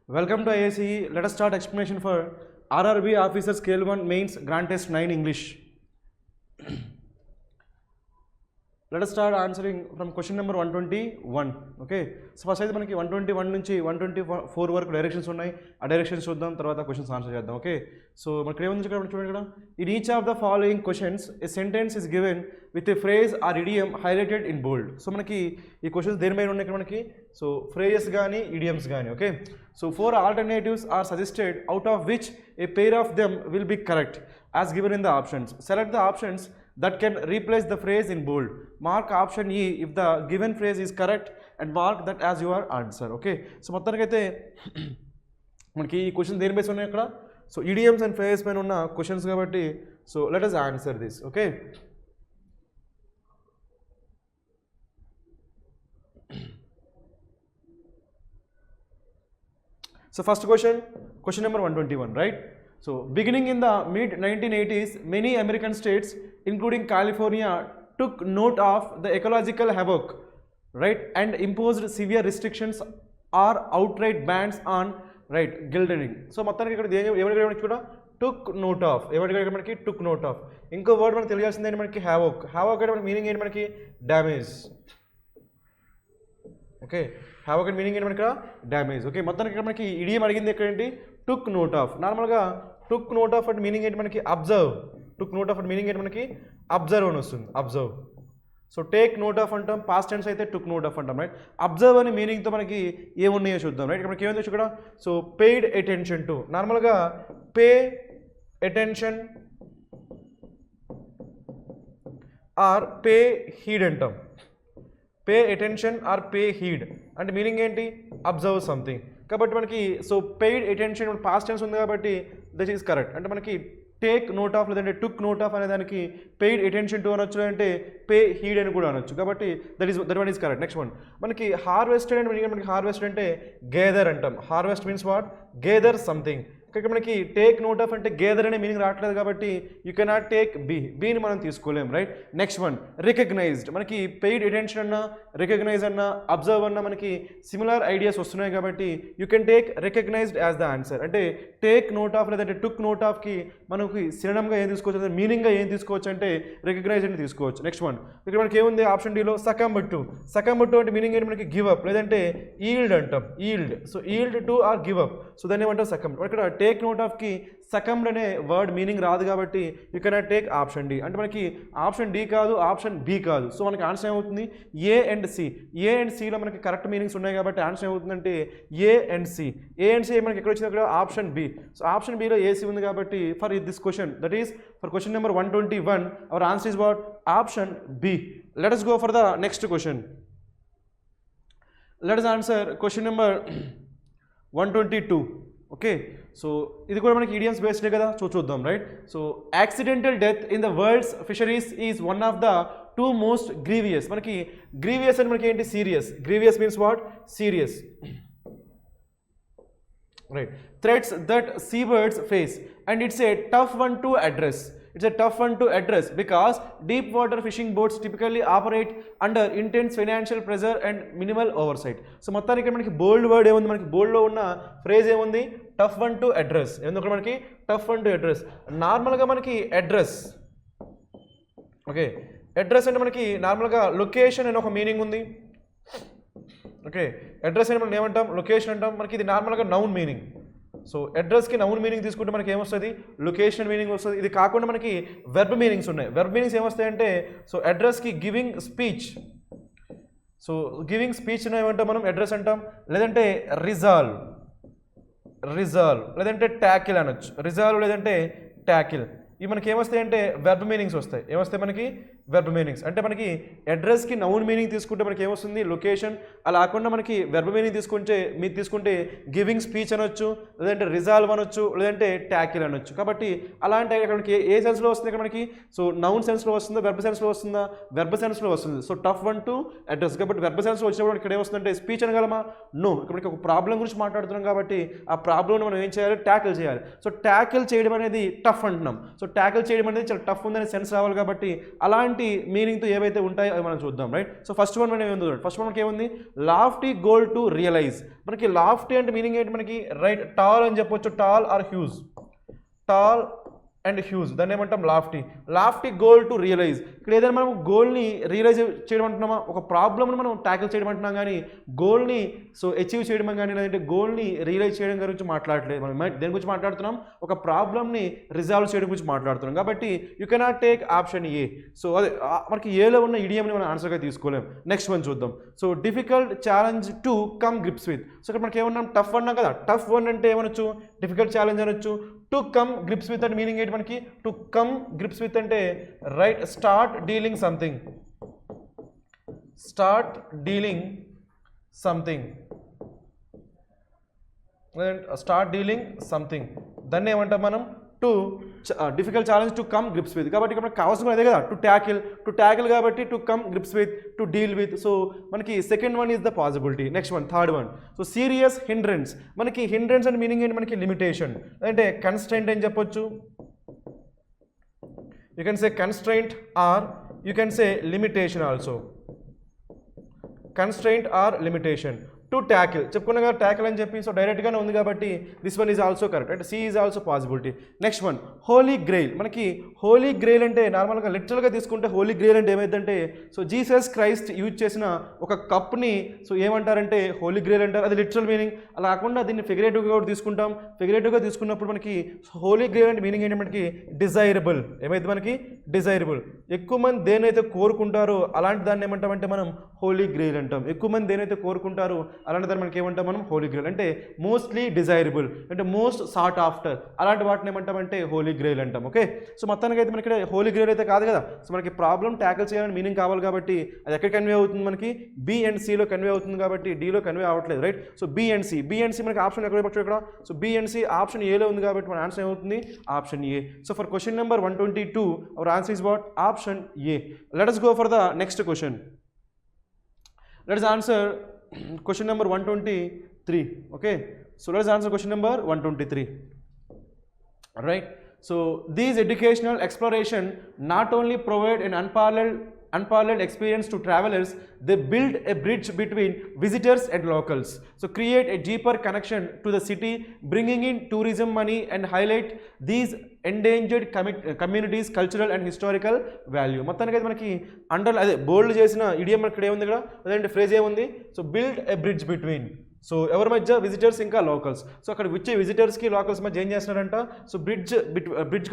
Welcome to IACE. Let us start explanation for RRB Officer Scale 1 Mains Grand Test 9 English. Let us start answering from question number 121. Okay. So first అయితే మనకి 121 నుంచి 124 వరకు directions ఉన్నాయి. ఆ directions చూద్దాం, తర్వాత questions answer చేద్దాం. Okay. So మనకి ఏముంది ఇక్కడ చూడండి ఇక్కడ. In each of the following questions a sentence is given with a phrase or idiom highlighted in bold. So మనకి ఈ క్వశ్చన్స్ దేని మీద ఉన్నాయి ఇక్కడ మనకి. సో ఫ్రేజెస్ కానీ idioms కానీ. Okay. So 4 alternatives are suggested, out of which a pair of them will be correct as given in the options. Select the options that can replace the phrase in bold. Mark option E if the given phrase is correct and mark that as your answer. Okay. So మొత్తానికి అయితే మనకి ఈ question దేని base ఉన్నాయి అక్కడ. So idioms and phrases పైన ఉన్న questions కాబట్టి so let us answer this. Okay. So first question number 121, right? So beginning in the mid 1980s, many American states, including California, took note of the ecological havoc, right, and imposed severe restrictions or outright bans on, right, gilding. So మొత్తానికి ఇక్కడ ఏమని కూడా took note of, ఏమని మనకి took note of. ఇంకో word మనకు తెలియాల్సింది ఏంటి మనకి havoc. havoc అంటే మీనింగ్ ఏంటి మనకి డ్యామేజ్. ఓకే. హ్యావ్ మీనింగ్ ఏంటి మనకి డ్యామేజ్. ఓకే. మొత్తానికి ఇక్కడ మనకి ఇడియం అడిగింది ఎక్కడేంటి టుక్ నోట్ ఆఫ్. నార్మల్గా టుక్ నోట్ ఆఫ్ అంటే మీనింగ్ ఏంటి మనకి అబ్జర్వ్. టుక్ నోట్ ఆఫ్ అంటే మీనింగ్ ఏంటి మనకి అబ్జర్వ్ అని వస్తుంది. Observe. So take note of అంటాం, పాస్ట్ టెన్స్ అయితే టుక్ నోట్ ఆఫ్ అంటాం, రైట్. అబ్జర్వ్ అనే మీనింగ్తో మనకి ఏమున్నాయో చూద్దాం, రైట్. ఇక్కడ మనకి ఏముందో ఇక్కడ. సో పెయిడ్ అటెన్షన్ టు, నార్మల్గా pay attention or pay heed అంటాం. Pay attention or pay heed అంటే మీనింగ్ ఏంటి అబ్జర్వ్ సంథింగ్. కాబట్టి మనకి so paid attention past tense ఉంది కాబట్టి దట్ ఈస్ కరెక్ట్. అంటే మనకి టేక్ నోట్ ఆఫ్ లేదంటే టుక్ నోట్ ఆఫ్ అనే దానికి పెయిడ్ అటెన్షన్ టు అనొచ్చు, అంటే పే హీడ్ అని కూడా అనొచ్చు. కాబట్టి that one is correct. Next one మనకి హార్వెస్టెడ్ అంటే మీనింగ్ మనకి హార్వెస్టెడ్ అంటే గేదర్ అంటాం. Harvest means what gather something. ఇక్కడ మనకి టేక్ నోట్ ఆఫ్ అంటే గేదర్ అనే మీనింగ్ రావట్లేదు కాబట్టి యూ కెనాట్ టేక్ బీని మనం తీసుకోలేం, రైట్. Next one recognised. మనకి పెయిడ్ అటెన్షన్ అన్నా రికగ్నైజ్ అన్నా అబ్జర్వ్ అన్నా మనకి సిమిలర్ ఐడియాస్ వస్తున్నాయి కాబట్టి you can take recognised as the answer. అంటే టేక్ నోట్ ఆఫ్ లేదంటే టుక్ నోట్ ఆఫ్కి మనకి సినోనిమ్గా ఏం తీసుకోవచ్చు, అంటే మీనింగ్గా ఏం తీసుకోవచ్చు అంటే రికగ్నైజ్ అని తీసుకోవచ్చు. నెక్స్ట్ వన్ ఇక్కడ మనకి ఏముంది ఆప్షన్ డిలో సకంబ్ టు. సకంబ్ టు అంటే మీనింగ్ ఏంటి మనకి గివ్ అప్ లేదంటే ఈల్డ్ అంటాం. Yield. So yield to or give up. So దాన్ని ఏమంటాం సకంబ్. ఇక్కడ టేక్ నోట్ ఆఫ్కి సకంబ్డ్ అనే వర్డ్ మీనింగ్ రాదు కాబట్టి you cannot take option D. అంటే మనకి ఆప్షన్ డి కాదు, ఆప్షన్ బి కాదు. సో మనకి ఆన్సర్ ఏమవుతుంది A and C. A and సిలో మనకి కరెక్ట్ మీనింగ్స్ ఉన్నాయి కాబట్టి ఆన్సర్ ఏమవుతుందంటే A and C. A and C మనకి ఎక్కడ వచ్చింది అక్కడ ఆప్షన్ బి. సో ఆప్షన్ బిలో ఏసీ ఉంది కాబట్టి for this question that is for question number 121 our answer is what option B. Let us go for the next question. Let us answer question number 122. Okay. So ఇది కూడా మనకి idioms బేస్డే కదా, చూద్దాం, right. So accidental death in the world's fisheries is one of the 2 most grievous. మనకి grievous అంటే మనకి ఏంటి serious. Grievous means what serious, right. Threats that sea birds face and it's a tough one to address. It's a tough one to address because deep water fishing boats typically operate under intense financial pressure and minimal oversight. So మొత్తానికి మనకి బోల్డ్ word ఏముంది, మనకి బోల్డ్లో ఉన్న phrase ఏముంది tough one to address. ఎందుకంటే మనకి tough one to address. నార్మల్గా మనకి అడ్రస్, ఓకే, అడ్రస్ అంటే మనకి నార్మల్గా లొకేషన్ అని ఒక మీనింగ్ ఉంది. ఓకే. అడ్రస్ అంటే మనం ఏమంటాం లొకేషన్ అంటాం. మనకి ఇది నార్మల్గా నౌన్ మీనింగ్. సో అడ్రస్కి నౌన్ మీనింగ్ తీసుకుంటే మనకి ఏమొస్తుంది లొకేషన్ మీనింగ్ వస్తుంది. ఇది కాకుండా మనకి వెర్బ్ మీనింగ్స్ ఉన్నాయి. వెర్బ్ మీనింగ్స్ ఏమొస్తాయంటే సో అడ్రస్కి giving speech. So giving speech ఏమంటాం మనం అడ్రస్ అంటాం. లేదంటే రిజాల్వ్ లేదంటే ట్యాకిల్ అనొచ్చు. రిజాల్వ్ లేదంటే ట్యాకిల్. ఇవి మనకి ఏమొస్తాయంటే వెర్బ్ మీనింగ్స్ వస్తాయి. ఏమొస్తాయి మనకి వెర్బ్ మీనింగ్స్. అంటే మనకి అడ్రస్కి నౌన్ మీనింగ్ తీసుకుంటే మనకి ఏమొస్తుంది లొకేషన్. అలా కాకుండా మనకి వెర్బ్ మీనింగ్ తీసుకుంటే గివింగ్ స్పీచ్ అనొచ్చు, లేదంటే రిజాల్వ్ అనొచ్చు, లేదంటే ట్యాకిల్ అనొచ్చు. కాబట్టి అలాంటి ఇక్కడ మనకి ఏ సెన్స్లో వస్తుంది ఇక్కడ మనకి సో నౌన్ సెన్స్లో వస్తుందా వెర్బ్ సెన్స్లో వస్తుందా వెర్బ్ సెన్స్లో వస్తుంది. So tough one to address కాబట్టి వెర్బ్ సెన్స్లో వచ్చినప్పుడు ఇక్కడ ఏమొస్తుందంటే స్పీచ్ అనగలమా నో. ఇక్కడ మనకి ఒక ప్రాబ్లం గురించి మాట్లాడుతున్నాం కాబట్టి ఆ ప్రాబ్లమ్ని మనం ఏం చేయాలి ట్యాకిల్ చేయాలి. సో ట్యాకిల్ చేయడం అనేది టఫ్ అంటున్నాం. సో ట్యాకిల్ చేయడం అనేది చాలా టఫ్ ఉందనే సెన్స్ రావాలి కాబట్టి అలాంటి అలాంటి మీనింగ్తో ఏవైతే ఉంటాయో అవి మనం చూద్దాం, రైట్. సో ఫస్ట్ వన్ మనం ఏముంది, ఫస్ట్ వన్ మనకి ఏముంది, లాఫ్టీ గోల్ టు రియలైజ్. మనకి లాఫ్టీ అంటే మీనింగ్ ఏంటి మనకి, రైట్, టాల్ అని చెప్పొచ్చు, tall or huge, tall and huge, దాన్ని ఏమంటాం lofty. Lofty goal to realise. ఇక్కడ ఏదైనా మనం గోల్ని రియలైజ్ చేయడం అంటున్నామా, ఒక ప్రాబ్లమ్ని మనం ట్యాకిల్ చేయడం అంటున్నాం కానీ గోల్ని అచీవ్ చేయడం కానీ లేదంటే గోల్ని రియలైజ్ చేయడం గురించి మాట్లాడలేదు. మనం దేని గురించి మాట్లాడుతున్నాం, ఒక ప్రాబ్లమ్ని రిజాల్వ్ చేయడం గురించి మాట్లాడుతున్నాం. కాబట్టి you cannot take option A. So అదే మనకి ఏలో ఉన్న ఇడియంని మనం ఆన్సర్గా తీసుకోలేం. నెక్స్ట్ వన్ చూద్దాం. So difficult challenge to come grips with. So ఇక్కడ మనకి ఏమన్నాం, టఫ్ అన్నాం కదా, టఫ్ వన్ అంటే ఏమనొచ్చు, డిఫికల్ట్ ఛాలెంజ్ అనొచ్చు. టు కమ్ గ్రిప్స్ విత్ అంటే మీనింగ్ ఏంటి మనకి, టు కమ్ గ్రిప్స్ విత్ అంటే right start dealing something, start dealing something, start dealing something, దాన్ని ఏమంటాం మనం, to difficult challenge to come grips with. కాబట్టి ఇక్కడ మనకు కావాల్సిన అదే కదా, టు ట్యాకిల్ కాబట్టి to come grips with, to deal with. So మనకి second one is the possibility. Next one third one. So serious hindrance. మనకి హిండ్రెన్స్ అంటే మీనింగ్ ఏంటి మనకి, లిమిటేషన్ అంటే కన్స్ట్రైంట్ అని చెప్పొచ్చు. You can say constraint or you can say limitation also, constraint or limitation. To tackle చెప్పుకున్నా కదా, tackle అని చెప్పి, సో డైరెక్ట్గానే ఉంది కాబట్టి this one is also correct, అంటే C is also possibility. Next one holy grail. మనకి హోలీ గ్రెయిల్ అంటే నార్మల్గా లిటరల్గా తీసుకుంటే హోలీ గ్రెయిల్ అంటే ఏమైందంటే, సో జీసస్ క్రైస్ట్ యూజ్ చేసిన ఒక కప్ని సో ఏమంటారంటే హోలీ గ్రెయిల్ అంటారు, అది లిటరల్ మీనింగ్. అలా కాకుండా దీన్ని ఫిగరేటివ్గా కూడా తీసుకుంటాం. ఫిగరేటివ్గా తీసుకున్నప్పుడు మనకి హోలీ గ్రెయిల్ అంటే మీనింగ్ ఏంటి మనకి, డిజైరబుల్. ఏమైతే మనకి డిజైరబుల్, ఎక్కువ మంది దేనైతే కోరుకుంటారో అలాంటి దాన్ని ఏమంటామంటే మనం హోలీ గ్రెయిల్ అంటాం. ఎక్కువ మంది దేనైతే కోరుకుంటారో అలాంటి దాన్ని మనకి ఏమంటాం మనం, హోలీ గ్రెయిల్. అంటే మోస్ట్లీ డిజైరబుల్ అంటే మోస్ట్ సార్ట్ ఆఫ్టర్, అలాంటి వాటిని ఏమంటామంటే హోలీ గ్రెయిల్ అంటాం. ఓకే, సో మొత్తానికి అయితే మనకి హోలీ గ్రెయిల్ అయితే కాదు కదా, సో మనకి ప్రాబ్లం ట్యాకిల్ చేయాలని మీనింగ్ కావాలి కాబట్టి అది ఎక్కడ కన్వే అవుతుంది మనకి, బి అండ్ సిలో కన్వే అవుతుంది కాబట్టి డీలో కన్వే అవ్వట్లేదు, right. So B and C మనకి ఆప్షన్ ఎక్కడ ఇవ్వచ్చు ఇక్కడ, so B and C option ఏలో ఉంది కాబట్టి మన ఆన్సర్ ఏమవుతుంది, option A. So for question number 122 our answer is what, option A. Let us go for the next question. Let us answer question number 123. Okay, so let us answer question number 123. All right, so these educational exploration not only provide an unparalleled experience to travelers, they build a bridge between visitors and locals, so create a deeper connection to the city, bringing in tourism money and highlight these endangered communities cultural and historical value. మొత్తానికి అయితే మనకి under అదే బోల్డ్ చేసిన idiom ఇక్కడ ఏముంది, ఇక్కడ అదేంటి phrase ఏముంది, so build a bridge between, so ఎవరి మధ్య, విజిటర్స్ ఇంకా లోకల్స్. సో అక్కడ వచ్చే విజిటర్స్కి లోకల్స్ మధ్య ఏం చేస్తున్నారంట, సో బ్రిడ్జ్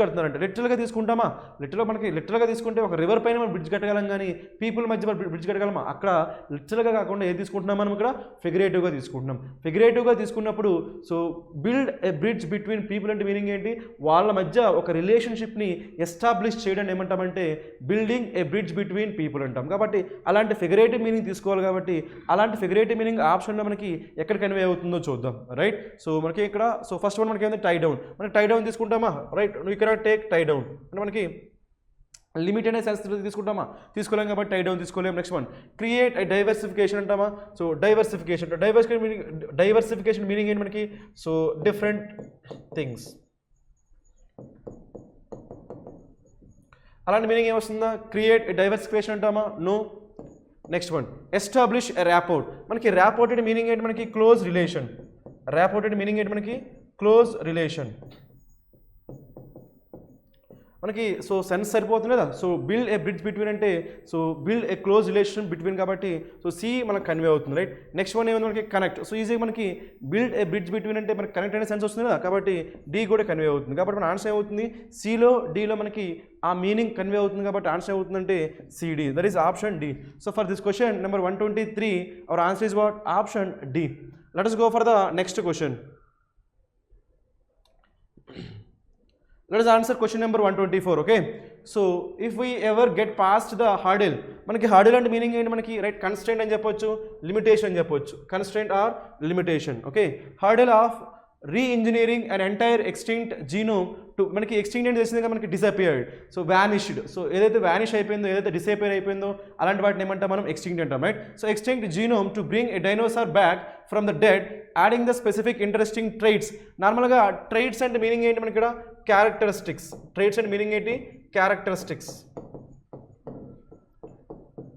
కడుతున్నారంట. లిటరల్గా తీసుకుంటామా, లిటరల్గా తీసుకుంటే ఒక రివర్ పైన మనం బ్రిడ్జ్ కట్టగలం కానీ పీపుల్ మధ్య మనం బ్రిడ్జ్ కట్టగలమా, అక్కడ లిటరల్గా కాకుండా ఏది తీసుకుంటున్నాం మనం, ఇక్కడ ఫిగరేటివ్గా తీసుకుంటున్నాం. ఫిగరేటివ్గా తీసుకున్నప్పుడు so build a bridge between people అంటే మీనింగ్ ఏంటి, వాళ్ళ మధ్య ఒక రిలేషన్షిప్ని ఎస్టాబ్లిష్ చేయడం ఏమంటామంటే బిల్డింగ్ ఏ బ్రిడ్జ్ బిట్వీన్ పీపుల్ అంటాం. కాబట్టి అలాంటి ఫిగరేటివ్ మీనింగ్ తీసుకోవాలి కాబట్టి అలాంటి ఫిగరేటివ్ మీనింగ్ ఆప్షన్లో మనకి ఎక్కడ కన్వే అవుతుందో చూద్దాం, రైట్. సో మనకి ఇక్కడ సో ఫస్ట్ వన్ మనకి ఏంది, టై డౌన్. మనకి టై డౌన్ తీసుకుంటామా, right, you cannot take tie down అంటే మనకి లిమిట్ అనే సెన్స్ తీసుకుంటామా, తీసుకోలేం కాబట్టి టై డౌన్ తీసుకోలేం. Next one create a diversification అంటామా, సో డైవర్సిఫికేషన్ మీనింగ్ ఏంటి మనకి, సో డిఫరెంట్ థింగ్స్, అలాంటి మీనింగ్ ఏమొస్తుందా, క్రియేట్ ఐ డైవర్సిఫికేషన్ అంటామా, no. Next one establish a rapport. మనకి ర్యాపోర్ట్ అంటే మీనింగ్ ఏంటి మనకి, క్లోజ్ రిలేషన్. ర్యాపోర్ట్ అంటే మీనింగ్ ఏంటి మనకి, క్లోజ్ రిలేషన్. మనకి సో సెన్స్ సరిపోతుంది కదా, so build a bridge between అంటే so build a close relation between కాబట్టి సో సి మనకు కన్వే అవుతుంది, రైట్. నెక్స్ట్ వన్ ఏముంది మనకి, కనెక్ట్. సో ఈజీగా మనకి బిల్డ్ ఏ బ్రిడ్జ్ బిట్వీన్ అంటే మనకి కనెక్ట్ అనే సెన్స్ వస్తుంది కదా, కాబట్టి డి కూడా కన్వే అవుతుంది. కాబట్టి మన ఆన్సర్ ఏమవుతుంది, సిలో డిలో మనకి ఆ మీనింగ్ కన్వే అవుతుంది కాబట్టి ఆన్సర్ ఏమవుతుందంటే C D, that is option D. So for this question number 123 our answer is what, option D. Let us go for the next question. Let us answer question number 124. Okay, so if we ever get past the hurdle, మనకి hurdle అంటే meaning ఏంటి మనకి, రైట్, constraint అని చెప్పొచ్చు, limitation అని చెప్పొచ్చు, constraint or limitation. Okay, hurdle of reengineering and entire extinct genome to, మనకి ఎక్స్టింక్ట్ అంటే చేసింది మనకి డిసపియర్డ్, సో వ్యానిష్డ్. సో ఏదైతే వ్యానిష్ అయిపోయిందో, ఏదైతే డిసపియర్ అయిపోయిందో అలాంటి వాటిని ఏమంటాం మనం, ఎక్స్టింక్ట్ అంటాం, right. So extinct genome to bring a dinosaur back from the dead adding the specific interesting traits. నార్మల్గా ట్రైట్స్ అంటే మీనింగ్ ఏంటి మనకి ఇక్కడ, క్యారెక్టరిస్టిక్స్. ట్రైట్స్ అంటే మీనింగ్ ఏంటి, క్యారెక్టరిస్టిక్స్.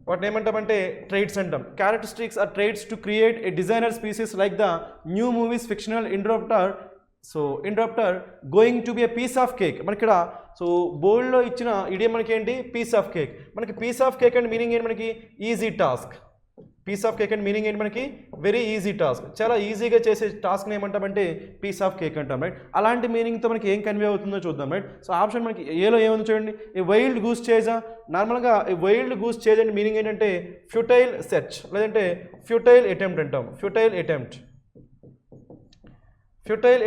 వాటిని ఏమంటామంటే ట్రైట్స్ అంటాం. Characteristics or traits to create a designer species like the new movies fictional interrupter going to be a piece of cake. మనకి ఇక్కడ సో బోల్డ్లో ఇచ్చిన ఇడియం మనకి ఏంటి పీస్ ఆఫ్ కేక్. మనకి పీస్ ఆఫ్ కేక్ అంటే మీనింగ్ ఏంటి మనకి easy task. Piece of cake అంటే మీనింగ్ ఏంటి మనకి వెరీ ఈజీ టాస్క్, చాలా ఈజీగా చేసే టాస్క్ని ఏమంటామంటే పీస్ ఆఫ్ కేక్ అంటాం రైట్. అలాంటి మీనింగ్తో మనకి ఏం కన్వే అవుతుందో చూద్దాం రైట్. సో ఆప్షన్ మనకి ఏలో ఏముంది చూడండి, ఏ వైల్డ్ గూస్ చేజా. నార్మల్గా ఈ వైల్డ్ గూస్ చేజ్ అంటే మీనింగ్ ఏంటంటే ఫ్యూటైల్ సెర్చ్ లేదంటే ఫ్యూటైల్ అటెంప్ట్ అంటాం. ఫ్యూటైల్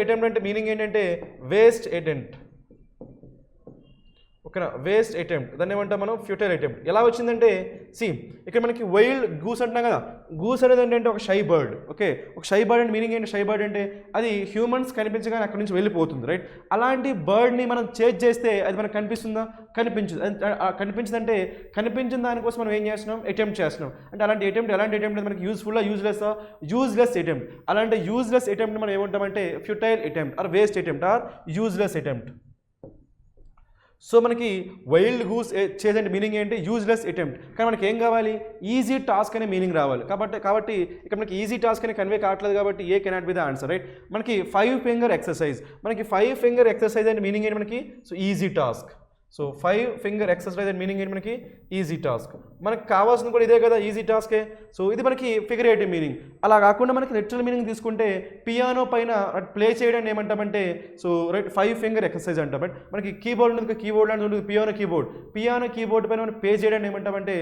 అటెంప్ట్ అంటే మీనింగ్ ఏంటంటే వేస్ట్ అటెంప్ట్. ఓకేనా, వేస్ట్ అటెంప్ట్, దాన్ని ఏమంటాం మనం ఫ్యూటైల్ అటెంప్ట్. ఎలా వచ్చిందంటే ఇక్కడ మనకి వైల్డ్ గూస్ అంటున్నాం కదా, గూస్ అనేది ఏంటంటే ఒక షై బర్డ్. ఓకే, ఒక షై బర్డ్ అంటే మీనింగ్ ఏంటి, షై బర్డ్ అంటే అది హ్యూమన్స్ కనిపించగానే అక్కడి నుంచి వెళ్ళిపోతుంది రైట్. అలాంటి బర్డ్ని మనం చేజ్ చేస్తే అది మనకు కనిపిస్తుందా, కనిపించదు. కనిపించదంటే కనిపించిన దానికోసం మనం ఏం చేస్తున్నాం, అటెంప్ట్ చేస్తున్నాం. అంటే అలాంటి అటెంప్ట్ మనకి యూస్ఫుల్లా యూజ్లెస్సా, యూజ్లెస్ అటెంప్ట్. అలాంటి యూజ్లెస్ అటెంప్ట్ మనం ఏమంటామంటే futile attempt are waste attempt are useless attempt. So మనకి వైల్డ్ గూస్ చేజ్ అంటే మీనింగ్ ఏంటి, యూజ్లెస్ అటెంప్ట్. కానీ మనకి ఏం కావాలి, ఈజీ టాస్క్ అనే మీనింగ్ రావాలి. కాబట్టి ఇక్కడ మనకి ఈజీ టాస్క్ అని కన్వే కావట్లేదు కాబట్టి A cannot be the answer right. మనకి 5 ఫింగర్ ఎక్సర్సైజ్, మనకి 5 ఫింగర్ ఎక్సర్సైజ్ అంటే మీనింగ్ ఏంటి మనకి, so easy task. So 5 finger exercise అంటే మీనింగ్ ఏంటి మనకి ఈజీ టాస్క్. మనకు కావాల్సింది కూడా ఇదే కదా, ఈజీ టాస్కే. సో ఇది మనకి ఫిగరేటివ్ మీనింగ్. అలా కాకుండా మనకి లిటరల్ మీనింగ్ తీసుకుంటే పియానో పైన ప్లే చేయడం ఏమంటామంటే సో రైట్ 5 ఫింగర్ ఎక్సర్సైజ్ అంటాం. బట్ మనకి కీబోర్డ్ ఉంది, కీబోర్డ్ లాంటి ఉంటుంది పియానో కీబోర్డ్ పైన మనం ప్లే చేయడం ఏమంటామంటే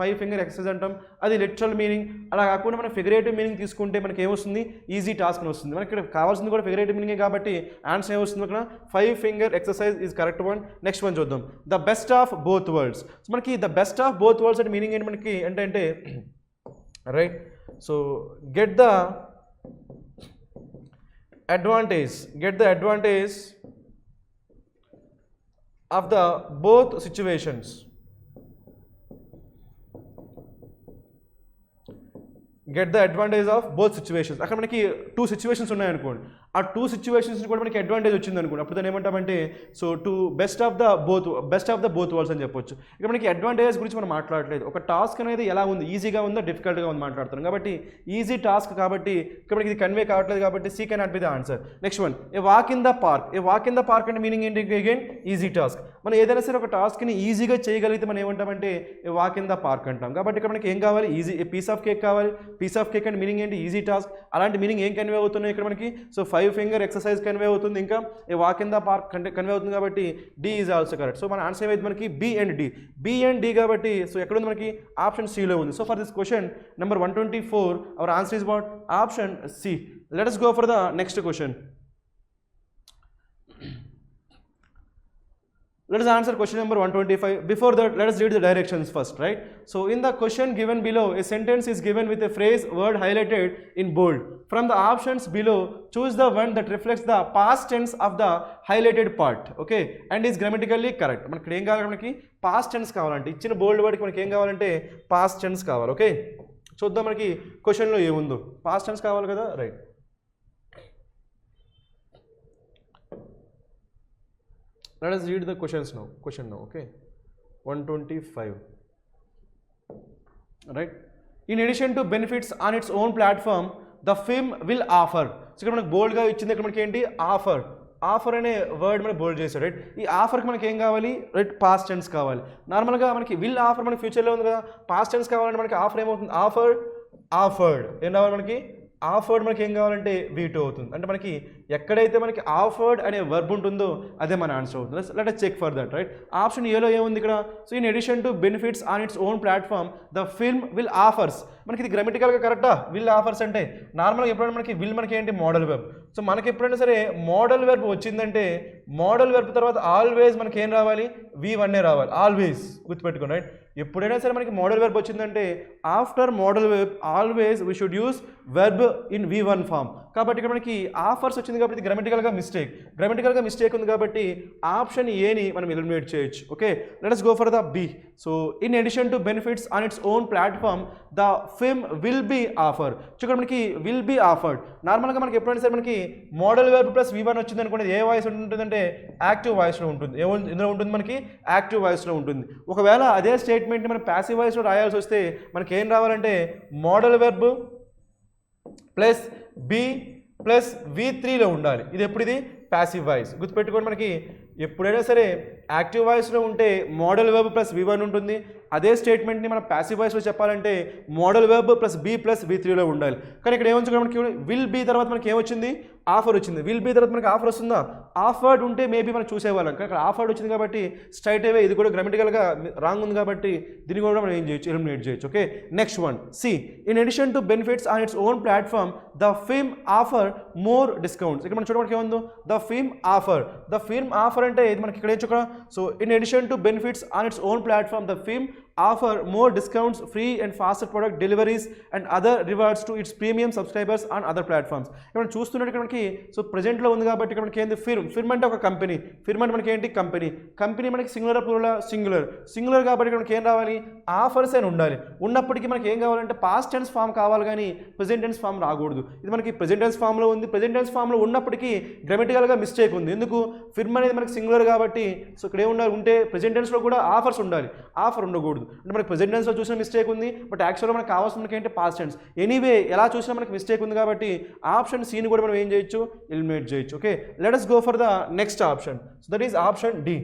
5 ఫింగర్ ఎక్సర్సైజ్ అంటాం. అది లిటరల్ మీనింగ్. అలా కాకుండా మనం ఫిగరేటివ్ మీనింగ్ తీసుకుంటే మనకి ఏమొస్తుంది, ఈజీ టాస్క్ అని వస్తుంది. మనకి ఇక్కడ కావాల్సింది కూడా ఫిగరేటివ్ మీనింగే కాబట్టి ఆన్సర్ ఏమొస్తుంది అక్కడ 5 finger exercise is correct one. Next one చూద్దాం, the best of both worlds. So మనకి the best of both worlds అంటే మీనింగ్ ఏంటి మనకి అంటే right. So get the advantage of the both situations. Get the advantage of both situations. అక్కడ మనకి 2 situations ఉన్నాయనుకోండి, ఆ 2 సిచ్యువేషన్స్ కూడా మనకి అడ్వాంటేజ్ వచ్చింది అనుకోండి, అప్పుడు దాన్ని ఏమంటామంటే so best of the both worlds అని చెప్పొచ్చు. ఇక్కడ మనకి అడ్వాంటేజెస్ గురించి మనం మాట్లాడలేదు, ఒక టాస్క్ అనేది ఎలా ఉంది, ఈజీగా ఉందా డిఫికల్ట్గా ఉంది మాట్లాడుతున్నాం. కాబట్టి ఈజీ టాస్క్ కాబట్టి ఇక్కడ మనకి ఇది కన్వే కావట్లేదు కాబట్టి C cannot be the answer. Next one, a walk in the park అంటే మీనింగ్ ఏంటి, అగైన్ ఈజీ టాస్క్. మనం ఏదైనా సరే ఒక టాస్క్ని ఈజీగా చేయగలిగితే మనం ఏమంటామంటే a walk in the park అంటాం. కాబట్టి ఇక్కడ మనకి ఏం కావాలి, ఈజీ పీస్ ఆఫ్ కేక్ కావాలి. పీస్ ఆఫ్ కేక్ అంటే మీనింగ్ ఏంటి, ఈజీ టాస్క్. అలాంటి మీనింగ్ ఏం కన్వే అవుతున్నాయి ఇక్కడ మనకి, సో 5 ఫింగర్ ఎక్సర్సైజ్ కన్వే అవుతుంది, ఇంకా a walk in the park convey అవుతుంది. కాబట్టి D is also correct. So మన ఆన్సర్ ఏమైంది మనకి బి అండ్ డి కాబట్టి సో ఎక్కడ ఉంది మనకి ఆప్షన్ సిలో ఉంది. So for this question number 124 our answer is what, option C. Let us go for the next question. Let us answer question number 125. Before that, let us read the directions first, right? So in the question given below, a sentence is given with a phrase word highlighted in bold. From the options below, choose the one that reflects the past tense of the highlighted part, okay, and is grammatically correct. మనకి ఇక్కడ ఏం కావాలి, మనకి past tense కావాలంటే ఇచ్చిన బోల్డ్ వర్డ్కి మనకి ఏం కావాలంటే past tense కావాలి. ఓకే, చూద్దాం మనకి క్వశ్చన్లో ఏముందో. past tense కావాలి కదా, right. Let us read the questions now. Question now, okay. 125. Right. In addition to benefits on its own platform, the film will offer. So ఇక్కడ మనకు బోల్డ్గా ఇచ్చింది, ఇక్కడ మనకి ఏంటి ఆఫర్ అనే వర్డ్ మనకి బోల్డ్ చేశారు రైట్. ఈ ఆఫర్కి మనకి ఏం కావాలి, రైట్ పాస్ట్ టెన్స్ కావాలి. నార్మల్గా మనకి విల్ ఆఫర్ మనకి ఫ్యూచర్లో ఉంది కదా, పాస్ట్ టెన్స్ కావాలంటే మనకి ఆఫర్ ఏమవుతుంది, ఆఫర్డ్ ఏం కావాలి మనకి, ఆఫర్డ్ మనకి ఏం కావాలంటే V2 అవుతుంది. అంటే మనకి ఎక్కడైతే మనకి ఆఫర్డ్ అనే వర్బ్ ఉంటుందో అదే మన ఆన్సర్ అవుతుంది. Let us check for that right. Option ఏలో ఏముంది ఇక్కడ, so in addition to benefits on its own platform the film will offers. మనకి ఇది గ్రామటికల్గా కరెక్టా, విల్ ఆఫర్స్ అంటే నార్మల్గా ఎప్పుడైనా మనకి విల్ మనకి ఏంటి మోడల్ వెర్బ్. సో మనకి ఎప్పుడైనా సరే మోడల్ వెర్బ్ వచ్చిందంటే మోడల్ వెర్బ్ తర్వాత ఆల్వేస్ మనకి ఏం రావాలి, V1 రావాలి, ఆల్వేస్ గుర్తుపెట్టుకోండి రైట్. ఎప్పుడైనా సరే మనకి మోడల్ వెర్బ్ వచ్చిందంటే after modal verb always we should use verb in V1 form. కాబట్టి ఇక్కడ మనకి ఆఫర్స్ వచ్చింది కాబట్టి గ్రామటికల్గా మిస్టేక్ ఉంది కాబట్టి ఆప్షన్ ఏని మనం ఎలిమినేట్ చేయొచ్చు. Okay, let us go for the B. So in addition to benefits on its own platform the film will be offer. ఇక్కడ మనకి విల్ బీ ఆఫర్డ్. నార్మల్గా మనకి ఎప్పుడైనా సరే మనకి మోడల్ వెర్బ్ ప్లస్ V1 వచ్చింది అనుకోండి, ఏ వాయిస్ ఉంటుందంటే యాక్టివ్ వాయిస్లో ఉంటుంది. ఇందులో ఉంటుంది మనకి యాక్టివ్ వాయిస్లో ఉంటుంది. ఒకవేళ అదే స్టేట్మెంట్ని మనం ప్యాసివ్ వాయిస్లో రాయాల్సి వస్తే మనకి ఏం రావాలంటే modal verb plus be plus V3లో ఉండాలి. ఇది ఎప్పుడు ఇది ప్యాసివ్ వాయిస్. గుర్తుపెట్టుకోండి, మనకి ఎప్పుడైనా సరే యాక్టివ్ వాయిస్లో ఉంటే మోడల్ వెర్బ్ ప్లస్ V1 ఉంటుంది. అదే స్టేట్మెంట్ని మనం ప్యాసివ్ వాయిస్లో చెప్పాలంటే modal verb plus be plus V3లో ఉండాలి. కానీ ఇక్కడ ఏమొచ్చింది మనకి విల్ బీ తర్వాత మనకి ఏమొచ్చింది ఆఫర్ వచ్చింది. విల్ బీ తర్వాత మనకి ఆఫర్ వస్తుందా? ఆఫర్డ్ ఉంటే మేబీ మనం చూసేవాళ్ళం, కానీ ఇక్కడ ఆఫర్డ్ వచ్చింది కాబట్టి స్ట్రైట్ అవే ఇది కూడా గ్రామటికల్గా రాంగ్ ఉంది కాబట్టి దీన్ని కూడా మనం ఏం చేయొచ్చు, ఎలిమినేట్ చేయొచ్చు. Okay, next one C. In addition to benefits on its own platform the film offer more discounts. ఇక్కడ మనం చూడడానికి ఏముందో ద ఫిల్మ్ ఆఫర్ అంటే ఇది మనకి ఇక్కడ ఏం చూడ. So in addition to benefits on its own platform the film offer more discounts, free and faster product deliveries and other rewards to its premium subscribers on other platforms. ఇక్కడ చూస్తున్నట్టు ఇక్కడ మనకి సో ప్రెజెంట్లో ఉంది కాబట్టి ఇక్కడ మనకి ఏంది ఫిర్మ్ అంటే ఒక కంపెనీ. ఫిర్మ్ అంటే మనకి ఏంటి కంపెనీ మనకి సింగులర్ ప్లూరల్ సింగులర్ కాబట్టి ఇక్కడ మనకి ఏం రావాలి ఆఫర్స్ అని ఉండాలి. ఉన్నప్పటికీ మనకి ఏం కావాలంటే పాస్ట్ టెన్స్ ఫామ్ కావాలి కానీ ప్రెజెంట్ టెన్స్ ఫామ్ రాకూడదు. ఇది మనకి ప్రెజెంట్ టెన్స్ ఫామ్లో ఉంది. ప్రెజెంట్ టెన్స్ ఫామ్లో ఉన్నప్పటికీ గ్రామటికల్గా మిస్టేక్ ఉంది. ఎందుకు? ఫిర్మ్ అనేది మనకి సింగులర్ కాబట్టి సో ఇక్కడ ఏముండాలి ఉంటే ప్రెజెంట్ టెన్స్లో కూడా ఆఫర్స్ ఉండాలి, ఆఫర్ ఉండకూడదు. అంటే మనకి ప్రెజెంట్ టెన్స్లో చూసిన మిస్టేక్ ఉంది, బట్ యాక్చువల్గా మనకు కావాల్సిన మనకి ఏంటి పాస్ట్ టెన్స్. ఎనీవే ఎలా చూసినా మనకి మిస్టేక్ ఉంది కాబట్టి ఆప్షన్ సిని కూడా మనం ఏం చేయొచ్చు, ఎలిమినేట్ చేయొచ్చు. Okay, let us go for the next option. So that is option D.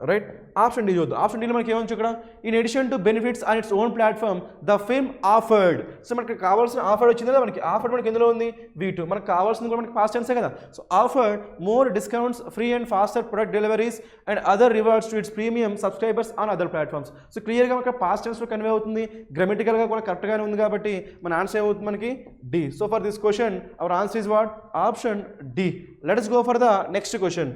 Right, option D చూద్దాం. ఆప్షన్ డీలో మనకి ఏమొచ్చు ఇక్కడ in addition to benefits on its own platform the film offered. So మనకి కావాల్సిన ఆఫర్ వచ్చింది కదా, మనకి ఆఫర్ మనకి ఎందులో ఉంది V2. మనకు కావాల్సింది కూడా మనకి పాస్ట్ టెన్సే కదా. So offered more discounts, free and faster product deliveries and other rewards to its premium subscribers on other platforms. So క్లియర్గా మనకి పాస్ట్ టెన్స్లో కన్వే అవుతుంది, గ్రామటికల్గా కూడా కరెక్ట్గానే ఉంది కాబట్టి మన ఆన్సర్ ఏమవుతుంది మనకి D. So for this question our answer is what option D. Let us go for the next question.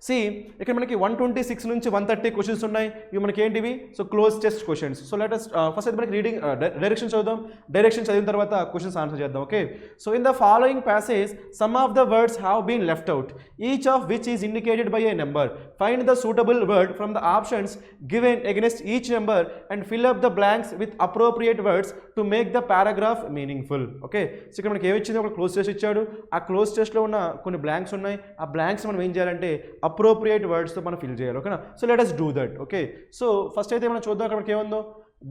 C ఇక్కడ మనకి 126 నుంచి 130 క్వశ్చన్స్ ఉన్నాయి. ఇవి మనకి ఏంటివి? So cloze test questions. So let us first అయితే మనకి రీడింగ్ డైరెక్షన్ చదువుదాం. డైరెక్షన్ చదివిన తర్వాత క్వశ్చన్స్ ఆన్సర్ చేద్దాం. Okay, so in the following passage some of the words have been left out, each of which is indicated by a number. Find the suitable word from the options given against each number and fill up the blanks with appropriate words to make the paragraph meaningful. Okay, so ఇక్కడ మనకి ఏమిచ్చింది? ఒక cloze test ఇచ్చాడు. ఆ close టెస్ట్లో ఉన్న కొన్ని blanks ఉన్నాయి. ఆ బ్లాంక్స్ మనం ఏం చేయాలంటే అప్రోప్రియేట్ వర్డ్స్తో మనం ఫిల్ చేయాలి. ఓకేనా, so let us do that. Okay, so first అయితే మనం చూద్దాం అక్కడికి ఏముందో.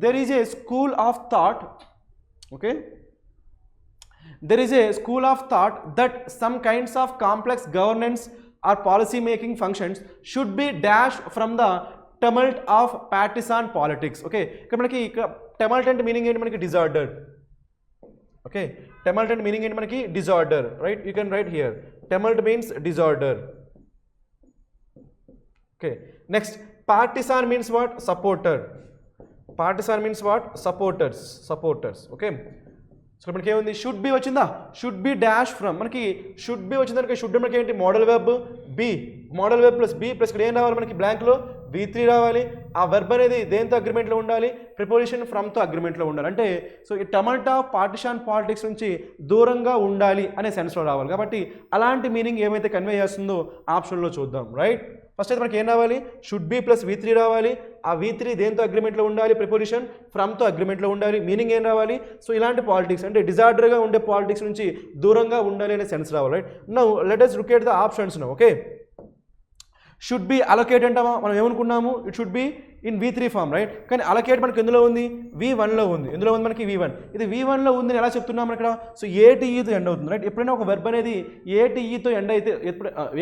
There is a school of thought. Okay, there is a school of thought that some kinds of complex governance or policy making functions should be dash from the tumult of partisan politics. Okay, ఇక్కడ మనకి ఇక్కడ టమల్ట్ అంటే meaning ఏంటి మనకి? Disorder. Okay, టమల్ట్ అంటే meaning ఏంటి మనకి? Disorder. Right, you can write here tumult means disorder. Okay, next partisan means what? Supporter. Partisan means what? Supporters. Okay, so మనకి ఏముంది? షుడ్ బి వచ్చిందా? Should be dash from. మనకి should be వచ్చిందనుక should మనకి ఏంటి? Modal verb be, modal verb plus be plus ఇక్కడ ఏం రావాలి మనకి? బ్లాంక్లో V3 రావాలి. ఆ వెర్బ్ అనేది దేంతో అగ్రిమెంట్లో ఉండాలి? ప్రిపోజిషన్ ఫ్రమ్తో అగ్రిమెంట్లో ఉండాలి. అంటే సో ఈ టమల్ట్ ఆఫ్ పార్టిషన్ పాలిటిక్స్ నుంచి దూరంగా ఉండాలి అనే సెన్స్లో రావాలి. కాబట్టి అలాంటి మీనింగ్ ఏమైతే కన్వే చేస్తుందో ఆప్షన్లో చూద్దాం. రైట్, ఫస్ట్ అయితే మనకి ఏం రావాలి? షుడ్ బి ప్లస్ V3 రావాలి. ఆ V3 దేంతో అగ్రిమెంట్లో ఉండాలి? ప్రిపోజిషన్ ఫ్రమ్తో అగ్రిమెంట్లో ఉండాలి. మీనింగ్ ఏం రావాలి? సో ఇలాంటి పాలిటిక్స్ అంటే డిజార్డర్గా ఉండే పాలిటిక్స్ నుంచి దూరంగా ఉండాలి అనే సెన్స్ రావాలి. Right, now let us look at the options now. Okay, should be allocate అంటామా? మనం ఏమనుకున్నాము? It should be in V3 form. Right, కానీ అలొకేట్ మనకి ఎందులో ఉంది? V1లో ఉంది. ఎందులో ఉంది మనకి? V1. ఇది V1లో ఉందని ఎలా చెప్తున్నాం ఇక్కడ? సో ATEతో ఎండ్ అవుతుంది. రైట్, ఎప్పుడైనా ఒక వెర్బ్ అనేది ATEతో ఎండ్ అయితే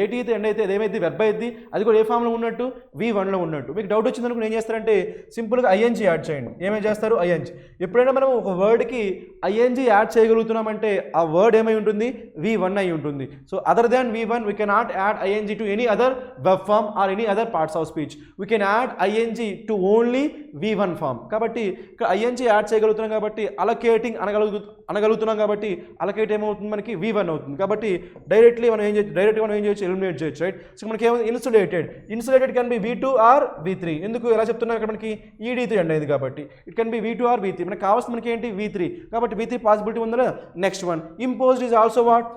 ATEతో ఎండ్ అయితే అదేమైంది? వెర్బ్ అయింది. అది కూడా ఏ ఫామ్లో ఉన్నట్టు? V1లో ఉన్నట్టు. మీకు డౌట్ వచ్చిందనుకుని ఏం చేస్తారంటే సింపుల్గా ING యాడ్ చేయండి. ఏమేం చేస్తారు? ING. ఎప్పుడైనా మనం ఒక వర్డ్కి ING యాడ్ చేయగలుగుతున్నామంటే ఆ వర్డ్ ఏమై ఉంటుంది? V1 అయి ఉంటుంది. So other than V1 we cannot add ING to any other verb form or any other parts of speech. We can add ING to only V1 form. కాబట్టి ఇక్కడ ING add చేయగలుగుతున్నాం కాబట్టి allocating అనగలుగుతున్నాం కాబట్టి allocate ఏమవుతుంది మనకి V1 అవుతుంది. కాబట్టి డైరెక్ట్గా మనం ఏం చేయొచ్చు ఎలిమినేట్ చేయొచ్చు, రైట్. సో మనకి ఏమో insulated can be V2 or V3. ఎందుకు ఎలా చెప్తున్నారు ఇక్కడ మనకి ED3 అండి అయింది కాబట్టి it can be V2 or V3. మనకి కావాల్సిన మనకి ఏంటి V3, కాబట్టి V3 పాసిబిలిటీ ఉందా. Next one imposed is also what,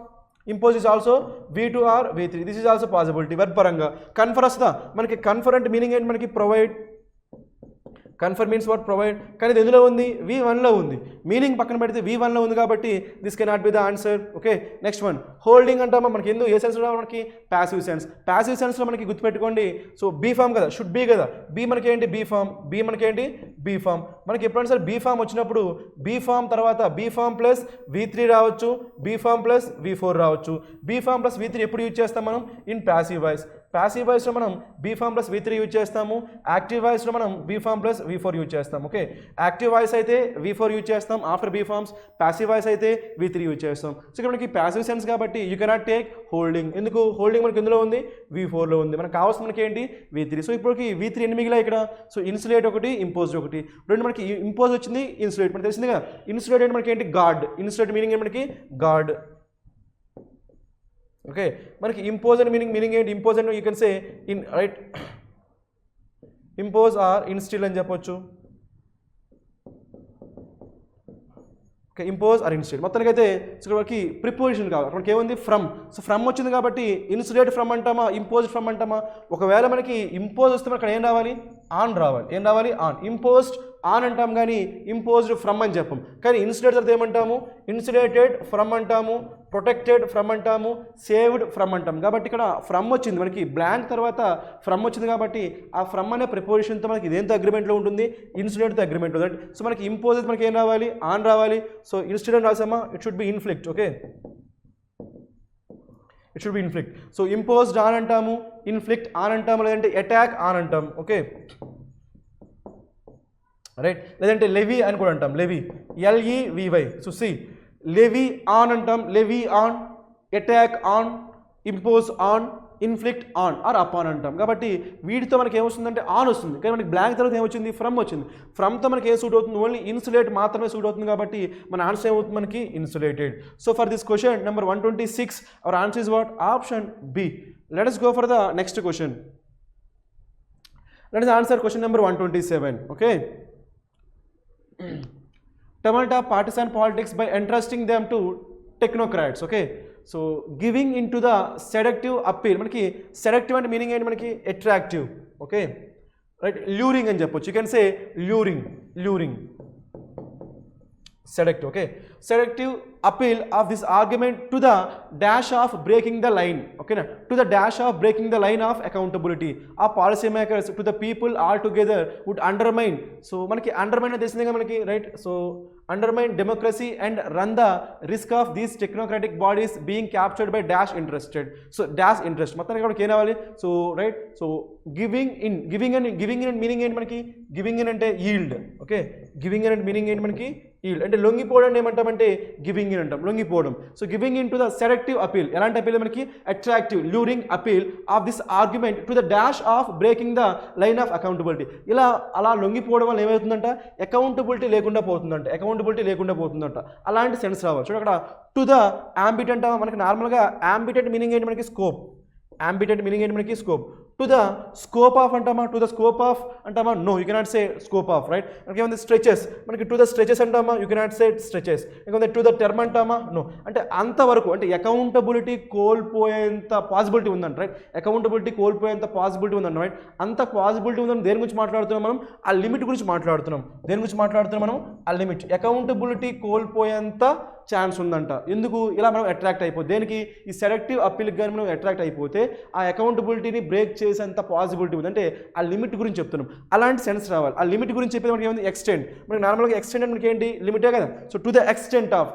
impose is also V2 or V3. This is also possibility. Verb పరంగా కన్ఫర్ వస్తుందా మనకి, కన్ఫర్ అంటే మీనింగ్ ఏంటి మనకి provide, confer means what provide, కానీ ఇది ఎందులో ఉంది V1లో ఉంది, మీనింగ్ పక్కన పెడితే V1లో ఉంది కాబట్టి this cannot be the answer. Okay next one holding అంటామా మనకి ఎందుకు ఏ సెన్స్లో మనకి ప్యాసివ్ సెన్స్లో మనకి గుర్తుపెట్టుకోండి. సో బీ ఫామ్ కదా, షుడ్ బీ కదా, బీ మనకి ఏంటి బీ ఫామ్, మనకి ఎప్పుడైనా సరే బీ ఫామ్ వచ్చినప్పుడు బీ ఫామ్ తర్వాత బీ ఫామ్ ప్లస్ V3 రావచ్చు, బీ ఫామ్ ప్లస్ V4 రావచ్చు. బీ ఫామ్ ప్లస్ V3 ఎప్పుడు యూజ్ చేస్తాం మనం ఇన్ ప్యాసివ్ వాయిస్లో మనం be form plus V3 use చేస్తాము, యాక్టివ్ వాయిస్లో మనం be form plus V4 use చేస్తాం. ఓకే యాక్టివ్ వాయిస్ అయితే V4 యూజ్ చేస్తాం after be forms, passive voice అయితే V3 యూజ్ చేస్తాం. సో ఇక్కడ మనకి ప్యాసివ్ సెన్స్ కాబట్టి యూ కెనాట్ టేక్ హోల్డింగ్. ఎందుకు హోల్డింగ్ మనకి ఎందులో ఉంది V4లో ఉంది, మనకు కావాల్సిన మనకి ఏంటి V3. సో ఇప్పటికి V3 ఎన్ని మిగిలా ఇక్కడ, సో ఇన్సులేట్ ఒకటి ఇంపోజ్డ్ ఒకటి, రెండు మనకి ఇంపోజ్ వచ్చింది ఇన్సులేట్ మనకి తెలిసింది కదా. ఇన్సులేట్ అంటే మనకి ఏంటి గార్డ్, ఇన్సులేట్ మీనింగ్ ఏంటి మనకి గార్డ్. ఓకే మనకి ఇంపోజ్ అండ్ మీనింగ్ ఏంటి, impose and you can say in right, impose or instil అని చెప్పొచ్చు. ఓకే ఇంపోజ్ ఆర్ ఇన్స్టిల్ మొత్తానికి అయితే మనకి ప్రిపోజిషన్ కావాలి, మనకి ఏముంది ఫ్రమ్. సో ఫ్రమ్ వచ్చింది కాబట్టి ఇన్సులేట్ ఫ్రమ్ అంటామా ఇంపోజ్ ఫ్రమ్ అంటామా. ఒకవేళ మనకి ఇంపోజ్ వస్తే మనకి అక్కడ ఏం రావాలి ఆన్ రావాలి, ఆన్. ఇంపోజ్డ్ ఆన్ అంటాం కానీ ఇంపోజ్డ్ ఫ్రమ్ అని చెప్పం. కానీ ఇన్సులేట్ తర్వాత ఏమంటాము ఇన్సులేటెడ్ ఫ్రమ్ అంటాము, ప్రొటెక్టెడ్ ఫ్రమ్ అంటాము, సేవ్డ్ ఫ్రమ్ అంటాం. కాబట్టి ఇక్కడ ఫ్రమ్ వచ్చింది మనకి బ్లాంక్ తర్వాత ఫ్రమ్ వచ్చింది కాబట్టి ఆ ఫ్రమ్ అనే ప్రిపోజిషన్తో మనకి ఇదేంతో అగ్రిమెంట్లో ఉంటుంది ఇన్సులేట్తో అగ్రిమెంట్ ఉంది. సో మనకి ఇంపోజ్ మనకి ఏం రావాలి ఆన్ రావాలి. సో ఇన్స్టెడ్ అని రాసామా it should be inflict. Okay it should be inflict. So imposed on అంటాము, ఇన్ఫ్లిక్ట్ ఆన్ అంటాము, లేదంటే అటాక్ ఆన్ అంటాం. ఓకే రైట్, లేదంటే లెవీ అని కూడా అంటాం, levy LEVY. So C levy on అంటాం, levy on, attack on, impose on, inflict on or upon అంటాం. కాబట్టి వీటితో మనకి ఏమొస్తుందంటే ఆన్ వస్తుంది, కానీ మనకి బ్లాంక్ తర్వాత ఏమొచ్చింది ఫ్రమ్ వచ్చింది. ఫ్రమ్తో మనకి ఏం సూట్ అవుతుంది ఓన్లీ ఇన్సులేట్ మాత్రమే సూట్ అవుతుంది కాబట్టి మన ఆన్సర్ ఏమవుతుంది మనకి insulated. So for this question number 126 hour answer is what option B. Let us go for the next question. Let us answer question number 127. Okay. Tomato partisan politics by entrusting them to technocrats. Okay, so giving into the seductive appeal. మనకి seductive అంటే meaning ఏంటి మనకి attractive. Okay right, luring అని చెప్పొచ్చు, you can say luring seductive. Okay, seductive appeal of this argument to the dash of breaking the line. Okay na, to the dash of breaking the line of accountability of policy makers to the people altogether would undermine. So మనకి undermine తెలిసిందే కదా మనకి, right. So undermine democracy and run the risk of these technocratic bodies being captured by dash interested. So dash interest మొత్తానికి ఇక్కడ ఏం రావాలి. So right, so giving in meaning ఏంటి మనకి, గివింగ్ ఇన్ అంటే ఈల్డ్. ఓకే గివింగ్ ఇన్ అంటే meaning ఏంటి మనకి ఈల్డ్, అంటే లొంగిపోవడం ఏమంటామంటే గివింగ్ ఇన్ అంటాం, లొంగిపోవడం. So giving in to the seductive appeal, ఎలాంటి అపీల్ మనకి attractive luring appeal of this argument to the dash of breaking the line of accountability. ఇలా అలా లొంగిపోవడం వల్ల ఏమవుతుందంట అకౌంటబిలిటీ లేకుండా పోతుందంట, అలాంటి సెన్స్ రావాలి. చూడ అక్కడ టు ద యాంబిట్ అంట, మనకి నార్మల్గా యాంబిటెంట్ మీనింగ్ ఏంటి మనకి scope, scope. To the scope of అంటామా, టు ద స్కోప్ ఆఫ్ అంటామా, no you cannot say scope of, right. మనకి ఏమైంది స్ట్రెచెస్, మనకి టు ద స్ట్రెచెస్ అంటామా, యూ కెనాట్ సే స్ట్రెచెస్. ఇంకా టు ద టర్మ్ అంటామా, నో. అంటే అంతవరకు అంటే అకౌంటబిలిటీ కోల్పోయేంత పాసిబిలిటీ ఉందంట, రైట్. అకౌంటబిలిటీ కోల్పోయేంత పాసిబిలిటీ ఉందంట, రైట్. అంత పాసిబిలిటీ ఉందని దేని గురించి మాట్లాడుతున్నాం మనం, ఆ లిమిట్ గురించి మాట్లాడుతున్నాం. దేని గురించి మాట్లాడుతున్నాం మనం, ఆ లిమిట్. అకౌంటబిలిటీ కోల్పోయేంత ఛాన్స్ ఉందంట. ఎందుకు ఇలా మనం అట్రాక్ట్ అయిపోతే, దేనికి ఈ సెలెక్టివ్ అప్పీల్కి కానీ మనం అట్రాక్ట్ అయిపోతే ఆ అకౌంటబిలిటీని బ్రేక్ చేసేంత పాసిబిలిటీ ఉంది, అంటే ఆ లిమిట్ గురించి చెప్తున్నాం. అలాంటి సెన్స్ రావాలి. ఆ లిమిట్ గురించి చెప్పేది మనకి ఏమైంది ఎక్స్టెండ్. మనకి నార్మల్గా ఎక్స్టెండ్ మనకి ఏంటి లిమిటే కదా. So to the extent of,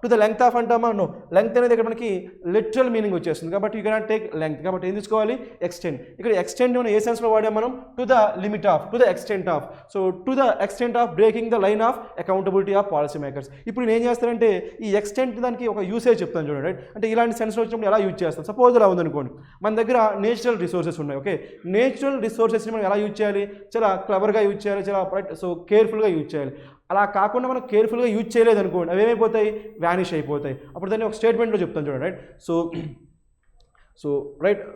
to the length of అంటామా, నో. లెంగ్త్ అనేది ఇక్కడ మనకి లిటరల్ మీనింగ్ వచ్చేస్తుంది కాబట్టి యూ కెనాట్ టేక్ లెంగ్త్. కాబట్టి ఏం తీసుకోవాలి ఎక్స్టెండ్. ఇక్కడ ఎక్స్టెండ్ మనం ఏ సెన్స్లో వాడాం మనం, to the limit of, to the extent of. So to the extent of breaking the line of accountability of policy makers. ఇప్పుడు నేను ఏం చేస్తానంటే ఈ ఎక్స్టెంట్ దానికి ఒక యూసేజ్ చెప్తాను చూడండి, రైట్. అంటే ఇలాంటి సెన్స్ వచ్చినప్పుడు ఎలా యూజ్ చేస్తాం. సపోజ్ ఇలా ఉందనుకోండి, మన దగ్గర నేచురల్ రిసోర్సెస్ ఉన్నాయి. ఓకే, నేచురల్ రిసోర్సెస్ని మనం ఎలా యూజ్ చేయాలి, చాలా క్లవర్గా యూజ్ చేయాలి, చాలా సో కేర్ఫుల్గా యూజ్ చేయాలి. అలా కాకుండా మనం కేర్ఫుల్గా యూజ్ చేయలేదు అనుకోండి, అవి ఏమైపోతాయి, వ్యానిష్ అయిపోతాయి. అప్పుడు దాన్ని ఒక స్టేట్మెంట్లో చెప్తాను చూడండి. Right,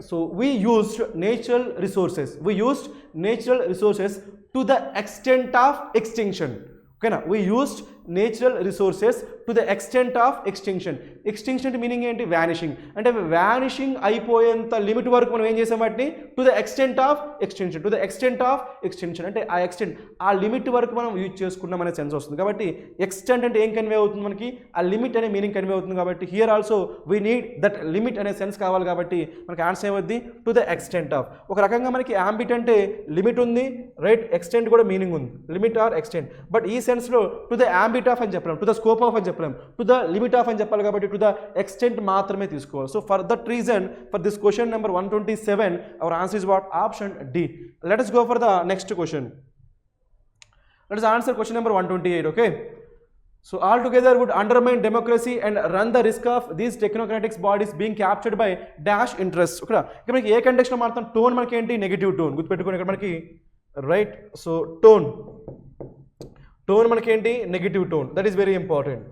so we used natural resources to the extent of extinction. ఓకేనా, we used natural resources to the extent of extinction. Extinction అంటే మీనింగ్ ఏంటి, వ్యానిషింగ్. అంటే వ్యానిషింగ్ అయిపోయేంత లిమిట్ వరకు మనం ఏం చేసాం వాటిని, to the extent of extension అంటే ఆ ఎక్స్టెంట్, ఆ లిమిట్ వరకు మనం యూజ్ చేసుకున్నాం అనే సెన్స్ వస్తుంది. కాబట్టి ఎక్స్టెంట్ అంటే ఏం కన్వే అవుతుంది మనకి, ఆ లిమిట్ అనే మీనింగ్ కన్వే అవుతుంది. కాబట్టి here also we need that limit అనే సెన్స్ కావాలి. కాబట్టి మనకి ఆన్సర్ ఏమవుద్ది, టు ద ఎక్స్టెంట్ ఆఫ్. ఒక రకంగా మనకి యాంబిట్ అంటే లిమిట్ ఉంది, రైట్, ఎక్స్టెంట్ కూడా మీనింగ్ ఉంది, లిమిట్ ఆర్ ఎక్స్టెంట్. బట్ ఈ సెన్స్లో టు ద యాంబిట్ ఆఫ్ అని చెప్పలేం, టు ద స్కోప్ ఆఫ్ అని చెప్పలేం, టు ద లిమిట్ ఆఫ్ అని చెప్పాలి. కాబట్టి టు ద ఎక్స్టెంట్ మాత్రమే తీసుకోవాలి. So for that reason for this question number 127 our answer is what, option D. Let us go for the next question. Let us answer question number 128. Okay, so altogether would undermine democracy and run the risk of these technocratic bodies being captured by dash interests. Okay, ఇక్కడ మనకి ఏ కంటెక్స్ట్లో మాట్లాడుతాం, tone మనకి ఏంటి, negative tone గుర్తుపెట్టుకోండి ఇక్కడ మనకి. Right, so tone మనకి ఏంటి, negative tone. That is very important.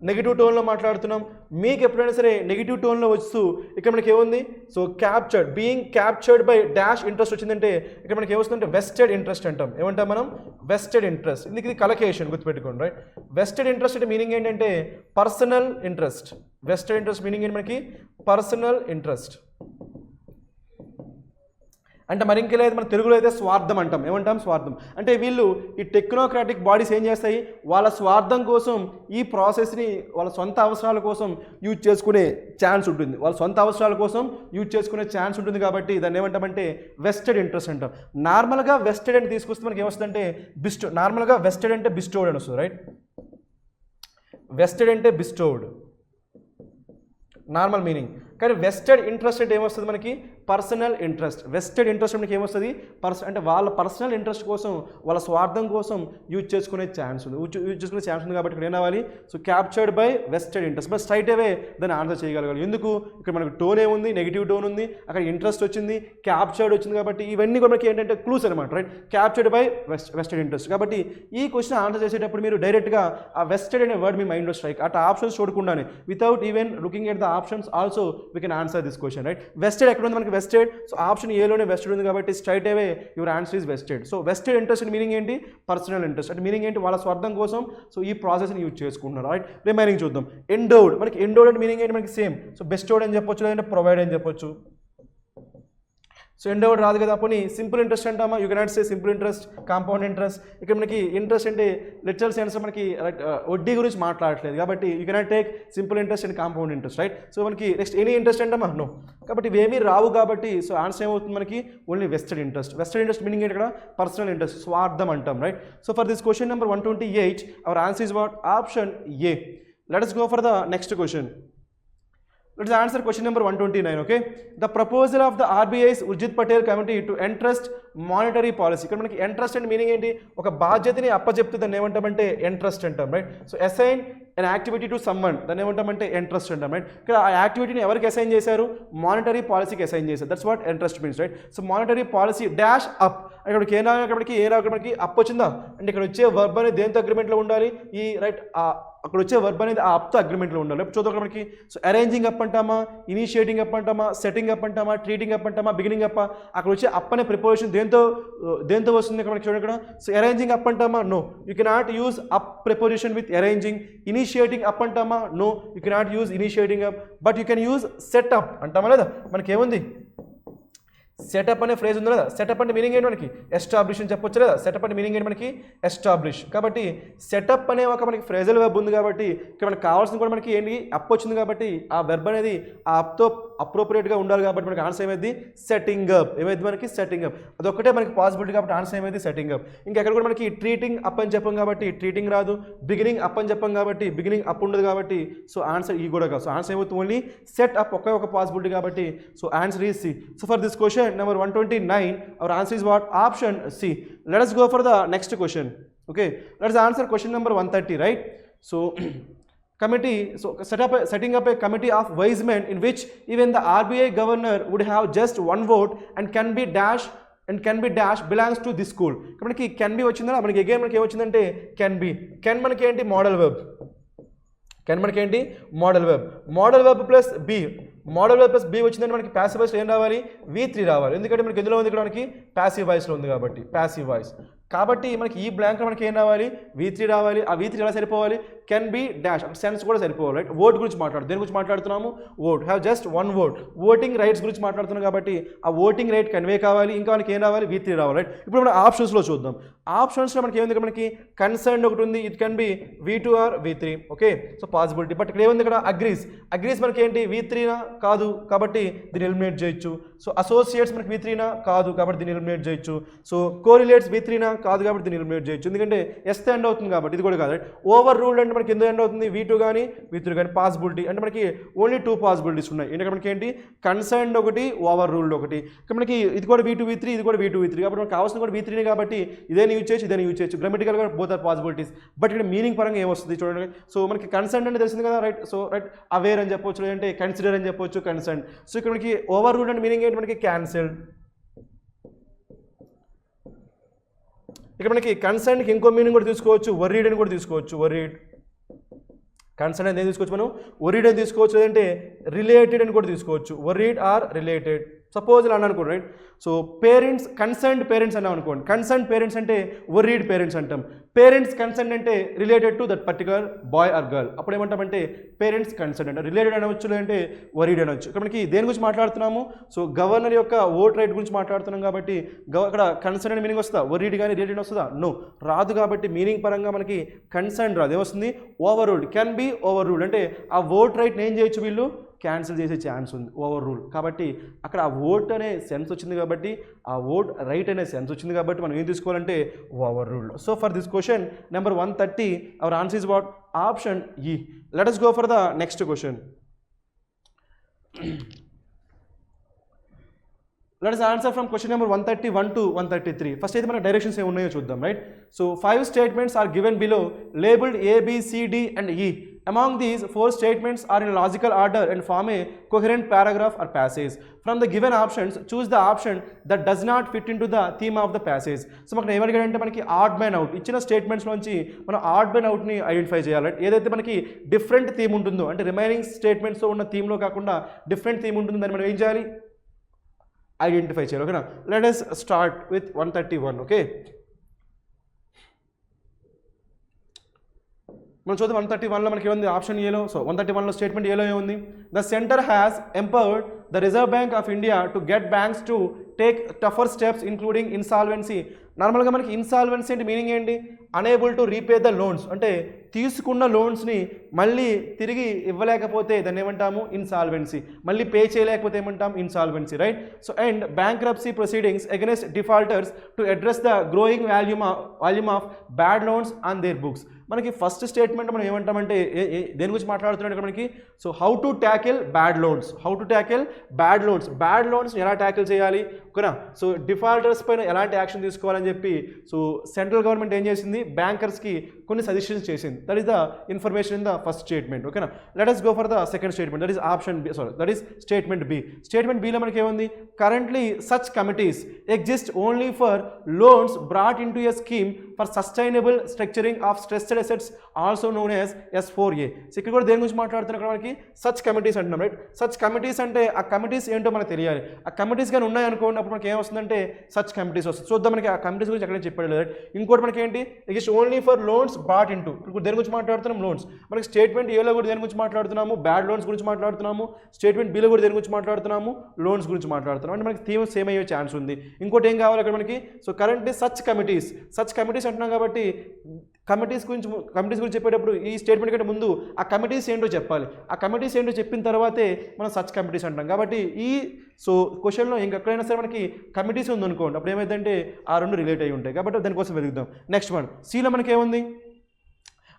Negative టోన్లో మాట్లాడుతున్నాం. మీకు ఎప్పుడైనా సరే నెగిటివ్ టోన్లో వస్తూ ఇక్కడ మనకి ఏముంది, so being captured by dash interest వచ్చిందంటే ఇక్కడ మనకి ఏమొస్తుందంటే వెస్టెడ్ ఇంట్రెస్ట్ అంటాం. ఏమంటాం మనం, వెస్టెడ్ ఇంట్రెస్ట్. ఇది కలకేషన్ గుర్తుపెట్టుకోండి. రైట్, వెస్టెడ్ ఇంట్రెస్ట్ అంటే మీనింగ్ ఏంటంటే personal interest. Vested interest meaning ఏంటి మనకి, పర్సనల్ ఇంట్రెస్ట్. అంటే మరి ఇంకేలేదు, మన తెలుగులో అయితే స్వార్థం అంటాం. ఏమంటాం, స్వార్థం. అంటే వీళ్ళు ఈ టెక్నోక్రాటిక్ బాడీస్ ఏం చేస్తాయి, వాళ్ళ స్వార్థం కోసం ఈ ప్రాసెస్ని వాళ్ళ సొంత అవసరాల కోసం యూజ్ చేసుకునే ఛాన్స్ ఉంటుంది. కాబట్టి దాన్ని ఏమంటామంటే వెస్టెడ్ ఇంట్రెస్ట్ అంటాం. నార్మల్గా వెస్టెడ్ అని తీసుకొస్తే మనకి ఏమొస్తుందంటే నార్మల్గా వెస్టెడ్ అంటే బిస్టోడ్ అని వస్తుంది. రైట్, వెస్టెడ్ అంటే బిస్టోడ్ నార్మల్ మీనింగ్. కానీ వెస్టెడ్ ఇంట్రెస్ట్ అంటే ఏమొస్తుంది మనకి, పర్సనల్ ఇంట్రెస్ట్. వెస్టెడ్ ఇంట్రెస్ట్ మనకి ఏమొస్తుంది, అంటే వాళ్ళ పర్సనల్ ఇంట్రెస్ట్ కోసం, వాళ్ళ స్వార్థం కోసం యూజ్ చేసుకునే ఛాన్స్ ఉంది. కాబట్టి ఇక్కడ ఏం రావాలి, so captured by vested interest. But straight away దాన్ని ఆన్సర్ చేయగలగాలి. ఎందుకు, ఇక్కడ మనకు టోన్ ఏముంది, నెగిటివ్ టోన్ ఉంది, అక్కడ ఇంట్రెస్ట్ వచ్చింది, క్యాప్చర్డ్ వచ్చింది. కాబట్టి ఇవన్నీ కూడా మనకి ఏంటంటే క్లూస్ అనమాట. Right, captured by vested interest. కాబట్టి ఈ క్వశ్చన్ ఆన్సర్ చేసేటప్పుడు మీరు డైరెక్ట్గా ఆ వెస్టెడ్ అనే వర్డ్ మీ మైండ్లో స్ట్రైక్, అటు ఆప్షన్స్ చూడకుండానే, without even looking at the options also we can answer this question. Right, vested ఎక్కడ ఉంది మనకి, వెస్టెడ్. సో ఆప్షన్ ఏ లోనే వెస్టెడ్ ఉంది కాబట్టి straight away your answer is vested. So vested interest అంటే మీనింగ్ ఏంటి, పర్సనల్ ఇంట్రెస్ట్. అంటే మీనింగ్ ఏంటి, వాళ్ళ స్వార్థం కోసం సో ఈ ప్రాసెస్ని యూజ్ చేసుకుంటున్నారు. రైట్, రిమైనింగ్ చూద్దాం. ఎండోడ్, మనకి ఎండోడ్ అంటే మీనింగ్ ఏంటి మనకి సేమ్. సో బెస్టోడ్ అని చెప్పొచ్చు, లేదంటే ప్రొవైడ్ అని చెప్పొచ్చు. సో ఎండోడ్ రాదు కదా, పోనీ సింపుల్ ఇంట్రెస్ట్ అంటామా, you cannot say simple interest, compound interest. ఇక్కడ మనకి ఇంట్రెస్ట్ అంటే లిటరల్ సెన్స్ మనకి వడ్డీ గురించి మాట్లాడట్లేదు కాబట్టి you cannot take simple interest and compound interest. Right, so మనకి నెక్స్ట్ ఎనీ ఇంట్రెస్ట్ అంటామా, నో. కాబట్టి ఇవేమీ రావు కాబట్టి సో ఆన్సర్ ఏమవుతుంది మనకి, only vested interest. Vested interest meaning ఏంటి, ఇక్కడ పర్సనల్ ఇంట్రెస్ట్, స్వార్థం అంటాం. Right, so for this question number 128 hour answer is what, option A. Let us go for the next question. Let's answer question number 129. Okay, the proposal of the RBI's Urjit Patel committee to entrust monetary policy. ఇక్కడ మనకి entrust and meaning ఏంటి, ఒక బాధ్యతని అప్పచెప్తే దాన్ని ఏమంటామంటే entrust అంటాం. Right, so assign an activity to someone, దాన్ని ఏమంటామంటే ఎంట్రస్ట్ అంటాం. రైట్, ఇక్కడ ఆ యాక్టివిటీని ఎవరికి అసైన్ చేశారు, మానిటరీ పాలసీకి అసైన్ చేశారు. That's what entrust means. Right, so monetary policy dash up, ఇక్కడికి ఏనాకి అప్ వచ్చిందా అంటే ఇక్కడ వచ్చే వర్బ్ అనేది దేంతో అగ్రిమెంట్లో ఉండాలి, ఈ రైట్ అక్కడ వచ్చే వర్బ్ అనేది ఆ అప్తో అగ్రిమెంట్లో ఉండాలి. చూద్దాం అక్కడ మనకి, సో అరేంజింగ్ అప్ అంటామా, ఇనిషియేటింగ్ అప్ అంటామా, సెట్టింగ్ అప్ అంటామా, ట్రీటింగ్ అప్ అంటామా, బిగినింగ్ అప్. అక్కడ వచ్చే అప్ అనే ప్రిపోజిషన్ దేంతో వస్తుంది ఇక్కడ మనకి చూడండి. ఇక్కడ సో అరేంజింగ్ అప్ అంటామా, no, you cannot use up preposition with arranging. Initiating up అంటామా, no, you cannot use initiating up, but you can use set up అంటామా లేదా. మనకి ఏముంది, సెటప్ అనే ఫ్రేజ్ ఉంది కదా. సెటప్ అంటే మీనింగ్ ఏంటి మనకి, ఎస్టాబ్లిష్ అని చెప్పొచ్చు లేదా. సెటప్ అంటే మీనింగ్ ఏంటి మనకి, ఎస్టాబ్లిష్. కాబట్టి సెటప్ అనే ఒక మనకి ఫ్రేజల్ వెబ్ ఉంది కాబట్టి ఇక్కడ మనకి కావాల్సింది కూడా మనకి ఏంటి, అప్ వచ్చింది కాబట్టి ఆ వెబ్ అనేది ఆ అప్తో అప్రోప్రియేట్గా ఉండాలి. కాబట్టి మనకి ఆన్సర్ ఏమైంది, సెట్టింగ్ అప్. ఏమైంది మనకి, సెట్టింగ్ అప్. అదొక్కటే మనకి పాసిబిలిటీ కాబట్టి ఆన్సర్ ఏమైంది, సెట్టింగ్ అప్. ఇంకెక్కడ కూడా మనకి ట్రీటింగ్ అప్ అని చెప్పాం కాబట్టి ట్రీటింగ్ రాదు, బిగినింగ్ అప్ అని చెప్పాం కాబట్టి బిగినింగ్ అప్ ఉండదు కాబట్టి సో ఆన్సర్ ఈ కూడా కాదు. సో ఆన్సర్ ఏమవుతుంది, ఓన్లీ సెట్ అప్ ఒకే ఒక పాసిబిలిటీ కాబట్టి so answer is C. So for this question number 129 our answer is what, option C. Let us go for the next question. Okay, let's answer question number 130. Right, so committee, so setting up a committee of wise men in which even the RBI governor would have just one vote and can be dash belongs to this school. మనకి can be వచ్చిందా, మనకి again మనకి ఏమొచ్చిందంటే can be. can మనకి ఏంటి modal web, can మనకి ఏంటి modal verb, modal verb plus be, modal verb plus be వచ్చిందంటే మనకి ప్యాసివ్ వాయిస్లో ఏం రావాలి, V3 రావాలి. ఎందుకంటే మనకి ఎందులో ఉంది ఇక్కడ మనకి ప్యాసివ్ వాయిస్లో ఉంది కాబట్టి ప్యాసివ్ వాయిస్. కాబట్టి మనకి ఈ బ్లాంక్ మనకి ఏం రావాలి, V3 రావాలి. ఆ V3 ఎలా సరిపోవాలి, కెన్ బి డాష్, సెన్స్ కూడా సరిపోవాలి. రైట్, ఓట్ గురించి మాట్లాడుతాం, దేని గురించి మాట్లాడుతున్నాము, vote, have just one vote, voting rights గురించి మాట్లాడుతున్నాం కాబట్టి ఆ ఓటింగ్ రైట్ కన్వే కావాలి. ఇంకా మనకి ఏం రావాలి, V3 రావాలి. రైట్, ఇప్పుడు మనం ఆప్షన్స్లో చూద్దాం. ఆప్షన్స్లో మనకి ఏముంది, మనకి కన్సర్న్ ఒకటి ఉంది, it can be V2 or V3. Okay, so possibility. But ఇక్కడ ఏముంది, ఇక్కడ అగ్రీస్, అగ్రీస్ మనకి ఏంటి V3నా కాదు కాబట్టి దీన్ని ఎలిమినేట్ చేయొచ్చు. సో అసోసియేట్స్ మనకి V3నా కాదు కాబట్టి దీన్ని ఎలిమినేట్ చేయొచ్చు. సో కోరిలేట్స్ V3నా కాదు కాబట్టి దీన్ని ఎలిమినేట్ చేయొచ్చు, ఎందుకంటే ఎస్తో ఎండ్ అవుతుంది కాబట్టి. ఇది కూడా కాదు. రైట్, ఓవర్ రూల్డ్ అంటే మనకి ఎందుకు ఎండ్ అవుతుంది, V2 కానీ V3 కానీ. పాసిబిలిటీ అంటే మనకి ఓన్లీ 2 పాసిబిలిటీస్ ఉన్నాయి. ఎందుకంటే మనకి ఏంటి, కన్సర్న్డ్ ఒకటి, ఓవర్ రూల్డ్ ఒకటి. ఇక్కడ మనకి ఇది కూడా V2 V3, ఇది కూడా V2 V3 కాబట్టి మనకు కావాల్సింది కూడా V3 కాబట్టి ఇదేని యూజ్ చేయొచ్చు, ఇదేని యూజ్ చేయొచ్చు. గ్రామటికల్గా బోత్ ఆర్ పాసిబిలిటీస్. బట్ ఇక్కడ మీనింగ్ పరంగా ఏమొస్తుంది చూడండి. సో మనకి కన్సర్న్ అంటే తెలిసింది కదా. రైట్, సో రైట్, అవేర్ అని చెప్పొచ్చు, లేదంటే కన్సిడర్ అని చెప్పొచ్చు, కన్సర్న్. సో ఇక్కడ మనకి ఓవర్ రూల్డ్ అంటే మీనింగ్ ఏంటి, మనకి క్యాన్సిల్. ఇక్కడ మనకి కన్సర్న్కి ఇంకో మీనింగ్ కూడా తీసుకోవచ్చు, వర్రీడ్ అని కూడా తీసుకోవచ్చు. వర్రీడ్, కన్సర్న్ అనేది తీసుకోవచ్చు మనం, వర్రీడ్ అని తీసుకోవచ్చు, లేదంటే రిలేటెడ్ అని కూడా తీసుకోవచ్చు. Worried are related. సపోజ్ ఇలా అన్నాను అనుకోండి. Right, so parents, concerned parents అన్నాం అనుకోండి. కన్సర్న్డ్ పేరెంట్స్ అంటే వర్రీడ్ పేరెంట్స్ అంటాం. పేరెంట్స్ కన్సర్న్ అంటే related to that particular boy or girl, అప్పుడు ఏమంటామంటే పేరెంట్స్ కన్సర్న్ అంటే రిలేటెడ్ అనవచ్చు, లేదంటే వరీడ్ అనవచ్చు. ఇక్కడ మనకి దేని గురించి మాట్లాడుతున్నాము, సో గవర్నర్ యొక్క ఓట్ రైట్ గురించి మాట్లాడుతున్నాం కాబట్టి అక్కడ కన్సర్న్ అనే మీనింగ్ వస్తుందా, వరీడ్ కానీ రిలేటెడ్ వస్తుందా, నో రాదు. కాబట్టి మీనింగ్ పరంగా మనకి కన్సర్న్ రాదు, ఏమొస్తుంది, over ruled. Can be over ruled అంటే ఆ ఓట్ రైట్ని ఏం చేయొచ్చు, వీళ్ళు క్యాన్సిల్ చేసే ఛాన్స్ ఉంది, ఓవర్ రూల్. కాబట్టి అక్కడ ఆ ఓట్ అనే సెన్స్ వచ్చింది కాబట్టి, ఆ ఓట్ రైట్ అనే సెన్స్ వచ్చింది కాబట్టి మనం ఏం తీసుకోవాలంటే over ruled. So for this question number 130 our answer is what, option E. Let us go for the next question. Let us answer from question number 131 to 133. First అయితే మన directions ఏమి ఉన్నాయో చూద్దాం. Right, so 5 statements are given below labeled A, B, C, D and E. Among these 4 statements are in logical order and form a coherent paragraph or passage. From the given options, choose the option that does not fit into the theme of the passage. So మనకి ఏమడిగాడంటే మనకి odd man out ఇచ్చిన statements నుంచి మనం odd man అవుట్ని identify చేయాలి. ఏదైతే మనకి different theme ఉంటుందో, అంటే రిమైనింగ్ స్టేట్మెంట్స్తో ఉన్న థీమ్లో కాకుండా డిఫరెంట్ థీమ్ ఉంటుందో దాన్ని మనం ఏం చేయాలి, ఐడెంటిఫై చేయాలి. ఓకేనా, let us start with 131. Okay, మనం చూద్దాం 131లో మనకి ఏముంది, ఆప్షన్ ఏలో. సో 131లో స్టేట్మెంట్ ఏలో ఏముంది, the centre has empowered the reserve bank of India to get banks to take టఫర్ steps including insolvency. నార్మల్గా మనకి ఇన్సాల్వెన్సీ అంటే మీనింగ్ ఏంటి, unable to repay the loans, అంటే తీసుకున్న లోన్స్ని మళ్ళీ తిరిగి ఇవ్వలేకపోతే దాన్ని ఏమంటాము, ఇన్సాల్వెన్సీ. మళ్ళీ పే చేయలేకపోతే ఏమంటాం, insolvency. Right, so and bankruptcy proceedings against defaulters to address the growing volume of bad loans on their books. మనకి ఫస్ట్ స్టేట్మెంట్ మనం ఏమంటామంటే దేని గురించి మాట్లాడుతున్నాం ఇక్కడ మనకి, so how to tackle bad loans, how to tackle bad loans, bad లోన్స్ని ఎలా ట్యాకిల్ చేయాలి, ఓకేనా. సో డిఫాల్టర్స్ పైన ఎలాంటి యాక్షన్ తీసుకోవాలని చెప్పి సో సెంట్రల్ గవర్నమెంట్ ఏం చేసింది, బ్యాంకర్స్కి కొన్ని సజెషన్స్ చేసింది. That is the information in the first statement. ఓకేనా, let us go for the second statement, that is option B, sorry, that is statement B. Statement B లో మనకి ఏముంది, currently such committees exist only for loans brought into a scheme for sustainable structuring of stressed assets also known as S4A. So ఇక్కడ కూడా దేని గురించి మాట్లాడుతున్నాం, ఇక్కడ మనకి సచ్ కమిటీస్ అంటున్నాం. రైట్, సచ్ కమిటీస్ అంటే ఆ కమిటీస్ ఏంటో మనకు తెలియాలి. ఆ కమిటీస్ కానీ ఉన్నాయనుకోండి, అప్పుడు మనకి ఏమొస్తుందంటే సచ్ కమిటీస్ వస్తుంది. చూద్దాం, మనకి ఆ కమిటీస్ గురించి ఎక్కడ చెప్పాడు లేదు. ఇంకోటి మనకి ఏంటి, exist only for loans brought into, ఇప్పుడు దేని గురించి మాట్లాడుతున్నాం, లోన్స్. మనకి స్టేట్మెంట్ ఏలో కూడా దేని గురించి మాట్లాడుతున్నాము, బ్యాడ్ లోన్స్ గురించి మాట్లాడుతున్నాము. స్టేట్మెంట్ బిలో కూడా దేని గురించి మాట్లాడుతున్నాము, లోన్స్ గురించి మాట్లాడుతున్నాం. అంటే మనకి థీమ్ సేమ్ అయ్యే ఛాన్స్ ఉంది. ఇంకోటి ఏం కావాలి ఇక్కడ మనకి, సో కరెంట్లీ సచ్ కమిటీస్ అంటున్నాం కాబట్టి కమిటీస్ గురించి చెప్పేటప్పుడు ఈ స్టేట్మెంట్ కంటే ముందు ఆ కమిటీస్ ఏంటో చెప్పాలి. ఆ కమిటీస్ ఏంటో చెప్పిన తర్వాతే మనం సచ్ కమిటీస్ అంటాం. కాబట్టి ఈ సో క్వశ్చన్లో ఇంకెక్కడైనా సరే మనకి కమిటీస్ ఉందనుకోండి, అప్పుడు ఏమైందంటే ఆ రెండు రిలేట్ అయి ఉంటాయి. కాబట్టి దానికోసం వెతుకుదాం. నెక్స్ట్ వన్, సిలో మనకి ఏముంది,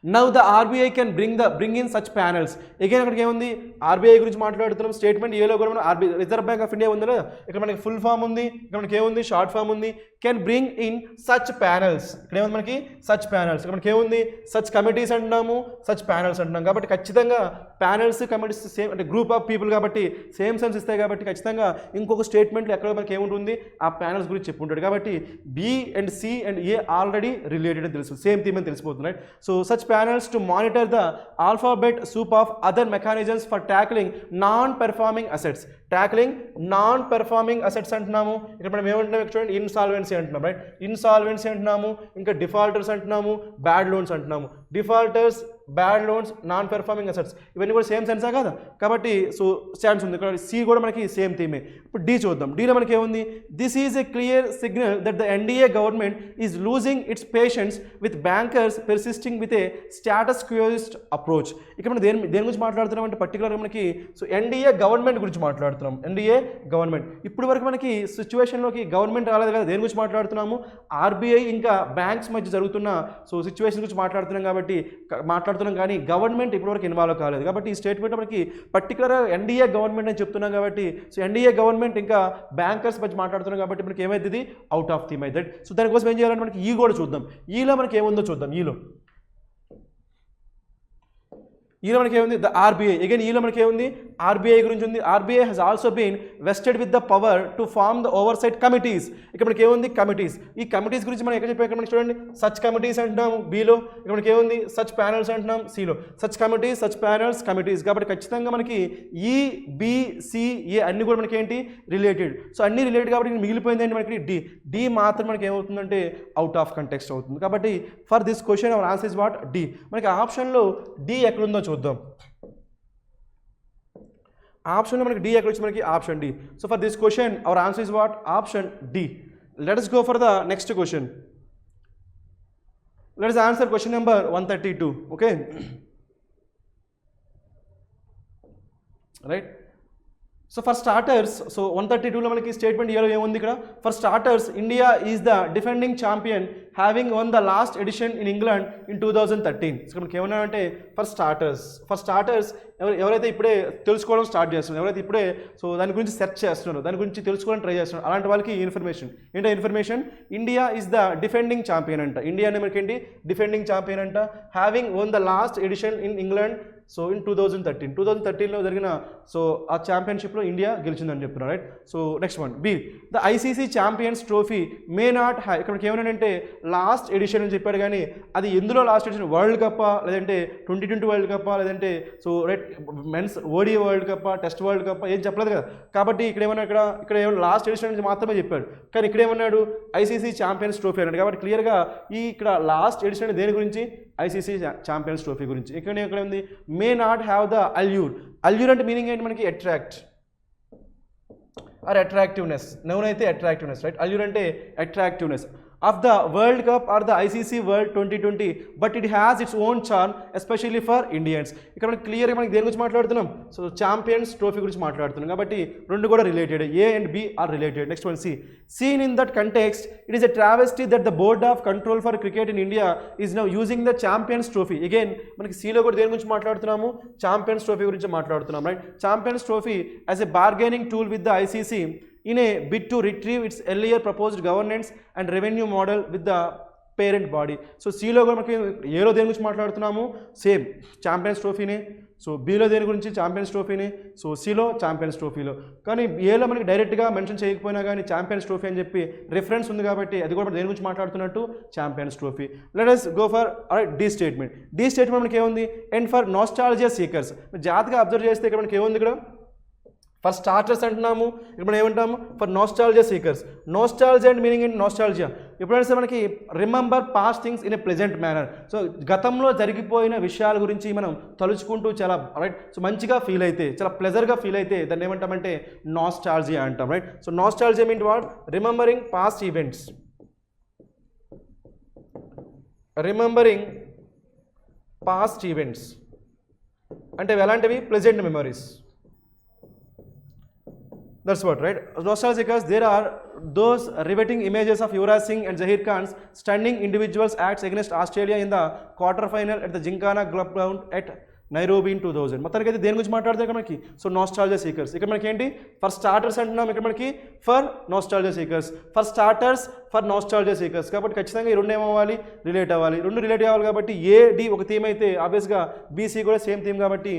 now the RBI can bring in such panels. Again అక్కడికి ఏముంది, ఆర్బీఐ గురించి మాట్లాడుతున్నాం. స్టేట్మెంట్ ఏలో కూడా మనం RBI reserve bank of India ఉంది కదా, ఇక్కడ మనకి ఫుల్ ఫామ్ ఉంది, ఇక్కడ మనకి ఏముంది షార్ట్ ఫామ్ ఉంది. Can bring in such panels, ఇక్కడ ఏముంది మనకి సచ్ ప్యానల్స్, ఇక్కడ మనకి ఏముంది సచ్ కమిటీస్ అంటున్నాము, సచ్ ప్యానల్స్ అంటున్నాం. కాబట్టి ఖచ్చితంగా ప్యానల్స్ కమిటీస్ సేమ్ అంటే గ్రూప్ ఆఫ్ పీపుల్ కాబట్టి సేమ్ సెన్స్ ఇస్తాయి. కాబట్టి ఖచ్చితంగా ఇంకొక స్టేట్మెంట్లో ఎక్కడ మనకి ఏముంటుంది ఆ ప్యానల్స్ గురించి చెప్పుకుంటాడు. కాబట్టి B and C and A already related అని తెలుసు, సేమ్ థీమ్ అని తెలిసిపోతుంది, right. So such panels to monitor the alphabet soup of other mechanisms for tackling non performing assets. Tackling non performing assets అంటున్నాము. ఇక్కడ మనం ఏమంటున్నాం చూడండి, ఇన్సాల్వెన్సీ అంటున్నాం, రైట్. ఇన్సాల్వెన్సీ అంటున్నాము, ఇంకా డిఫాల్టర్స్ అంటున్నాము, బ్యాడ్ లోన్స్ అంటున్నాము. Defaulters, bad loans, non performing assets ఇవన్నీ కూడా సేమ్ సెన్సా కదా. కాబట్టి సో ఛాన్స్ ఉంది. ఇక్కడ సి కూడా మనకి సేమ్ థీమే. ఇప్పుడు డి చూద్దాం. డీలో మనకి ఏముంది, this is a clear signal that the NDA government is losing its patience with bankers persisting with a status quoist approach. ఇక్కడ మనం దేని గురించి మాట్లాడుతున్నాం అంటే పర్టికులర్గా మనకి సో ఎన్డీఏ గవర్నమెంట్ గురించి మాట్లాడుతున్నాం. ఎన్డీఏ గవర్నమెంట్ ఇప్పటి వరకు మనకి సిచ్యువేషన్లోకి గవర్నమెంట్ రాలేదు కదా, దేని గురించి మాట్లాడుతున్నాము, ఆర్బీఐ ఇంకా బ్యాంక్స్ మధ్య జరుగుతున్న సో సిచ్యువేషన్ గురించి మాట్లాడుతున్నాం. కాబట్టి కానీ గవర్నమెంట్ ఇప్పటివరకు ఇన్వాల్వ్ కాలేదు. కాబట్టి ఈ స్టేట్మెంట్ మనకి పర్టికులర్ ఎన్డీఏ గవర్నమెంట్ అని చెప్తున్నాం. కాబట్టి సో ఎన్డీఏ గవర్నమెంట్ ఇంకా బ్యాంకర్స్ మధ్య మాట్లాడుతున్నాం. కాబట్టి మనకి ఏమైతుంది, అవుట్ ఆఫ్ థీమ్ అవుతుంది. సో దానికోసం ఏం చేయాలంటే మనకి ఈ కూడా చూద్దాం. ఈలో మనకి ఏముందో చూద్దాం. ఈలో మనకి ఏముంది, ద ఆర్బీఐ. అగైన్ ఈలో మనకి ఏముంది, ఆర్బీఐ గురించి ఉంది. RBI has also been vested with the power to form the oversight committees. ఇక్కడ మనకి ఏముంది, కమిటీస్. ఈ కమిటీస్ గురించి మనం ఎక్కడ చెప్పాం, ఇక్కడ మనకి చూడండి సచ్ కమిటీస్ అంటున్నాము బీలో. ఇక్కడ మనకి ఏముంది, సచ్ ప్యానల్స్ అంటున్నాం సిలో. Such committees, such panels, committees. కాబట్టి ఖచ్చితంగా మనకి ఈ బి సి ఏ అన్ని కూడా మనకి ఏంటి రిలేటెడ్. సో అన్ని రిలేటెడ్ కాబట్టి మిగిలిపోయింది ఏంటి మనకి డి. డి మాత్రం మనకి ఏమవుతుందంటే అవుట్ ఆఫ్ కంటెక్స్ట్ అవుతుంది. కాబట్టి for this question our answer is what, D. మనకి ఆప్షన్లో డి ఎక్కడుందో చూద్దాం. ఆప్షన్లో మనకి డి ఎక్కడ వచ్చి మనకి option D. So for this question our answer is what, option D. Let us go for the next question. Let us answer question number 132. Okay, right. So for starters, so 132లో మనకి statement ఏలో ఏముంది ఇక్కడ, for starters India is the defending champion having won the last edition in England in 2013. So మనకి ఏమన్నా అంటే for starters ఎవరైతే ఇప్పుడే తెలుసుకోవడం స్టార్ట్ చేస్తున్నారు, ఎవరైతే ఇప్పుడే సో దాని గురించి సెర్చ్ చేస్తున్నారు, దాని గురించి తెలుసుకోవడం ట్రై చేస్తున్నారు, అలాంటి వాళ్ళకి ఇన్ఫర్మేషన్ ఏంటో information, India is the defending champion అంట. ఇండియా అంటే మనకి ఏంటి, డిఫెండింగ్ ఛాంపియన్ అంట. Having won the last edition in England so in 2013లో జరిగిన సో ఆ ఛాంపియన్షిప్లో ఇండియా గెలిచిందని చెప్తున్నారు, right. So next one B, the ICC champions trophy may not have. ఇక్కడ ఏమన్నాడంటే లాస్ట్ ఎడిషన్ అని చెప్పాడు, కానీ అది ఎందులో లాస్ట్ ఎడిషన్, వరల్డ్ కప్పా లేదంటే 2020 వరల్డ్ కప్పా లేదంటే so right men's ODI world కప్పా టెస్ట్ వరల్డ్ కప్పా ఏం చెప్పలేదు కదా. కాబట్టి ఇక్కడ ఏమన్నా ఇక్కడ ఏమన్నా లాస్ట్ ఎడిషన్ నుంచి మాత్రమే చెప్పాడు, కానీ ఇక్కడ ఏమన్నాడు ఐసీసీ ఛాంపియన్స్ ట్రోఫీ అన్నాడు. కాబట్టి క్లియర్గా ఇక్కడ లాస్ట్ ఎడిషన్ దేని గురించి, ఐసీసీ ఛాంపియన్స్ ట్రోఫీ గురించి. ఇక్కడ ఉంది మే not have the allure. Allure అంటే మీనింగ్ ఏంటి మనకి, అట్రాక్ట్ ఆర్ అట్రాక్టివ్నెస్. నౌన్ అయితే అట్రాక్టివ్నెస్, రైట్. అల్యూర్ అంటే attractiveness of the World Cup or the ICC World 2020, but it has its own charm especially for Indians. ఇక్కడ మనకి క్లియర్గా మనకి దేని గురించి మాట్లాడుతున్నాం, సో ఛాంపియన్స్ ట్రోఫీ గురించి మాట్లాడుతున్నాం. కాబట్టి రెండు కూడా related, A and B are related. Next one C, seen in that context it is a travesty that the board of control for cricket in India is now using the champions trophy. again మనకి సిలో కూడా దేని గురించి మాట్లాడుతున్నాము, champions trophy గురించి మాట్లాడుతున్నాం, right. Champions trophy as a bargaining tool with the ICC in a bid to retrieve its earlier proposed governance and revenue model with the parent body. So సిలో కూడా మనకి ఏలో దేని గురించి మాట్లాడుతున్నాము, సేమ్ ఛాంపియన్స్ ట్రోఫీని. సో బీలో దేని గురించి, ఛాంపియన్స్ ట్రోఫీని. సో సిలో ఛాంపియన్స్ ట్రోఫీలో, కానీ ఏలో మనకి డైరెక్ట్గా మెన్షన్ చేయకపోయినా కానీ ఛాంపియన్స్ ట్రోఫీ అని చెప్పి రిఫరెన్స్ ఉంది కాబట్టి అది కూడా దేని గురించి మాట్లాడుతున్నట్టు, champions trophy. Let us go for D statement. D statement మనకి ఏముంది, అండ్ ఫర్ నాస్టాలజియా సీకర్స్. జాగ్రత్తగా అబ్జర్వ్ చేస్తే ఇక్కడ మనకి ఏముంది, ఇక్కడ ఫర్ స్టార్టర్స్ అంటున్నాము, ఇక్కడ మనం ఏమంటాము, for nostalgia seekers. Nostalgia and meaning ఏంటి, నాస్టాలజియా ఎప్పుడైనా సరే మనకి remember past things in a pleasant manner. So గతంలో జరిగిపోయిన విషయాల గురించి మనం తలుచుకుంటూ చాలా రైట్ సో మంచిగా ఫీల్ అయితే, చాలా ప్లెజర్గా ఫీల్ అయితే దాన్ని ఏమంటామంటే నాస్టాలజియా అంటాం, right. So nostalgia mean what, remembering past events, remembering past events అంటే ఎలాంటివి, pleasant memories. That's what, right? Nostalgicas, there are those riveting images of Yuvraj Singh and Zaheer Khan's stunning individuals acts against Australia in the quarter-final at the Gincana Club Ground at Nairobi in 2000. మొత్తానికి అయితే దేని గురించి మాట్లాడితే ఇక్కడ మనకి so nostalgia seekers. ఇక్కడ మనకి ఏంటి ఫర్ స్టార్టర్స్ అంటున్నాం, ఇక్కడ మనకి for nostalgia seekers, for starters for nostalgia seekers. కాబట్టి ఖచ్చితంగా ఈ రెండు ఏమవ్వాలి, రిలేట్ అవ్వాలి. రెండు రిలేట్ అవ్వాలి కాబట్టి ఏడి ఒక థీమ్ అయితే ఆబ్వియస్గా బీసీ కూడా సేమ్ థీమ్ కాబట్టి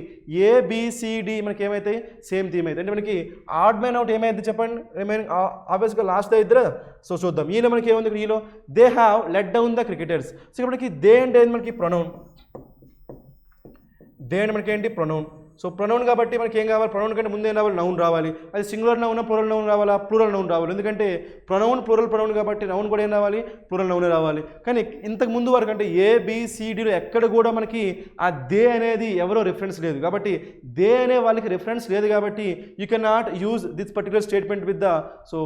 ఏబిసిడి మనకి ఏమైతే సేమ్ థీమ్ అయితే. అంటే మనకి ఆడ్ మ్యాన్ అవుట్ ఏమైంది చెప్పండి, రిమైనింగ్ ఆబ్వియస్గా లాస్ట్ ఇద్దరు. సో చూద్దాం ఈలో మనకి ఏముంది, ఈలో they have let down the cricketers. So ఇక్కడ మనకి దే అంటే మనకి ప్రొనౌన్, దే అంటే మనకి ఏంటి ప్రొనౌన్. సో ప్రొనౌన్ కాబట్టి మనకి ఏం కావాలి, ప్రొనౌన్ కంటే ముందు ఏం రావాలి, నౌన్ రావాలి. అది సింగులర్ నౌన్ ప్లూరల్ నౌన్ రావాలా, ప్లూరల్ నౌన్ రావాలి. ఎందుకంటే ప్రొనౌన్ ప్లూరల్ ప్రొనౌన్ కాబట్టి నౌన్ కూడా ఏం రావాలి, ప్లూరల్ నౌనే రావాలి. కానీ ఇంతకు ముందు వరకు అంటే ఏబిసిడిలో ఎక్కడ కూడా మనకి ఆ దే అనేది ఎవరో రిఫరెన్స్ లేదు కాబట్టి, దే అనే వాళ్ళకి రిఫరెన్స్ లేదు కాబట్టి you can not use this particular statement with the so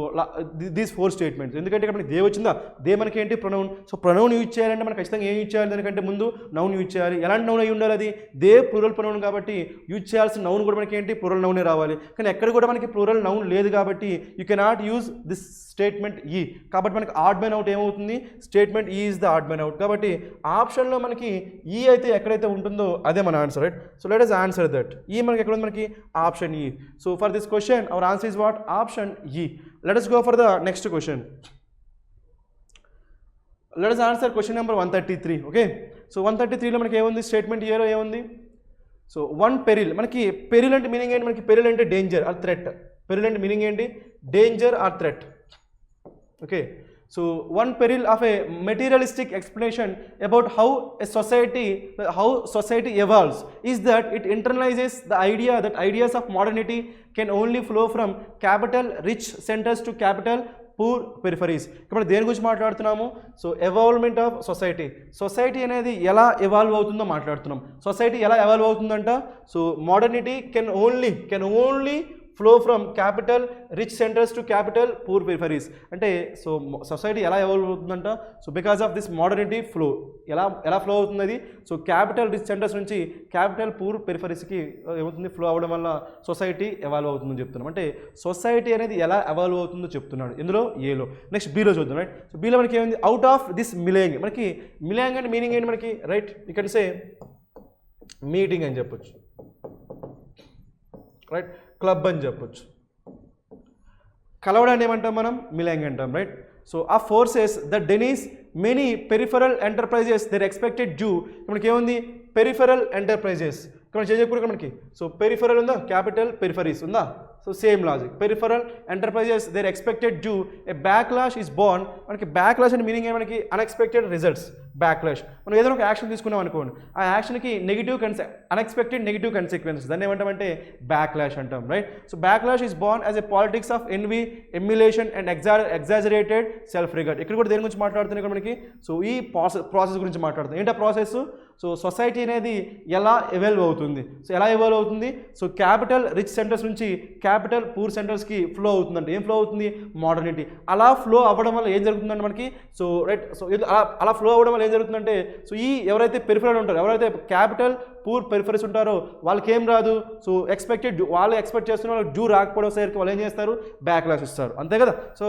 these 4 statements. ఎందుకంటే ఇక్కడ మనకి దే వచ్చిందా, దే మనకి ఏంటి ప్రొనౌన్. సో ప్రొనౌన్ యూజ్ చేయాలంటే మనకి ఖచ్చితంగా ఏం యూజ్ చేయాలి, దానికంటే ముందు నౌన్ యూజ్ చేయాలి. ఎలాంటి నౌన్ అయి ఉండాలి, అది దే ప్లూరల్ ప్రొనౌన్ కాబట్టి యూజ్ చేయాల్సిన నౌన్ కూడా మనకి ఏంటి ప్లూరల్ నౌనే రావాలి. కానీ ఎక్కడ కూడా మనకి ప్లూరల్ నౌన్ లేదు కాబట్టి you cannot use this statement E. కాబట్టి మనకి ఆడ్ మ్యాన్ అవుట్ ఏమవుతుంది, statement E is the odd man out. కాబట్టి ఆప్షన్లో మనకి ఈ అయితే ఎక్కడైతే ఉంటుందో అదే మన answer, right? So let us answer that. E మనకి ఎక్కడ ఉంది, మనకి option E. So for this question our answer is what, option E. Let us go for the next question. Let us answer question number 133. Okay, so 133లో మనకి ఏముంది, statement ఏలో ఏముంది. So one peril, మనకి peril అంటే meaning ఏంటి, మనకి peril అంటే danger or threat. Peril అంటే మీనింగ్ ఏంటి, danger or threat. Okay, so one peril of A materialistic explanation about how society evolves is that it internalizes the idea that ideas of modernity can only flow from capital rich centers to capital poor peripheries. ఇప్పుడు దేని గురించి మాట్లాడుతున్నాము, so evolvement of society. Society అనేది ఎలా evolve అవుతుందో మాట్లాడుతున్నాం. Society ఎలా evolve అవుతుందంట, so modernity can only flow from capital rich centres to capital poor peripheries. అంటే సో సొసైటీ ఎలా ఎవాల్వ్ అవుతుందంట, so because of this modernity flow ఎలా ఫ్లో అవుతుంది అది, సో క్యాపిటల్ రిచ్ సెంటర్స్ నుంచి క్యాపిటల్ పూర్ పెరిఫరీస్కి ఏమవుతుంది, ఫ్లో అవ్వడం వల్ల సొసైటీ ఎవాల్వ్ అవుతుందని చెప్తున్నాం. అంటే సొసైటీ అనేది ఎలా ఎవాల్వ్ అవుతుందో చెప్తున్నాడు ఇందులో ఏలో. నెక్స్ట్ బీలో చూద్దాం, రైట్? సో బీలో మనకి ఏమైంది, అవుట్ ఆఫ్ దిస్ మిలాంగ్. మనకి మిలాంగ్ అంటే మీనింగ్ ఏంటి మనకి, right? You can say meeting అని చెప్పొచ్చు, రైట్? క్లబ్ అని చెప్పొచ్చు. కలవడాన్ని ఏమంటాం మనం, మిలాంగ్ అంటాం, రైట్? సో ఆ forces the denies many peripheral enterprises their expected due. మనకి ఏముంది, పెరిఫరల్ ఎంటర్ప్రైజెస్. ఇక్కడ మనం చేయకూడదు మనకి, సో పెరిఫరల్ ఉందా, క్యాపిటల్ పెరిఫరీస్ ఉందా, so same logic. Peripheral enterprises their expected due a backlash is born. మనకి బ్యాక్లాష్ అంటే మీనింగ్ మనకి అన్ఎక్స్పెక్టెడ్ రిజల్ట్స్. బ్యాక్లాష్ మనం ఏదైనా ఒక యాక్షన్ తీసుకున్నాం అనుకోండి, ఆ యాక్షన్కి అన్ఎక్స్పెక్టెడ్ నెగిటివ్ కన్సిక్వెన్సెస్, దాన్ని ఏమంటామంటే బ్యాక్లాష్ అంటాం, right? So backlash is born as a politics of envy, emulation and exaggerated self regard. ఇక్కడ కూడా దేని గురించి మాట్లాడుతున్నాం ఇక్కడ మనకి, సో ఈ ప్రాసెస్ గురించి మాట్లాడుతున్నాం. ఏంటి ఆ ప్రాసెస్, సో సొసైటీ అనేది ఎలా ఎవాల్వ్ అవుతుంది. సో ఎలా ఎవాల్వ్ అవుతుంది, సో క్యాపిటల్ రిచ్ సెంటర్స్ నుంచి క్యాపిటల్ పూర్ సెంటర్స్కి ఫ్లో అవుతుందంటే ఏం ఫ్లో అవుతుంది, మోడర్నిటీ. అలా ఫ్లో అవ్వడం వల్ల ఏం జరుగుతుందంటే మనకి, సో రైట్, సో అలా ఫ్లో అవ్వడం వల్ల ఏం జరుగుతుందంటే, సో ఈ ఎవరైతే పెరిఫరల్ ఉంటారో, ఎవరైతే క్యాపిటల్ పూర్ పెరిఫరీస్ ఉంటారో వాళ్ళకి ఏం రాదు, సో వాళ్ళు ఎక్స్పెక్ట్ చేస్తున్న వాళ్ళకి డ్యూ రాకపోవడం సరికి వాళ్ళు ఏం చేస్తారు, బ్యాక్లాష్ ఇస్తారు, అంతే కదా? So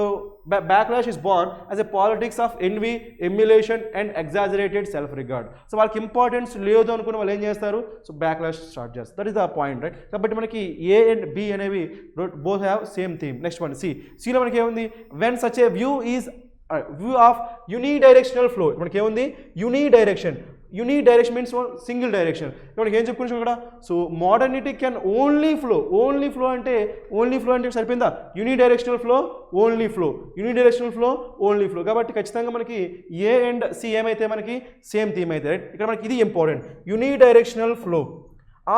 backlash is born as a politics of envy, emulation and exaggerated self regard. So వాళ్ళకి ఇంపార్టెన్స్ లేదు అనుకుని వాళ్ళు ఏం చేస్తారు, సో బ్యాక్లాష్ స్టార్ట్ చేస్తారు. That is the point, right? కాబట్టి మనకి ఏ అండ్ బి అనేవి both have same theme. Next one సిలో మనకి ఏముంది, when such a view is view of unidirectional flow. మనకి ఏముంది, యూనిడైరెక్షన్ మీన్స్ సింగిల్ డైరెక్షన్. మనకి ఏం చెప్పుకుంటాం ఇక్కడ, so modernity can only flow అంటే సరిపోయిందా, యూనిడైరెక్షనల్ ఫ్లో ఓన్లీ ఫ్లో. కాబట్టి ఖచ్చితంగా మనకి ఏ అండ్ సి ఏమైతే మనకి సేమ్ థీమ్ అయితే, రైట్? ఇక్కడ మనకి ఇది important, unidirectional flow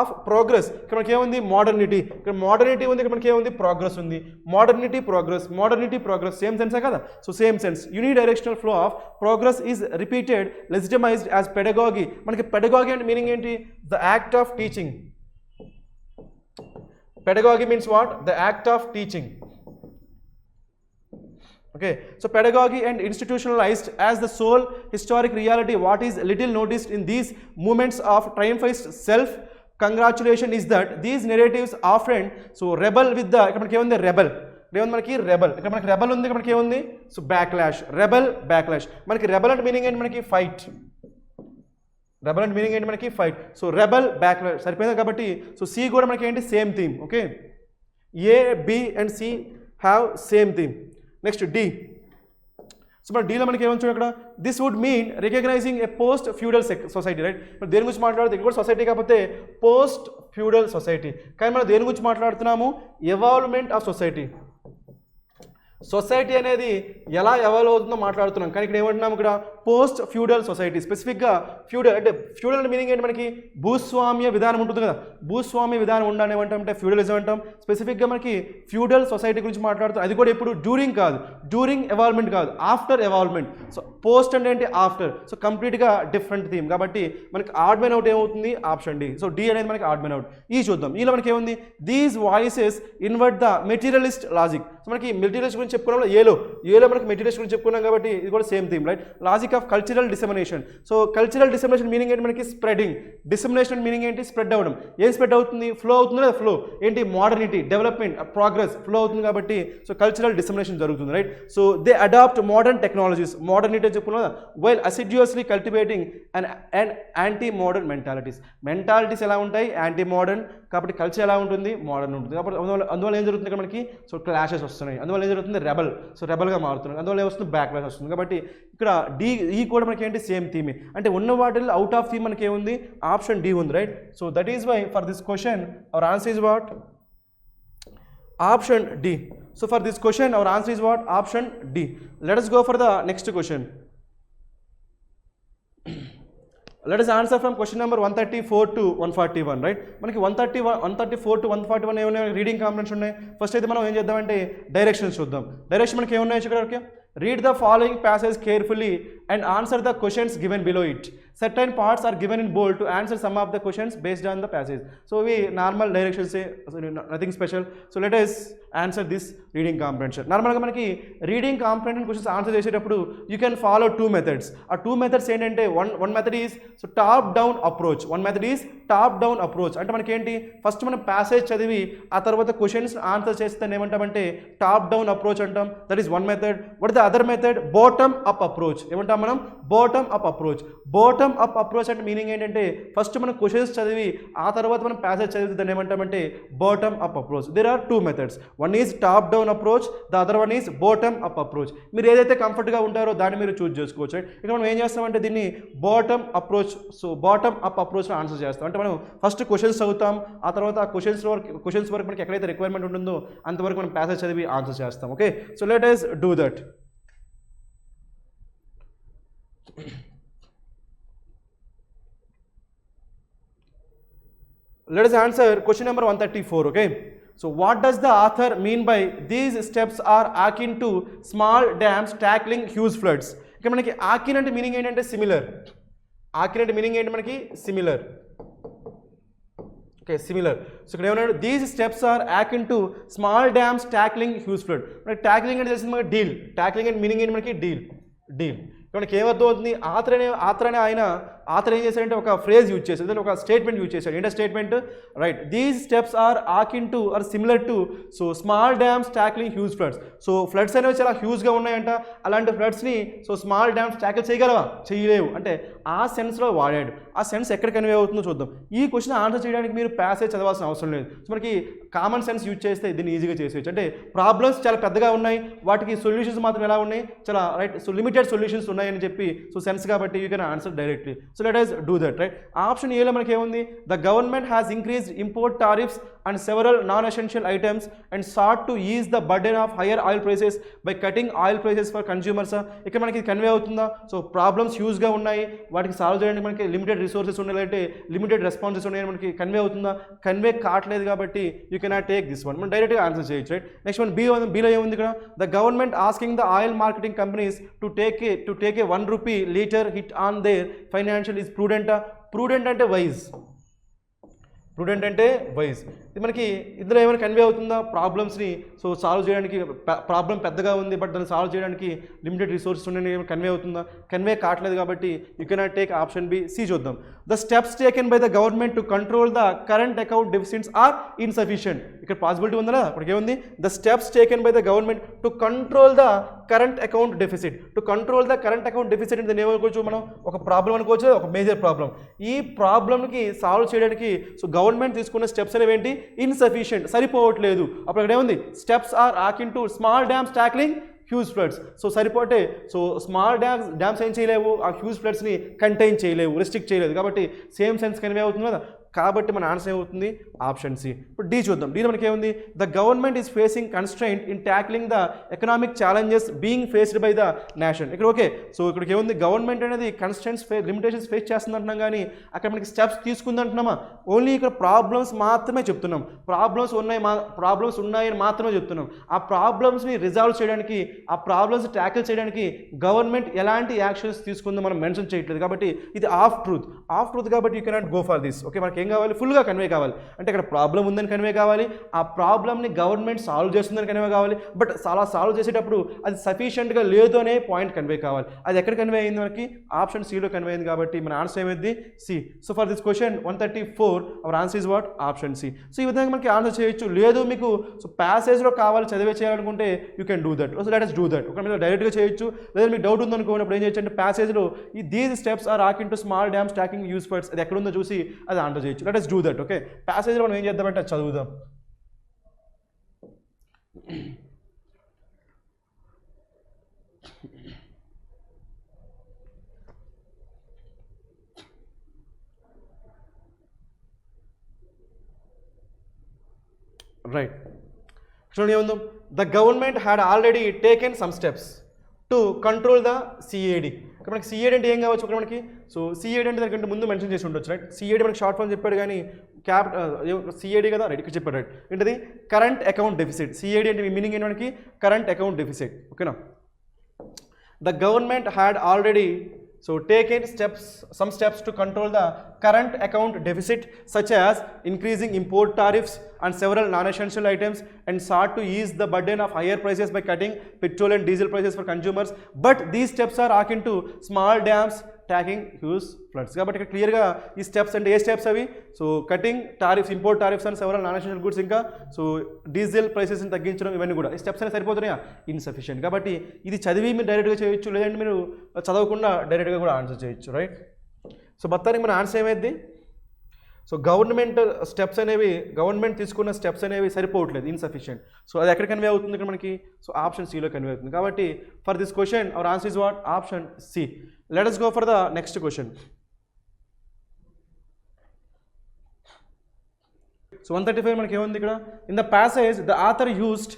of progress. ఇక్కడ మనకి ఏముంది, మోడర్నిటీ. ఇక్కడ మోడర్నిటీ ఉంది, ఇక్కడ మనకి ఏముంది, ప్రోగ్రెస్ ఉంది. మోడర్నిటీ ప్రోగ్రెస్ సేమ్ సెన్సే కదా, so same sense. Unidirectional flow of progress is repeated legitimized as pedagogy. మనకి పెడగాగి అంటే మీనింగ్ ఏంటి, the act of teaching. Pedagogy means what, the act of teaching. Okay, so pedagogy and institutionalized as the sole historic reality, what is little noticed in these moments of triumphist self congratulation is that these narratives often so rebel with the ఇక్కడ మనకి ఏముంది rebel ఏముంది మనకి rebel ఇక్కడ మనకి rebel ఉంది ఇక్కడ మనకి ఏముంది సో బ్యాక్లాష్ రెబల్ బ్యాక్లాష్ మనకి రెబల్ అంటే మీనింగ్ ఏంటి మనకి ఫైట్ రెబల్ అంటే మీనింగ్ ఏంటి మనకి ఫైట్ సో రెబల్ బ్యాక్లాష్ సరిపోయింది కాబట్టి సో సి కూడా మనకి ఏంటి same theme okay A B and C have same theme next D so మన డీలో మనకి ఏమని చూడండి ఇక్కడ this would mean recognizing a post feudal society right మరి దేని గురించి మాట్లాడుతుంది ఇది కూడా సొసైటీ కాకపోతే పోస్ట్ ఫ్యూడల్ సొసైటీ కానీ మనం దేని గురించి మాట్లాడుతున్నాము ఎవాల్వ్మెంట్ ఆఫ్ సొసైటీ సొసైటీ అనేది ఎలా ఎవాల్వ్ అవుతుందో మాట్లాడుతున్నాం కానీ ఇక్కడ ఏమంటున్నాం ఇక్కడ పోస్ట్ ఫ్యూడల్ సొసైటీ స్పెసిఫిక్గా ఫ్యూడల్ అంటే ఫ్యూడల్ అంటే మీనింగ్ ఏంటి మనకి భూస్వామ్య విధానం ఉంటుంది కదా భూస్వామ్య విధానం ఉండాలని ఏమంటామంటే ఫ్యూడలిజం అంటాం స్పెసిఫిక్గా మనకి ఫ్యూడల్ సొసైటీ గురించి మాట్లాడుతాం అది కూడా ఇప్పుడు డ్యూరింగ్ కాదు డ్యూరింగ్ ఎవాల్వ్మెంట్ కాదు ఆఫ్టర్ ఎవాల్వ్మెంట్ సో పోస్ట్ అంటే ఏంటి ఆఫ్టర్ సో కంప్లీట్గా డిఫరెంట్ థీమ్ కాబట్టి మనకి ఆడ్ మ్యాన్ అవుట్ ఏమవుతుంది ఆప్షన్ డి సో డి అనేది మనకి ఆడ్ మ్యాన్ అవుట్ ఈ చూద్దాం ఈలో మనకి ఏముంది these voices invert the materialist logic so మనకి మెటీరియలిస్ట్ గురించి చెప్పుకున్నాం ఏలో మనకి మెటీరియలిస్ట్ గురించి చెప్పుకున్నాం కాబట్టి ఇది కూడా same theme right logic of cultural dissemination so cultural dissemination meaning ఏంటి మనకి స్ప్రెడింగ్ డిసెమినేషన్ మీనింగ్ ఏంటి స్ప్రెడ్ అవ్వడం ఏం స్ప్రెడ్ అవుతుంది ఫ్లో అవుతుంది కదా ఫ్లో ఏంటి మోడర్నిటీ డెవలప్మెంట్ ప్రోగ్రెస్ ఫ్లో అవుతుంది కాబట్టి సో కల్చరల్ డిసెమినేషన్ జరుగుతుంది right so they adapt modern technologies modernity చెప్పుకున్నా while assiduously cultivating and anti modern mentalities ఎలా ఉంటాయి యాంటీ మోడర్న్ కాబట్టి కల్చర్ ఎలా ఉంటుంది మోడర్న్ ఉంటుంది కాబట్టి అందువల్ల ఏం జరుగుతుంది ఇక్కడ మనకి సో క్లాషెస్ వస్తున్నాయి అందువల్ల ఏం జరుగుతుంది రెబల్ సో రెబల్గా మారుతుంది అందువల్ల ఏమొస్తుంది బ్యాక్లాష్ వస్తుంది కాబట్టి ఇక్కడ ఈ కూడా మనకి ఏంటి సేమ్ థీమే అంటే ఉన్న వాటిల్లో అవుట్ ఆఫ్ థీమ్ మనకి ఏముంది ఆప్షన్ డి ఉంది right so that is why for this question our answer is what option D so for this question our answer is what option D let us go for the next question. Let us answer from question number 134 to 141 right మనకి 134 to 141 ఏమైనా reading comprehension ఉన్నాయి first అయితే మనం ఏం చేద్దామంటే directions చూద్దాం direction మనకి ఏమున్నాయి ఇక్కడ read the following passage carefully and answer the questions given below it certain parts are given in bold to answer some of the questions based on the passage so we normal directions say nothing special so let us answer this reading comprehension normal ga manaki reading comprehension questions answer చేసేటప్పుడు you can follow two methods ఆ two methods ఏంటంటే one method is so top down approach one method is top down approach అంటే మనకి ఏంటి first మనం passage చదివి ఆ తర్వాత క్వశ్చన్స్ ఆన్సర్ చేస్తే ఏమంటామంటే top down approach అంటాం that is one method what is the other method bottom up approach ఏమంటాం మనం bottom up approach అంటే మీనింగ్ ఏంటంటే ఫస్ట్ మనం క్వశ్చన్స్ చదివి ఆ తర్వాత మనం ప్యాసేజ్ చదివితే దాన్ని ఏమంటామంటే bottom up approach there are two methods one is top down approach the other one is bottom up approach మీరు ఏదైతే కంఫర్ట్గా ఉంటారో దాన్ని మీరు చూస్ చేసుకోవచ్చు ఇక్కడ మనం ఏం చేస్తామంటే దీన్ని bottom approach so bottom up అప్రోచ్లో ఆన్సర్ చేస్తాం అంటే మనం ఫస్ట్ క్వశ్చన్స్ చదువుతాం ఆ తర్వాత ఆ క్వశ్చన్స్ వరకు మనకి ఎక్కడైతే రిక్వైర్మెంట్ ఉంటుందో అంతవరకు మనం ప్యాసేజ్ చదివి ఆన్సర్ చేస్తాం okay so let us do that let us answer question number 134 okay so what does the author mean by these steps are akin to small dams tackling huge floods ఇక్కడ మనకి akin అంటే meaning ఏంటంటే similar akin అంటే meaning ఏంటి మనకి similar okay similar so ఇక్కడ ఏమన్నాడు these steps are akin to small dams tackling huge flood మనకి ట్యాక్లింగ్ అంటే తెలిసింది మనకి డీల్ ట్యాక్లింగ్ అంటే మీనింగ్ ఏంటి మనకి డీల్ మనకి ఏమర్థం అవుతుంది ఆథర్ ఏం చేశాడంటే ఒక ఫ్రేజ్ యూజ్ చేశాడు ఒక స్టేట్మెంట్ యూజ్ చేశాడు ఏంటో statement right these steps are akin to are similar to so small dams tackling huge floods so floods అనేవి చాలా హ్యూజ్గా ఉన్నాయంట అలాంటి ఫ్లడ్స్ని సో స్మాల్ డ్యామ్స్ ట్యాకిల్ చేయగలవా చేయలేవు అంటే ఆ సెన్స్లో వాడాడు ఆ సెన్స్ ఎక్కడ కన్వే అవుతుందో చూద్దాం ఈ క్వశ్చన్ ఆన్సర్ చేయడానికి మీరు ప్యాసేజ్ చదవాల్సిన అవసరం లేదు సో మనకి కామన్ సెన్స్ యూజ్ చేస్తే దీన్ని ఈజీగా చేసేయచ్చు అంటే ప్రాబ్లమ్స్ చాలా పెద్దగా ఉన్నాయి వాటికి సొల్యూషన్స్ మాత్రం ఎలా ఉన్నాయి చాలా రైట్ సో లిమిటెడ్ సొల్యూషన్స్ ఉన్నాయని చెప్పి సో సెన్స్ కాబట్టి you can answer directly so let us do that right option ఏలో మనకి ఏముంది the government has increased import tariffs and several non essential items and sought to ease the burden of higher oil prices by cutting oil prices for consumers ఇక్కడ మనకి convey అవుతుందా so problems హ్యూజ్గా ఉన్నాయి వాటికి solve చేయడానికి మనకి limited resources ఉన్నాయి లేదంటే limited responses ఉన్నాయి మనకి కన్వే అవుతుందా కన్వే కావట్లేదు కాబట్టి you cannot take this one మనం డైరెక్ట్గా ఆన్సర్ చేయొచ్చు రైట్ నెక్స్ట్ వన్ బీలో ఏముంది ఇక్కడ the government asking the oil marketing companies to take a ₹1 litre hit on their financial is prudent అంటే వైజ్ prudent అంటే వైజ్. ఇది మనకి ఇందులో ఏమైనా కన్వే అవుతుందా ప్రాబ్లమ్స్ని సో సాల్వ్ చేయడానికి ప్రాబ్లం పెద్దగా ఉంది బట్ దాన్ని సాల్వ్ చేయడానికి లిమిటెడ్ రిసోర్సెస్ ఉండని కన్వే అవుతుందా? కన్వే కావట్లేదు కాబట్టి you cannot take option B. C చూద్దాం. The steps taken by the government to control the current account deficits are insufficient. ఇక్కడ పాసిబిలిటీ ఉందా? ఇప్పటికి ఏముంది? The steps taken by the government to control the current account deficit. To control the current account deficit అంటే ఏమనుకోవచ్చు మనం? ఒక problem అనుకోవచ్చు, ఒక మేజర్ ప్రాబ్లం. ఈ ప్రాబ్లంకి సాల్వ్ చేయడానికి సో గవర్నమెంట్ తీసుకున్న స్టెప్స్ అనేవి ఏంటి? ఇన్సఫిషియెంట్, సరిపోవట్లేదు. అప్పుడు అక్కడ ఏముంది? Steps are akin to small dams tackling huge floods. So సరిపోతే సో స్మాల్ డ్యామ్స్ ఏం చేయలేవు, ఆ హ్యూజ్ ఫ్లడ్స్ని కంటైన్ చేయలేవు, రెస్ట్రిక్ట్ చేయలేదు. కాబట్టి సేమ్ సెన్స్ కన్వే అవుతుంది కదా. కాబట్టి మన ఆన్సర్ ఏమవుతుంది? Option C. ఇప్పుడు డి చూద్దాం. డీలో మనకి ఏముంది? The government is facing constraint in tackling the economic challenges being faced by the nation. ఇక్కడ ఓకే. సో ఇక్కడికి ఏముంది? గవర్నమెంట్ అనేది కన్స్ట్రైంట్స్ లిమిటేషన్స్ ఫేస్ చేస్తుంది అంటున్నాం, కానీ అక్కడ మనకి స్టెప్స్ తీసుకుంది అంటున్నామా? ఓన్లీ ఇక్కడ ప్రాబ్లమ్స్ మాత్రమే చెప్తున్నాం. ప్రాబ్లమ్స్ ఉన్నాయని మాత్రమే చెప్తున్నాం. ఆ ప్రాబ్లమ్స్ని రిజాల్వ్ చేయడానికి, ఆ ప్రాబ్లమ్స్ ట్యాకిల్ చేయడానికి గవర్నమెంట్ ఎలాంటి యాక్షన్స్ తీసుకుందో మనం మెన్షన్ చేయట్లేదు. కాబట్టి ఇది ఆఫ్ ట్రూత్ కాబట్టి you cannot go for this. Okay, మనకి ఏం కావాలి? ఫుల్గా కన్వే కావాలి. అంటే ఇక్కడ ప్రాబ్లం ఉందని కన్వే కావాలి, ఆ ప్రాబ్లమ్ని గవర్నమెంట్ సాల్వ్ చేస్తుందని కన్వే కావాలి. బట్ అలా సాల్వ్ చేసేటప్పుడు అది సఫిషియెంట్గా లేదు అనే పాయింట్ కన్వే కావాలి. అది ఎక్కడ కన్వే అయింది? మనకి ఆప్షన్ సిలో కన్వే అయింది. కాబట్టి మన ఆన్సర్ ఏమైంది? C. So for this question 134 our answer is what? Option C. So ఈ విధంగా మనకి ఆన్సర్ చేయొచ్చు. లేదు మీకు సో ప్యాసేజ్లో కావాలి చదివే చేయాలనుకుంటే you can do that. So let us do that. ఒక మీరు డైరెక్ట్గా చేయొచ్చు. లేదా మీకు డౌట్ ఉందనుకోనప్పుడు ఏం చేయొచ్చు అంటే ప్యాసేజ్లో ఈ these steps are akin to small dams tackling huge floods అది ఎక్కడుందో చూసి అది ఆన్సర్ చేయొచ్చు. Let us do that. Okay, ప్యాసేజ్లో మనం ఏం చేద్దామంటే అది చదువుదాం. రైట్, చూడండి ఏముందో. The government had already taken some steps to control the CAD. ఇక్కడ మనకి సిఏడి అంటే ఏం కావచ్చు? ఇక్కడ మనకి సో సిఏడి అంటే దానికంటే ముందు మెన్షన్ చేసి ఉండొచ్చు. రైట్, సిఏడి మనకి షార్ట్ ఫామ్ చెప్పాడు, కానీ సిఏడి కదా. రైట్, ఇక్కడ చెప్పాడు. రైట్, ఏంటది? Current account deficit. సిఏడి అంటే మీనింగ్ ఏంటి మనకి? Current account deficit. ఓకేనా? The government had already so taken some steps to control the current account deficit such as increasing import tariffs on several non-essential items and sought to ease the burden of higher prices by cutting petrol and diesel prices for consumers. But these steps are akin to small dams tackling huge floods. కాబట్టి ఇక్కడ క్లియర్గా ఈ steps అంటే ఏ steps అవి? So cutting tariffs, import tariffs and several non essential goods, ఇంకా so diesel ప్రైసెస్ని తగ్గించడం, ఇవన్నీ కూడా ఈ స్టెప్స్ అనేవి సరిపోతున్నాయా? ఇన్సఫిషియెంట్. కాబట్టి ఇది చదివి మీరు డైరెక్ట్గా చేయొచ్చు, లేదంటే మీరు చదవకుండా డైరెక్ట్గా కూడా ఆన్సర్ చేయొచ్చు. రైట్, సో మొత్తానికి మన ఆన్సర్ ఏమైంది? సో గవర్నమెంట్ తీసుకున్న స్టెప్స్ అనేవి సరిపోవట్లేదు, ఇన్సఫిషియెంట్. సో అది ఎక్కడ కన్వే అవుతుంది? ఇక్కడ మనకి సో ఆప్షన్ సిలో కన్వే అవుతుంది. కాబట్టి for this question our answer is what? Option C. Let us go for the next question. So 135 మనకి ఏముంది ఇక్కడ? In the passage the author used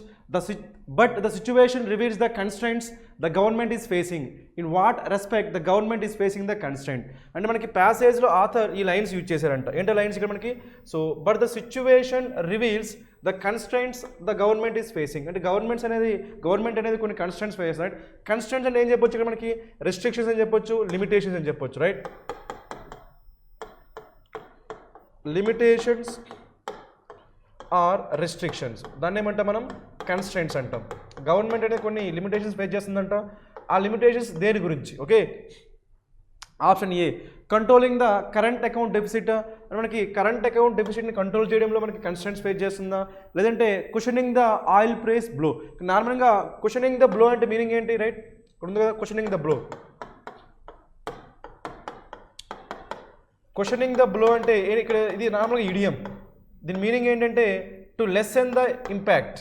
but the situation reveals the constraints the government is facing. In what respect the government is facing the constraint? అంటే మనకి ప్యాసేజ్లో author ఈ lines use చేశారంట. ఏంటో lines ఇక్కడ మనకి? So but the situation reveals the constraints the government is facing. అంటే government అనేది కొన్ని కన్స్ట్రైంట్స్ ఫేస్. రైట్, కన్స్ట్రైంట్స్ అంటే ఏం చెప్పొచ్చు ఇక్కడ మనకి? రెస్ట్రిక్షన్స్ అని చెప్పొచ్చు, లిమిటేషన్స్ అని చెప్పొచ్చు. రైట్, లిమిటేషన్స్ ఆర్ రెస్ట్రిక్షన్స్, దాన్ని ఏమంటాం మనం? కన్స్ట్రైంట్స్ అంటాం. గవర్నమెంట్ అనేది కొన్ని లిమిటేషన్స్ ఫేస్ చేస్తుందంట. ఆ లిమిటేషన్స్ దేని గురించి? Okay, option A controlling the current account deficit. మనకి కరెంట్ అకౌంట్ డెఫిసిట్ని కంట్రోల్ చేయడంలో మనకి కన్స్ట్రైంట్స్ ఫేస్ చేస్తుందా? లేదంటే cushioning the oil price blow. నార్మల్గా కుషనింగ్ ద బ్లో అంటే మీనింగ్ ఏంటి? రైట్, ఇక్కడ ఉంది కదా cushioning the blow. Cushioning the blow అంటే ఇక్కడ ఇది నార్మల్గా ఇడియం. దీని మీనింగ్ ఏంటంటే to lesson the impact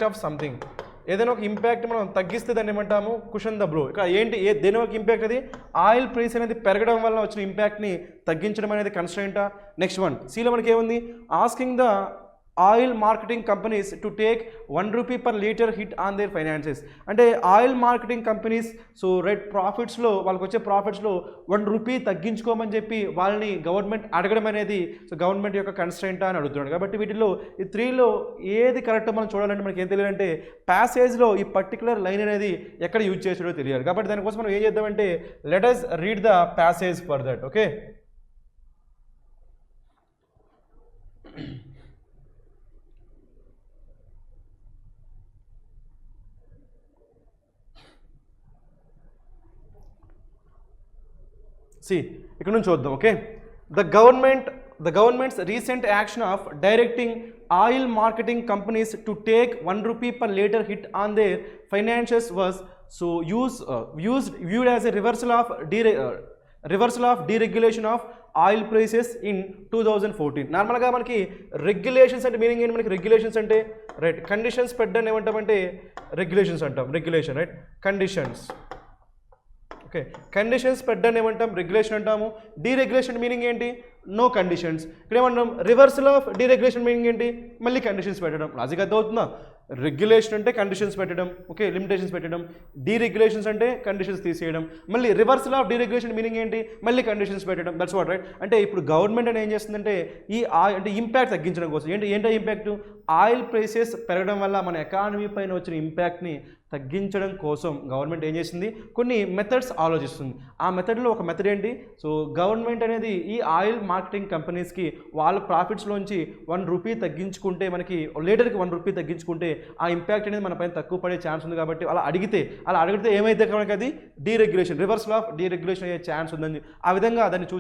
of something. ఏదైనా ఒక ఇంపాక్ట్ మనం తగ్గిస్తే దాన్ని ఏమంటాము? Cushion the blow. ఇక్కడ ఏంటి? దేని ఒక ఇంపాక్ట్? అది ఆయిల్ ప్రైస్ అనేది పెరగడం వల్ల వచ్చిన ఇంపాక్ట్ని తగ్గించడం అనేది కన్స్ట్రైంటా? నెక్స్ట్ వన్ సిలో మనకి ఏముంది? Asking the oil marketing companies to take 1 rupee per litre hit on their finances. అంటే ఆయిల్ మార్కెటింగ్ కంపెనీస్ సో ప్రాఫిట్స్లో వాళ్ళకి వచ్చే ప్రాఫిట్స్లో 1 రూపీ తగ్గించుకోమని చెప్పి వాళ్ళని గవర్నమెంట్ అడగడం అనేది సో గవర్నమెంట్ యొక్క కన్స్ట్రెంట్ అని అడుగుతున్నాడు. కాబట్టి వీటిలో ఈ 3లో ఏది కరెక్ట్ మనం చూడాలంటే మనకి ఏం తెలియాలంటే ప్యాసేజ్లో ఈ పర్టికులర్ లైన్ అనేది ఎక్కడ యూజ్ చేసాడో తెలియాలి. కాబట్టి దానికోసం మనం ఏం చేద్దామంటే let us read the passage for that. Okay, ఇక్కడ నుంచి చూద్దాం. Okay, the governments recent action of directing oil marketing companies to take 1 rupee per litre hit on their financials was so viewed as a reversal of deregulation of oil prices in 2014. నార్మల్గా మనకి regulations అంటే meaning ఏంటి? మనకి regulations అంటే right conditions పెట్టని ఏమంటామంటే regulations అంటాం. Regulation right conditions. Okay, conditions పెట్టని ఏమంటాం? రెగ్యులేషన్ అంటాము. డీరెగ్యులేషన్ మీనింగ్ ఏంటి? No conditions. ఇక్కడ ఏమంటాం? రివర్సల్ ఆఫ్ డీరెగ్యులేషన్ మీనింగ్ ఏంటి? మళ్ళీ కండిషన్స్ పెట్టడం. లాజిక్ అర్థమవుతుందా? రెగ్యులేషన్ అంటే కండిషన్స్ పెట్టడం, ఓకే, లిమిటేషన్స్ పెట్టడం. డీరెగ్యులేషన్స్ అంటే కండిషన్స్ తీసేయడం. మళ్ళీ రివర్సల్ ఆఫ్ డీరెగ్యులేషన్ మీనింగ్ ఏంటి? మళ్ళీ కండిషన్స్ పెట్టడం. That's what right. అంటే ఇప్పుడు గవర్నమెంట్ అని ఏం చేస్తుందంటే ఈ అంటే ఇంపాక్ట్ తగ్గించడం కోసం ఏంటో ఇంపాక్ట్ ఆయిల్ ప్రైసెస్ పెరగడం వల్ల మన ఎకానమీ పైన వచ్చిన ఇంపాక్ట్ని తగ్గించడం కోసం గవర్నమెంట్ ఏం చేసింది? కొన్ని మెథడ్స్ ఆలోచిస్తుంది. ఆ మెథడ్లో ఒక మెథడ్ ఏంటి? సో గవర్నమెంట్ అనేది ఈ ఆయిల్ మార్కెటింగ్ కంపెనీస్కి వాళ్ళ ప్రాఫిట్స్లోంచి 1 రూపీ తగ్గించుకుంటే మనకి లీటర్కి 1 రూపీ తగ్గించుకుంటే ఆ ఇంపాక్ట్ అనేది మన పైన తక్కువ పడే ఛాన్స్ ఉంది. కాబట్టి అలా అడిగితే ఏమైతే కనుక అది డీరెగ్యులేషన్, రివర్సల్ ఆఫ్ డీరెగ్యులేషన్ అయ్యే ఛాన్స్ ఉందని ఆ విధంగా దాన్ని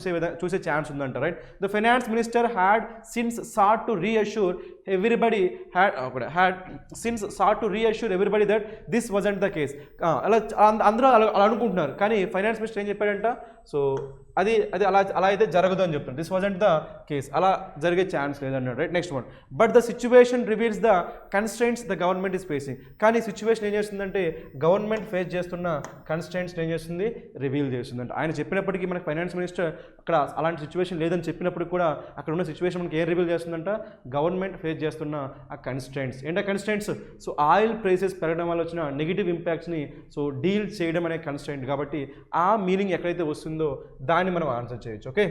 చూసే ఛాన్స్ ఉందంట right. The finance minister had since sought to reassure everybody that this wasn't the case. అలా అందరూ అలా అనుకుంటున్నారు, కానీ ఫైనాన్స్ మినిస్టర్ ఏం చెప్పాడంట? సో అది అలా అయితే జరగదు అని చెప్తాను. దిస్ వాజంట్ ద కేస్, అలా జరిగే ఛాన్స్ లేదన్నాడు right. Next one, but the situation reveals the constraints the government is facing. కానీ సిచ్యువేషన్ ఏం చేస్తుందంటే గవర్నమెంట్ ఫేస్ చేస్తున్న కన్స్ట్రెంట్స్ ఏం చేస్తుంది? రివీల్ చేస్తుందంట. ఆయన చెప్పినప్పటికీ మనకి ఫైనాన్స్ మినిస్టర్ అక్కడ అలాంటి సిచ్యువేషన్ లేదని చెప్పినప్పటికీ కూడా అక్కడ ఉన్న సిచ్యువేషన్ మనకి ఏం రివీల్ చేస్తుందంట? గవర్నమెంట్ ఫేస్ చేస్తున్న ఆ కన్స్ట్రెంట్స్. ఏంటో కన్స్ట్రెంట్స్? సో ఆయిల్ ప్రైసెస్ పెరగడం వల్ల వచ్చిన నెగిటివ్ ఇంపాక్ట్స్ని సో డీల్ చేయడం అనే కన్స్ట్రెంట్. కాబట్టి ఆ మీనింగ్ ఎక్కడైతే వస్తుందో దాన్ని మనం ఆన్సర్ చేయొచ్చు. ఓకే,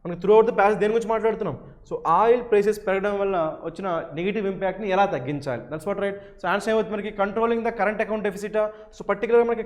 మనకి త్రూ అవుట్ ద ప్యాసేజ్ దేని గురించి మాట్లాడుతున్నాం? సో ఆయిల్ ప్రైసెస్ పెరగడం వల్ల వచ్చిన నెగిటివ్ ఇంపాక్ట్ని ఎలా తగ్గించాలి? That's what right. So answer ఏమవుతుంది మనకి? కంట్రోలింగ్ ద కరెంట్ అకౌంట్ డెఫిసిటా? సో పర్టికులర్గా మనకి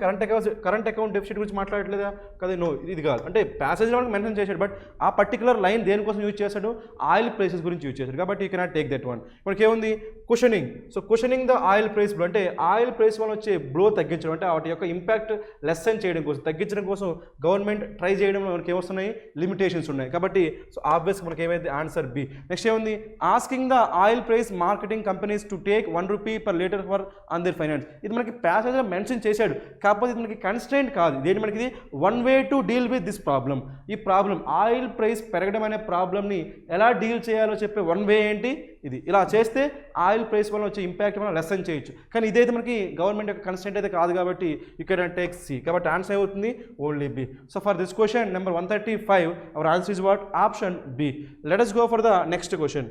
కరెంట్ అకౌంట్ డెఫిసిట్ గురించి మాట్లాడట్లేదా కదా? నో, ఇది కాదు. అంటే ప్యాసేజ్లో మనకి మెన్షన్ చేశాడు, బట్ ఆ పర్టికులర్ లైన్ దేనికోసం యూజ్ చేశాడు? ఆయిల్ ప్రైసెస్ గురించి యూజ్ చేశాడు. కాబట్టి you cannot take that one. మనకి ఏముంది? Cushioning. So cushioning the oil price blow, అంటే ఆయిల్ ప్రైస్ వల్ల వచ్చే బ్లో తగ్గించడం, అంటే వాటి యొక్క ఇంపాక్ట్ లెసన్ చేయడం కోసం, తగ్గించడం కోసం గవర్నమెంట్ ట్రై చేయడంలో మనకి ఏమొస్తున్నాయి? లిమిటేషన్స్ ఉన్నాయి. కాబట్టి సో ఆబ్వియస్గా మనకి ఏమైతే? Answer B. నెక్స్ట్ ఏముంది? Asking the oil price marketing companies to take 1 rupee per litre for on their finance. ఇది మనకి ప్యాసేజ్లో మెన్షన్ చేశాడు, కాకపోతే ఇది మనకి కన్స్ట్రెంట్ కాదు. ఇదేంటి మనకి? ఇది one way to deal with this problem. ఈ ప్రాబ్లం ఆయిల్ ప్రైస్ పెరగడం అనే ప్రాబ్లమ్ని ఎలా డీల్ చేయాలో చెప్పే వన్ వే ఏంటి? ఇది. ఇలా చేస్తే ఆయిల్ ప్రైస్ వల్ల వచ్చే ఇంపాక్ట్ మనం లెసన్ చేయొచ్చు. కానీ ఇదైతే మనకి గవర్నమెంట్ యొక్క కన్స్టెంట్ అయితే కాదు, కాబట్టి యూ కెన్ టేక్ సి. కాబట్టి ఆన్సర్ అవుతుంది only B. So for this question number 135 our answer is what? Option B. Let us go for the next question.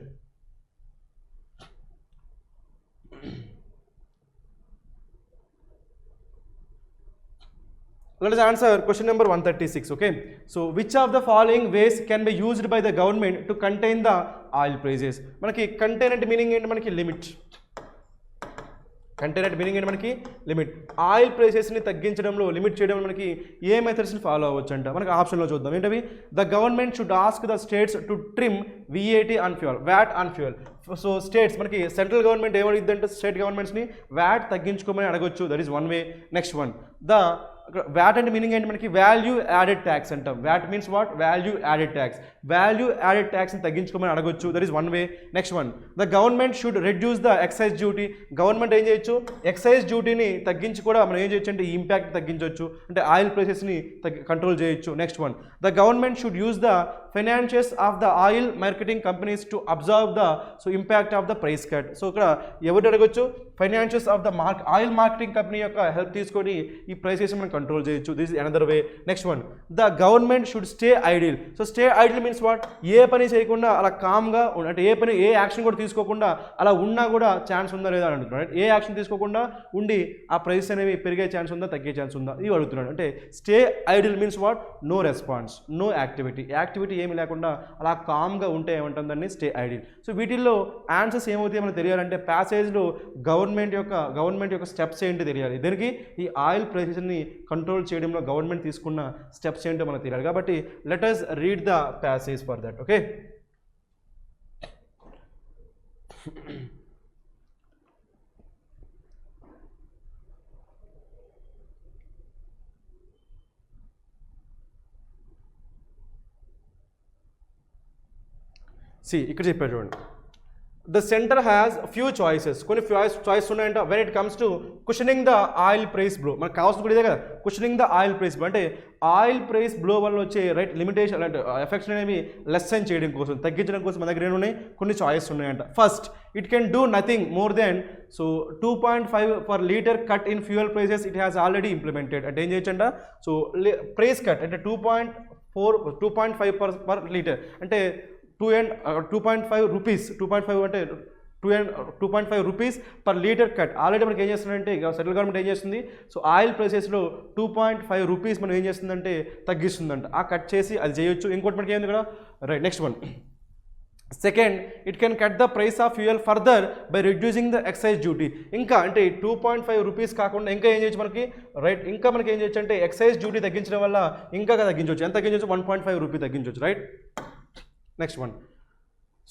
Let us answer question number 136. Okay, so which of the following ways can be used by the government to contain the oil prices? మనకి contain అంటే meaning ఏంటి? మనకి limit. Contain అంటే meaning ఏంటి? మనకి limit. Oil ప్రైసెస్ని తగ్గించడంలో, limit చేయడంలో మనకి ఏ మెథడ్స్ని ఫాలో అవ్వచ్చు అంట? మనకి ఆప్షన్లో చూద్దాం. ఏంటవి? The government should ask the states to trim VAT on fuel, VAT on fuel. So states, మనకి సెంట్రల్ గవర్నమెంట్ ఏమడిద్దంటే స్టేట్ గవర్నమెంట్స్ని వ్యాట్ తగ్గించుకోమని అడగొచ్చు. That is one way. Next one, the VAT అంటే మీనింగ్ ఏంటి? మనకి వాల్యూ యాడెడ్ ట్యాక్స్ అంటాం. VAT means what? Value added tax. Value added ట్యాక్స్ని తగ్గించుకోమని అడగొచ్చు. That is one way. Next one, the government should reduce the excise duty. Government ఏం చేయొచ్చు? Excise డ్యూటీని తగ్గించి కూడా మనం ఏం చేయొచ్చు అంటే ఈ ఇంపాక్ట్ తగ్గించవచ్చు, అంటే ఆయిల్ ప్రైసెస్ని కంట్రోల్ చేయొచ్చు. Next one, the government should use the financials of the oil marketing companies to absorb the impact of the price cut. So ఇక్కడ ఎవరు అడగొచ్చు, financials of the oil marketing company యొక్క help తీసుకొని ఈ prices మనం control చేయొచ్చు. This is another way. Next one, the government should stay idle. So stay idle means what, ఏ పని చేయకుండా అలా కామ్గా అంటే ఏ యాక్షన్ కూడా తీసుకోకుండా అలా ఉన్నా కూడా ఛాన్స్ ఉందా లేదా అని అడుగుతున్నాడు. ఏ యాక్షన్ తీసుకోకుండా ఉండి ఆ ప్రైస్ అనేవి పెరిగే ఛాన్స్ ఉందా తగ్గే ఛాన్స్ ఉందా ఇవి అడుగుతున్నాడు. అంటే stay idle means what, no response, no activity ఏమి లేకుండా అలా కామ్గా ఉంటే ఏమంటాం దాన్ని స్టే ఐడిల్. సో వీటిల్లో ఆన్సర్స్ ఏమవుతాయి మనకు తెలియాలంటే ప్యాసేజ్లో గవర్నమెంట్ యొక్క స్టెప్స్ ఏంటి తెలియాలి. దీనికి ఈ ఆయిల్ ప్రైసెస్ని కంట్రోల్ చేయడంలో గవర్నమెంట్ తీసుకున్న స్టెప్స్ ఏంటో మనకు తెలియాలి. కాబట్టి let us read the passage for that. Okay. See, ఇక్కడ చెప్పారు చూడండి, the centre has few choices, కొన్ని చాయిస్ ఉన్నాయంట when it comes to cushioning the oil price blow. మనకు కావాల్సిన కూడా ఇదే కదా, cushioning the oil price blow అంటే ఆయిల్ ప్రైస్ బ్లో వల్ల వచ్చే లిమిటేషన్ అంటే ఎఫెక్ట్స్ అనేవి లెసన్ చేయడం కోసం, తగ్గించడం కోసం మన దగ్గర ఉన్నాయి కొన్ని చాయిస్ ఉన్నాయంట. First, it can do nothing more than 2.5 per liter cut in fuel prices it has already implemented. అంటే ఏం చేయొచ్చంట, ప్రైస్ కట్ అంటే 2.5 per liter అంటే 2.5 రూపీస్, 2.5 అంటే 2.5 rupees per litre cut. Already మనకి ఏం చేస్తుందంటే సెంట్రల్ గవర్నమెంట్ ఏం చేస్తుంది, ఆయిల్ ప్రైసెస్లో 2.5 రూపీస్ మనం ఏం చేస్తుందంటే తగ్గిస్తుందంట. ఆ కట్ చేసి అది చేయొచ్చు. ఇంకోటి మనకి ఏంది ఇక్కడ, right. Next one, second, it can cut the price of fuel further by reducing the excise duty. ఇంకా అంటే 2.5 రూపీస్ కాకుండా ఇంకా ఏం చేయొచ్చు మనకి, రైట్. ఇంకా మనకి ఏం చేయొచ్చు అంటే ఎక్సైజ్ డ్యూటీ తగ్గించడం వల్ల ఇంకా తగ్గించవచ్చు. ఎంత తగ్గించవచ్చు, 1.5 రూపీ తగ్గించవచ్చు, right. Next one,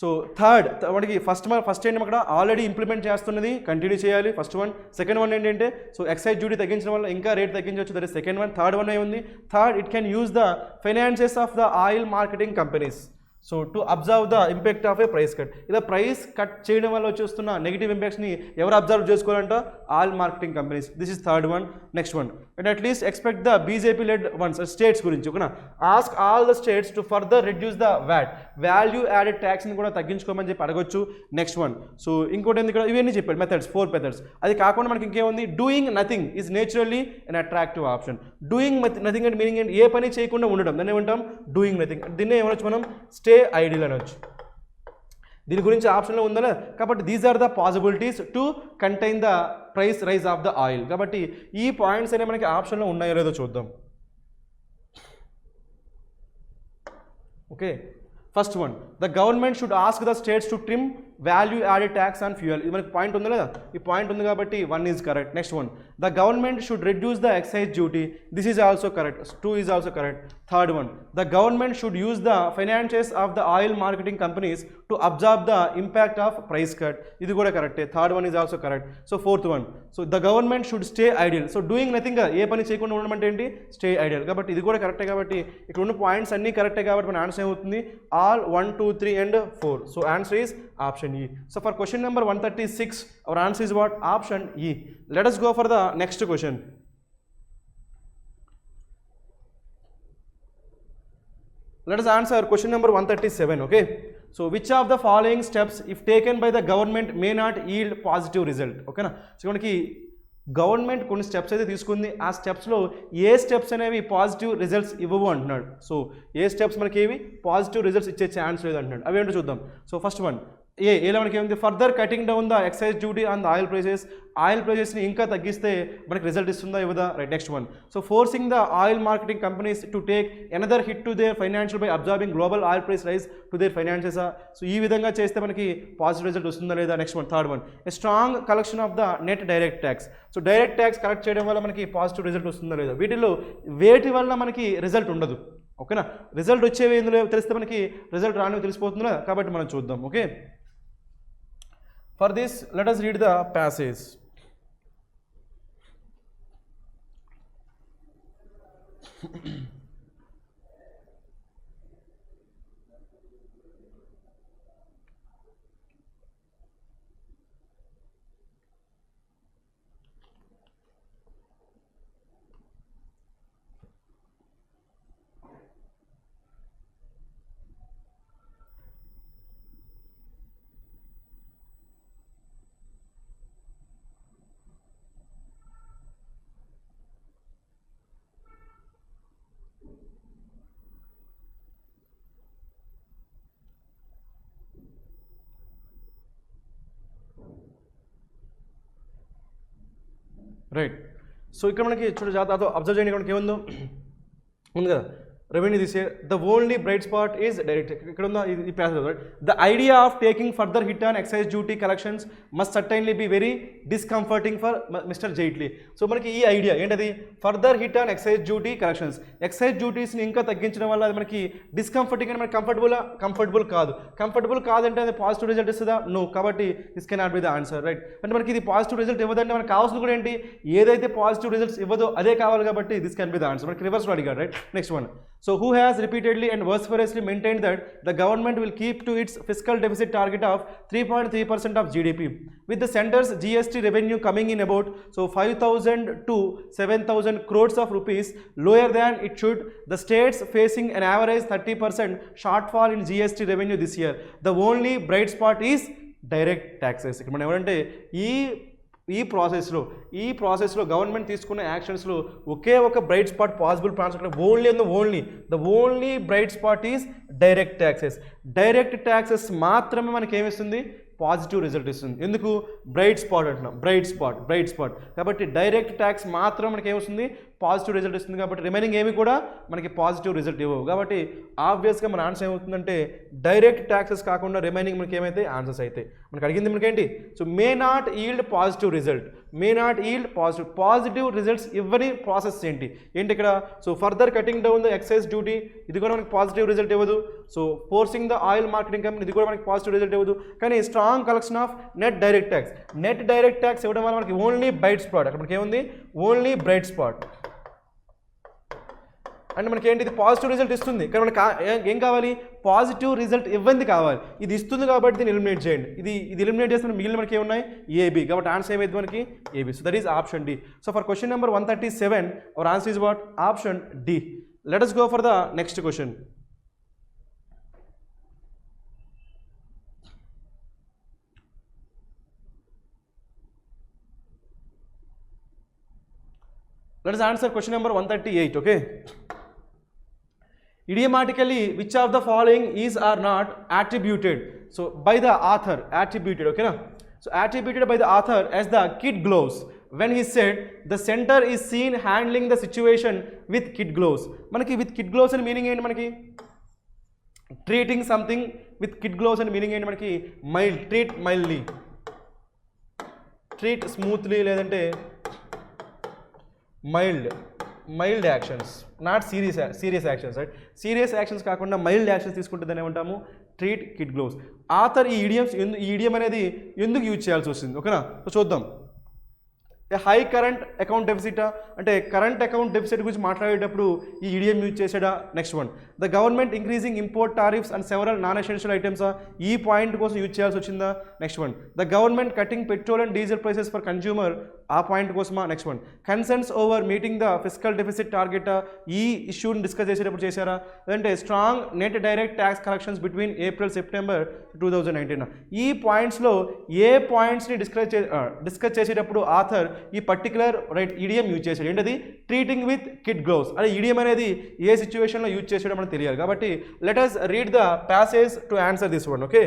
so third మనకి ఫస్ట్ ఏంటి అక్కడ ఆల్రెడీ ఇంప్లిమెంట్ చేస్తున్నది కంటిన్యూ చేయాలి, ఫస్ట్ వన్. సెకండ్ వన్ ఏంటంటే ఎక్సైజ్ డ్యూటీ తగ్గించడం వల్ల ఇంకా రేట్ తగ్గించవచ్చు, that is second one. Third one ఏముంది, third, it can use the finances of the oil marketing companies to absorb the impact of a price cut. ఇలా price cut చేయడం వల్ల వచ్చేస్తున్న నెగిటివ్ ఇంపాక్ట్స్ని ఎవరు అబ్జర్వ్ చేసుకోవాలంట, oil marketing companies. This is third one. Next one, and at least expect the BJP led ones states గురించి, ఓకేనా. Ask all the states to further reduce the VAT, value added ట్యాక్స్ని కూడా తగ్గించుకోమని చెప్పి అడగొచ్చు. నెక్స్ట్ వన్, ఇంకోటి ఏంది ఇక్కడ, ఇవన్నీ చెప్పాడు మెథడ్స్, 4 మెథడ్స్. అది కాకుండా మనకి ఇంకేముంది, doing nothing is naturally an attractive option. Doing nothing అంటే మీనింగ్ ఏంటి, ఏ పని చేయకుండా ఉండడం, దాన్ని ఏమంటాం డూయింగ్ నథింగ్. దీన్నే ఏమనొచ్చు మనం, స్టే ఐడిల్ అనొచ్చు. దీని గురించి ఆప్షన్లో ఉందా, కాబట్టి these are the possibilities to contain the price rise of the oil. కాబట్టి ఈ పాయింట్స్ అనేవి మనకి ఆప్షన్లో ఉన్నాయో లేదో చూద్దాం. Okay, first one, the government should ask the states to trim value added tax on fuel. ఇది మనకి పాయింట్ ఉంది లేదా, ఈ పాయింట్ ఉంది కాబట్టి 1 is correct. Next one, the government should reduce the excise duty. This is also correct, 2 is also correct. Third one, the government should use the financials of the oil marketing companies to absorb the impact of price cut. ఇది కూడా కరెక్టే, third one is also correct. Fourth one, the government should stay ideal. Doing nothing, ఏ పని చేయకుండా ఉండడం అంటే ఏంటి, stay ideal. కాబట్టి ఇది కూడా కరెక్టే. కాబట్టి ఇక్కడ ఉన్న పాయింట్స్ అన్నీ కరెక్టే కాబట్టి మన ఆన్సర్ ఏమవుతుంది, all 1, 2, 3 and 4. Answer is option E. For question number 136, our answer is what? Option E. Let us go for the next question. Let us answer question number 137. Okay. Which of the following steps, if taken by the government, may not yield positive result? Okay na. మనకి government కొన్ని steps అయితే తీసుకుంది, ఆ స్టెప్స్లో ఏ steps అనేవి positive results ఇవ్వవు అంటున్నాడు. ఏ steps మనకి ఏవి పాజిటివ్ రిజల్ట్స్ ఇచ్చే ఛాన్స్ లేదు అంటున్నాడు. అవి ఏంటో చూద్దాం. ఫస్ట్ వన్, ఏలో మనకి ఏముంది, further cutting down the excise duty on the oil ప్రైసెస్ని ఇంకా తగ్గిస్తే మనకి రిజల్ట్ ఇస్తుందా ఇవ్వదా, right. Next one, forcing the oil marketing companies to take another hit to their financial by observing global oil price rise to their financials. ఈ విధంగా చేస్తే మనకి పాజిటివ్ రిజల్ట్ వస్తుందా లేదా. Next one, third one, a strong collection of the net direct tax. Direct tax collect చేయడం వల్ల మనకి positive result వస్తుందా లేదా. వీటిలో వేటి వల్ల మనకి రిజల్ట్ ఉండదు, ఓకేనా. రిజల్ట్ వచ్చేవి ఎందులో తెలిస్తే మనకి రిజల్ట్ రానివి తెలిసిపోతుందా, కాబట్టి మనం చూద్దాం. Okay, for this let us read the passage. Right. So ఇక్కడ మనకి చూడ జాగ్రత్త అబ్జర్వ్ చేయండి, మనకి ఏముందో ఉంది కదా revenue this year the only bright spot is direct. ఇక్కడ ఉందా ఈ passage right. The idea of taking further hit on excise duty collections must certainly be very discomforting for mister Jaitley. So మనకి ఈ ఐడియా ఏంటది, further hit on excise duty collections, excise డ్యూటీస్ని ఇంకా తగ్గించడం వల్ల అది మనకి డిస్కంఫర్టింగ్ అని మనకి కంఫర్టబుల్ కాదంటే అది పాజిటివ్ రిజల్ట్ ఇస్తుందా, నో. కాబట్టి this can not be the answer right. అంటే మనకి ఇది పాజిటివ్ రిజల్ట్ ఇవ్వదంటే మనకు కావాల్సింది కూడా ఏంటి, ఏదైతే పాజిటివ్ రిజల్ట్స్ ఇవ్వదో అదే కావాలి, కాబట్టి this can be the answer. మనకి రివర్స్లో అడిగాడు right. Next one. So who has repeatedly and vociferously maintained that the government will keep to its fiscal deficit target of 3.3% of GDP, with the center's GST revenue coming in about 5,000 to 7,000 crores of rupees lower than it should, the states facing an average 30% shortfall in GST revenue this year. The only bright spot is direct taxes. ఇక్కడ మనం ఏమంటే ఈ ప్రాసెస్లో government తీసుకున్న యాక్షన్స్లో ఒకే ఒక bright spot possible plans the only bright spot is direct taxes. Direct taxes మాత్రమే మనకి ఏమిస్తుంది, positive result ఇస్తుంది. ఎందుకు, బ్రైట్ స్పాట్ అంటున్నాం, బ్రైట్ స్పాట్ కాబట్టి డైరెక్ట్ ట్యాక్స్ మాత్రం మనకి ఏమొస్తుంది, పాజిటివ్ రిజల్ట్ ఇస్తుంది. కాబట్టి రిమైనింగ్ ఏమి కూడా మనకి పాజిటివ్ రిజల్ట్ ఇవ్వవు. కాబట్టి ఆబ్వియస్గా మన ఆన్సర్ ఏమవుతుందంటే డైరెక్ట్ ట్యాక్సెస్ కాకుండా రిమైనింగ్ మనకి ఏమైతే ఆన్సర్స్ అయితే మనకి అడిగింది మనకేంటి, so may not yield positive result, positive results ఇవ్వని ప్రాసెస్ ఏంటి ఇక్కడ. So further cutting down the excise duty, ఇది కూడా మనకి పాజిటివ్ రిజల్ట్ ఇవ్వదు. So forcing the oil marketing company, ఇది కూడా మనకి పాజిటివ్ రిజల్ట్ ఇవ్వదు. కానీ strong collection of net direct tax ఇవ్వడం వల్ల మనకి ఓన్లీ బ్రైట్ స్పాట్, అక్కడ మనకి ఏముంది, ఓన్లీ బ్రైట్ స్పాట్ అంటే మనకి ఏంటి, ఇది పాజిటివ్ రిజల్ట్ ఇస్తుంది. కానీ మనకి ఏం కావాలి, పాజిటివ్ రిజల్ట్ ఇవ్వంది కావాలి. ఇది ఇస్తుంది కాబట్టి దీన్ని ఎలిమినేట్ చేయండి. ఇది ఎలిమినేట్ చేస్తే మిగిలిన మనకి ఏమున్నాయి, ఏబి. కాబట్టి ఆన్సర్ ఏమైంది మనకి, A B. So that is option D. So for question number 137 our answer is what, option D. Let us go for the next question. Let us answer question number 138. Okay. Idiomatically, which of the following is or not attributed? So by the author, attributed. Okay, na? So attributed by the author as the kid gloves when he said the center is seen handling the situation with kid gloves. Manaki with kid gloves and meaning ఏంటి మనకి, treating something with kid gloves and meaning ఏంటి మనకి, mild, treat mildly, treat smoothly, లేదంటే mild actions, not serious actions right. Serious actions కాకుండా mild actions తీసుకుంటుందని ఏమంటాము, treat kid gloves. Author ఈ ఈడియం అనేది ఎందుకు యూజ్ చేయాల్సి వస్తుంది, ఓకేనా. సో చూద్దాం. హై కరెంట్ అకౌంట్ డెఫిసిట్ అంటే కరెంట్ అకౌంట్ డెఫిసిట్ గురించి మాట్లాడేటప్పుడు ఈ ఈడియం యూజ్ చేసాడా. Next one, the government increasing import tariffs and several non essential items, ఈ పాయింట్ కోసం యూజ్ చేయాల్సి వచ్చిందా. Next one, the government cutting petrol and diesel prices for consumer, ఆ పాయింట్ కోసమా. Next one, concerns over meeting the fiscal deficit target, ఈ ఇష్యూని discuss చేసేటప్పుడు చేశారా. లేదంటే strong net direct tax collections between April September 2019, ఈ పాయింట్స్లో ఏ పాయింట్స్ని డిస్కస్ చేసేటప్పుడు ఆథర్ ఈ పర్టికులర్ రైట్ ఈడియం యూజ్ చేశాడు. ఏంటది, ట్రీటింగ్ విత్ కిడ్ గ్లోవ్స్. అదే ఈడియం అనేది ఏ సిచ్యువేషన్లో యూజ్ చేసాడో మనకు తెలియాలి. కాబట్టి let us read the passage to answer this one. Okay.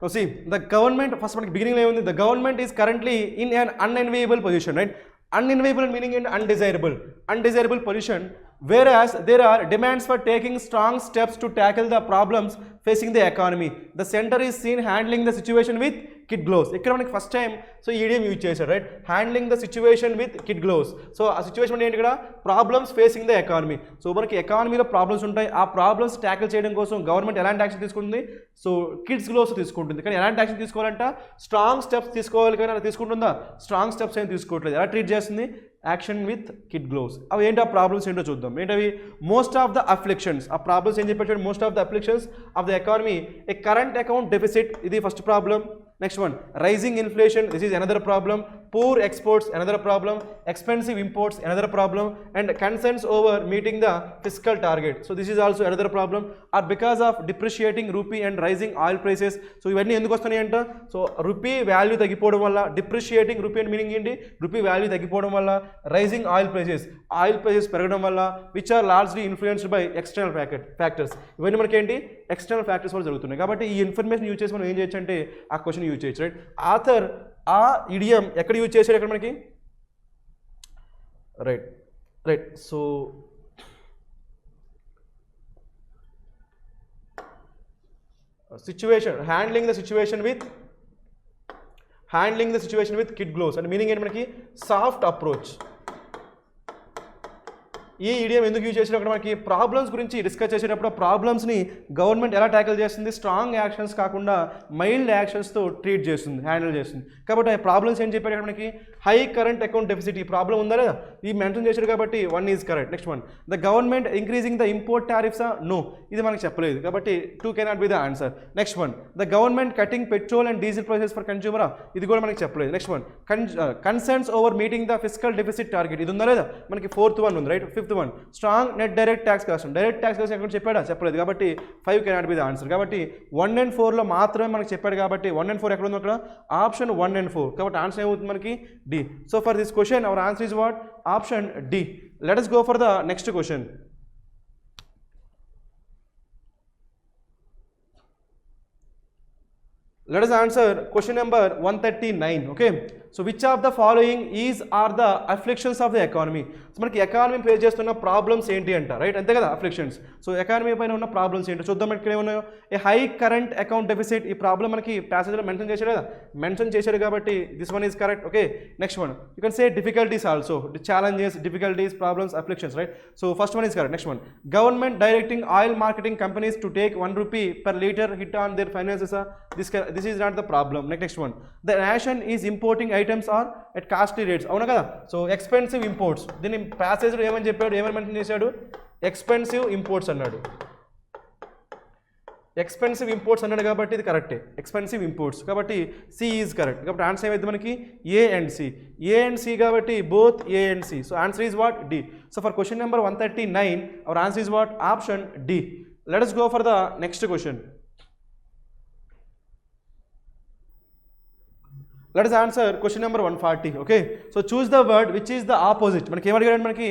Now see, the government, first మనకి beginning లో ఏముంది, the government is currently in an unenviable position, right. Unenviable meaning in undesirable position, whereas there are demands for taking strong steps to tackle the problems facing the economy. The center is seen handling the situation with kid gloves. ఇక్కడ మనకి first time so ఈడియం use చేశారు right, handling the situation with kid gloves. So ఆ situation ఏంటి ఇక్కడ, problems facing the economy. So మనకి ఎకానమీలో problems ఉంటాయి, ఆ ప్రాబ్లమ్స్ ట్యాకిల్ చేయడం కోసం గవర్నమెంట్ ఎలాంటి యాక్షన్ తీసుకుంటుంది, సో కిడ్స్ గ్లోవ్స్ తీసుకుంటుంది. కానీ ఎలాంటి యాక్షన్ తీసుకోవాలంట, స్ట్రాంగ్ స్టెప్స్ తీసుకోవాలి. కానీ అలా తీసుకుంటుందా, స్ట్రాంగ్ స్టెప్స్ ఏం తీసుకోవట్లేదు. ఎలా ట్రీట్ చేస్తుంది, యాక్షన్ విత్ కిడ్ గ్లోవ్స్. అవి ఏంటి ఆ ప్రాబ్లమ్స్ ఏంటో చూద్దాం. ఏంటవి, మోస్ట్ ఆఫ్ ద అఫ్లిక్షన్స్, ఆ ప్రాబ్లమ్స్ ఏం చెప్పాడు, most of the afflictions of the economy, a current account deficit, ఇది first problem. Next one, rising inflation, this is another problem. poor exports another problem, expensive imports another problem, and concerns over meeting the fiscal target. So this is also another problem, or because of depreciating rupee and rising oil prices. So ఇవన్నీ ఎందుకు వస్తున్నాయి అంట, so rupee value తగ్గిపోవడం వల్ల, depreciating rupee అంటే meaning ఏంటి, rupee value తగ్గిపోవడం వల్ల, రైజింగ్ ఆయిల్ ప్రైసెస్ పెరగడం వల్ల, which are largely influenced by external factors. ఇవన్నీ మనకి ఏంటి, ఎక్స్టర్నల్ ఫ్యాక్టర్స్ వల్ల జరుగుతున్నాయి. కాబట్టి ఈ ఇన్ఫర్మేషన్ యూజ్ చేసి మనం ఏం చేయొచ్చు అంటే ఆ క్వశ్చన్ యూజ్ చేయొచ్చు, రైట్. ఆథర్ ఆ ఇడియం ఎక్కడ యూజ్ చేశాడు, ఎక్కడ మనకి, right. So situation, handling the situation with kid gloves అంటే మీనింగ్ ఏంటి మనకి, సాఫ్ట్ అప్రోచ్. ఈ ఈడియం ఎందుకు యూజ్ చేసినప్పుడు మనకి ప్రాబ్లమ్స్ గురించి డిస్కస్ చేసేటప్పుడు ప్రాబ్లమ్స్ని గవర్నమెంట్ ఎలా ట్యాకిల్ చేస్తుంది, స్ట్రాంగ్ యాక్షన్స్ కాకుండా మైల్డ్ యాక్షన్స్తో ట్రీట్ చేస్తుంది, హ్యాండిల్ చేస్తుంది. కాబట్టి ఆ ప్రాబ్లమ్స్ ఏం చెప్పారు మనకి, హై కరెంట్ అకౌంట్ డెఫిసిట్, ఈ ప్రాబ్లం ఉందా లేదా, ఈ మెన్షన్ చేశారు కాబట్టి 1 is correct. Next one, the government increasing the import టారిఫ్సా, నో, ఇది మనకి చెప్పలేదు కాబట్టి 2 cannot be the answer. Next one, the government cutting petrol and diesel prices for కన్స్యూమరా, ఇది కూడా మనకి చెప్పలేదు. Next one, concerns over meeting the fiscal deficit target, ఇది ఉందా లేదా, మనకి 4th వన్ ఉంది, right. 5th one, strong net direct tax collection, direct tax collection ఎక్కడ చెప్పాడా, చెప్పలేదు కాబట్టి 5 కెనాట్ బి ద ఆన్సర్. కాబట్టి 1 and 4లో మాత్రమే మనకి చెప్పాడు కాబట్టి 1 and 4 ఎక్కడ ఉంది, అక్కడ ఆప్షన్ 1 and 4. కాబట్టి ఆన్సర్ ఏమవుతుంది మనకి, D. So for this question our answer is what, option D. Let us go for the next question. Let us answer question number 139. Okay, so which of the following are the afflictions of the economy? So మనకి economy face చేస్తున్న problems ఏంటి అంట, right, అంతే కదా afflictions. So economy పైన ఉన్న problems ఏంటో చూద్దాం. ఇక్కడ ఏమున్నాయో, ఏ హై కరెంట్ అకౌంట్ డెఫిసిట్, ఈ ప్రాబ్లం మనకి ప్యాసేజ్లో మెన్షన్ చేశారు కదా, మెన్షన్ చేశారు కాబట్టి this one is correct. Okay, next one, you can say difficulties also, challenges, difficulties, problems, afflictions, right. So first one is correct. Next one, government directing oil marketing companies to take 1 rupee per liter hit on their finances, this is not the problem. Next one, the nation is importing items or at costly rates, అవునా కదా. So expensive imports, దీన్ని ప్యాసేజ్లో ఏమని చెప్పాడు, ఏమని mention చేశాడు, expensive imports అన్నాడు. Expensive imports అన్నాడు కాబట్టి ఇది కరెక్టే, ఎక్స్పెన్సివ్ ఇంపోర్ట్స్ కాబట్టి సి ఈజ్ కరెక్ట్. కాబట్టి ఆన్సర్ ఏమైంది మనకి, ఏ అండ్ సి కాబట్టి both A and C. So answer is what, D. So for question number 139 our answer is what, option D. Let us go for the next question. Let us answer question number 140. Okay, so choose the word which is the opposite. మనకి ఏం అడిగాడు, మనకి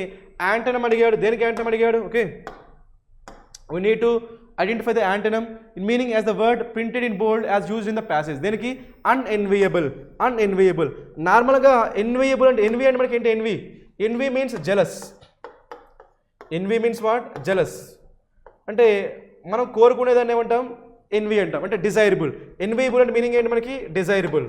antonym అడిగాడు. దేనికి antonym అడిగాడు, okay, we need to identify the antonym in meaning as the word printed in bold as used in the passage. దేనికి unenviable. నార్మల్గా enviable అంటే envy అంటే మనకి ఏంటి, envy means jealous. envy means what, jealous. అంటే మనం కోరుకునేదాన్ని ఏమంటాం, envy అంటాం, అంటే డిజైరబుల్. enviable అంటే మీనింగ్ ఏంటి మనకి, డిజైరబుల్.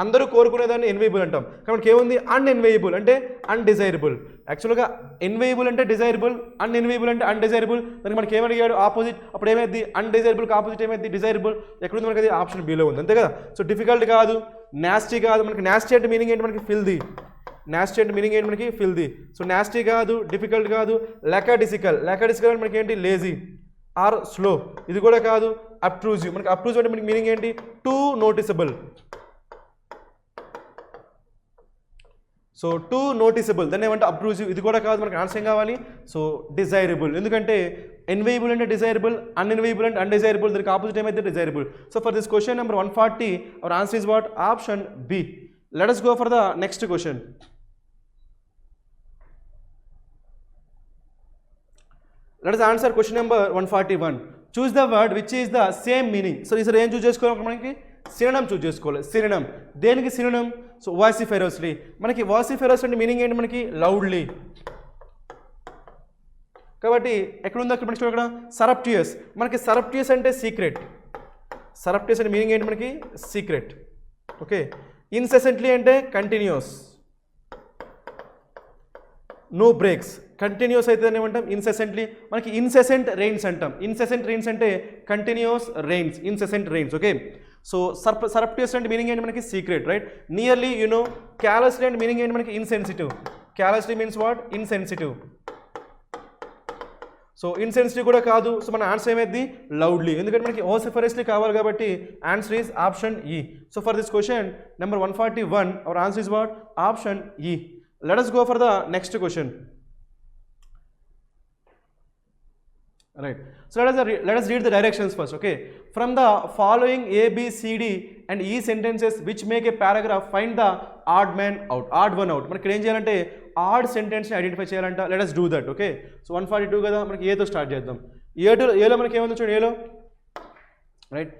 అందరూ కోరుకునేదాన్ని ఎన్వేయబుల్ అంటాం. కాబట్టి ఏముంది, అన్ఎన్వేయబుల్ అంటే అన్డిజైరబుల్. యాక్చువల్గా ఎన్వేయబుల్ అంటే డిజైరబుల్, అన్ఎన్వేయబుల్ అంటే అన్డిజైరబుల్. దానికి మనకి ఏమడిగాడు, ఆపోజిట్. అప్పుడు ఏమైంది, అన్డిజైరబుల్కి ఆపోజిట్ ఏమైంది, డిజైరబుల్. ఎక్కడుంది మనకి, అది ఆప్షన్ బిలో ఉంది, అంతే కదా. సో డిఫికల్ట్ కాదు, నాస్టీ కాదు. మనకి నాస్టీ అంటే మీనింగ్ ఏంటి మనకి, ఫిల్దీ. నాస్టీ అంటే మీనింగ్ ఏంటి మనకి, ఫిల్దీ. సో నాస్టీ కాదు, డిఫికల్ట్ కాదు. లాకాడిసికల్ అంటే మనకి ఏంటి, లేజీ ఆర్ స్లో. ఇది కూడా కాదు. అబ్ట్రూజివ్, మనకి అబ్ట్రూజివ్ అంటే మనకి మీనింగ్ ఏంటి, two noticeable. So two noticeable, దాన్ని ఏమంటే అబ్ట్రూజివ్. ఇది కూడా కాదు. మనకి ఆన్సర్ ఏం కావాలి, సో డిజైరబుల్. ఎందుకంటే ఎన్వేయబుల్ అంటే డిజైరబుల్, అన్ఎన్వేయబుల్ అంటే అన్డిజైరబుల్. దానికి ఆపోజిట్ ఏమైతే desirable. So for this question number 140 our answer is what, option B. Let us go for the next question. Let us answer question number 141. Choose the word which is the same meaning. So ఈసారి ఏం చూస్ చేసుకోవాలి, మనకి synonym చూస్ చేసుకోవాలి. Synonym, దేనికి synonym, so వాసిఫెరోస్లీ. మనకి వాసిఫెరోస్ అంటే meaning ఏంటి మనకి, లౌడ్లీ. కాబట్టి ఎక్కడుందో అక్కడ మనకి ఇక్కడ సరప్టియస్. మనకి సరప్టియస్ అంటే సీక్రెట్. సరప్టియస్ అంటే మీనింగ్ ఏంటి మనకి, సీక్రెట్. ఓకే, ఇన్సెసెంట్లీ అంటే కంటిన్యూస్, నో బ్రేక్స్. కంటిన్యూస్ అయితే ఏమంటాం, ఇన్సెసెంట్లీ. మనకి ఇన్సెసెంట్ రెయిన్స్ అంటాం. ఇన్సెసెంట్ రెయిన్స్ అంటే continuous rains, incessant rains. Okay, so surreptitious అంటే మీనింగ్ ఏంటి మనకి, secret, right. Nearly you know. Callously అంటే మీనింగ్ ఏంటి మనకి, insensitive. Callously means what, insensitive. So insensitive కూడా కాదు. సో మన ఆన్సర్ ఏమైంది లౌడ్లీ, ఎందుకంటే మనకి ఓసిఫరస్లీ కావాలి కాబట్టి answer is option E. So for this question number 141 our answer is what option E. Let us go for the next question. Right, so let us read the directions first. Okay, from the following A, B, C, D and E sentences which make a paragraph, find the odd one out. మనకి ఏం చేయాలంటే add sentence ని identify చేయాలంట. Let us do that. Okay, so 142 కదా, మనకి ఏతో start చేద్దాం. ఏలో మనకి ఏముంది చూడండి, ఏలో రైట్,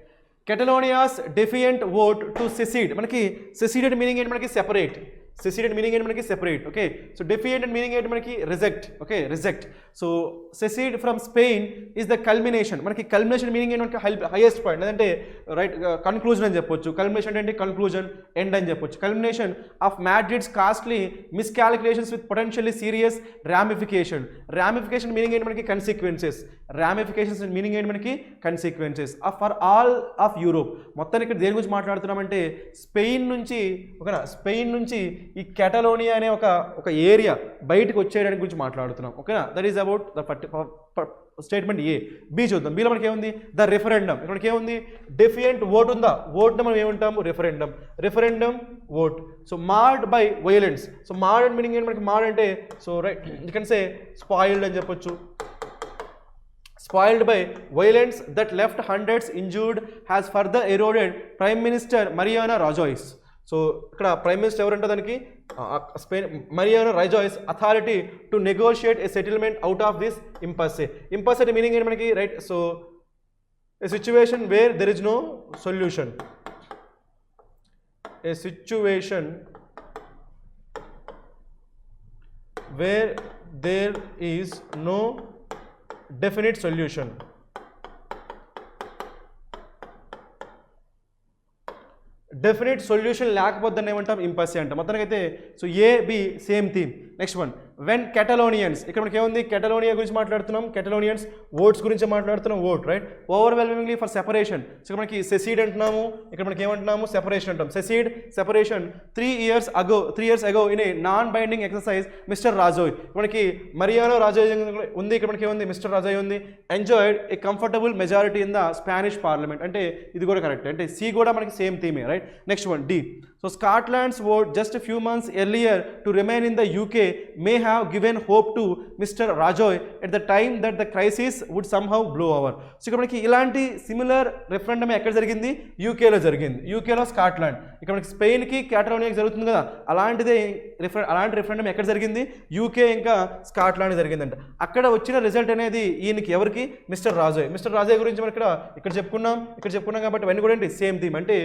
కెటలోనియాస్ డెఫియంట్ ఓట్ టు సెసీడ్. మనకి సెసీడ్ అంటే మీనింగ్ ఏంటి, మనకి సెపరేట్. సెసీడ్ అంటే మీనింగ్ ఏంటి, మనకి సెపరేట్. ఓకే, సో డెఫియంట్ అంటే మీనింగ్ ఏంటి, మనకి reject. Okay, reject. So secede from Spain is the culmination. మనకి కల్మినేషన్ మీనింగ్ ఏంటి, మనకి హైయెస్ట్ పాయింట్, లేదంటే రైట్ కన్క్లూజన్ అని చెప్పొచ్చు. కల్మినేషన్ అంటే కన్క్లూజన్, ఎండ్ అని చెప్పొచ్చు. Culmination of Madrid's costly miscalculations with potentially serious ramification. Ramification meaning ఏంటి, మనకి కన్సిక్వెన్సెస్. రామిఫికేషన్స్ మీనింగ్ ఏంటి, మనకి consequences for all of Europe. మొత్తానికి ఇక్కడ దేని గురించి మాట్లాడుతున్నామంటే స్పెయిన్ నుంచి, ఓకేనా, స్పెయిన్ నుంచి ఈ కెటలోనియా అనే ఒక ఏరియా బయటకు వచ్చేయడానికి గురించి మాట్లాడుతున్నాం. ఓకేనా, that is about the statement A. B చూద్దాం. బిలో మనకి ఏముంది, ద రిఫరెండమ్. ఇక్కడ ఏముంది, డెఫియంట్ ఓట్ ఉందా, ఓట్ని మనం ఏమంటాము referendum. Referendum vote. So marred by violence. So marred and meaning ఏంటి, మనకి మార్డ్ అంటే so right you can say spoiled అని చెప్పొచ్చు. Spoiled by violence that left hundreds injured has further eroded Prime Minister Mariano Rajoy. So ఇక్కడ prime minister ఎవరంటే దానికి Spain Mariano Rajoy authority to negotiate a settlement out of this impasse. Impasse meaning ఏంటి మనకి right, so a situation where there is no solution. A situation where there is no definite solution. Definite solution లేకపోతే దాన్ని ఏమంటాం impasse అంటాం. మొత్తానికి అయితే so A B same theme. Next one, when Catalonians. ఇక్కడ మనకి ఏముంది, కెటలోనియా గురించి మాట్లాడుతున్నాం. కెటలోనియన్స్ ఓట్స్ గురించి మాట్లాడుతున్నాం. Vote right, overwhelmingly for separation. So ఇక్కడ మనకి సెసీడ్ అంటున్నాము, ఇక్కడ మనకి ఏమంటున్నాము సెపరేషన్ అంటాం. Secede, separation. 3 years ago in a non binding exercise mister Rajoy. మనకి మరియానో రాజోయ్ ఉంది, ఇక్కడ మనకి ఏముంది మిస్టర్ రాజోయ్ ఉంది. Enjoyed a comfortable majority in the Spanish parliament. అంటే ఇది కూడా కరెక్ట్, అంటే సి కూడా మనకి సేమ్ థీమే right. Next one, D. So Scotland's vote just a few months earlier to remain in the UK may have given hope to Mr. Rajoy at the time that the crisis would somehow blow over. So ఇక్కడ మనకి ఇలాంటి similar referendum ఎక్కడ జరిగింది, యూకేలో జరిగింది. యూకేలో Scotland. ఇక్కడ మనకి స్పెయిన్కి క్యాటలోనియాకి జరుగుతుంది కదా, అలాంటి రెఫరెండమ్ ఎక్కడ జరిగింది, యూకే ఇంకా స్కాట్లాండ్ జరిగిందంట. అక్కడ వచ్చిన రిజల్ట్ అనేది ఈయనకి ఎవరికి, మిస్టర్ రాజోయ్. మిస్టర్ రాజోయ్ గురించి మనం ఇక్కడ చెప్పుకున్నాం కాబట్టి అవన్నీ కూడా ఏంటి సేమ్ థీమ్. అంటే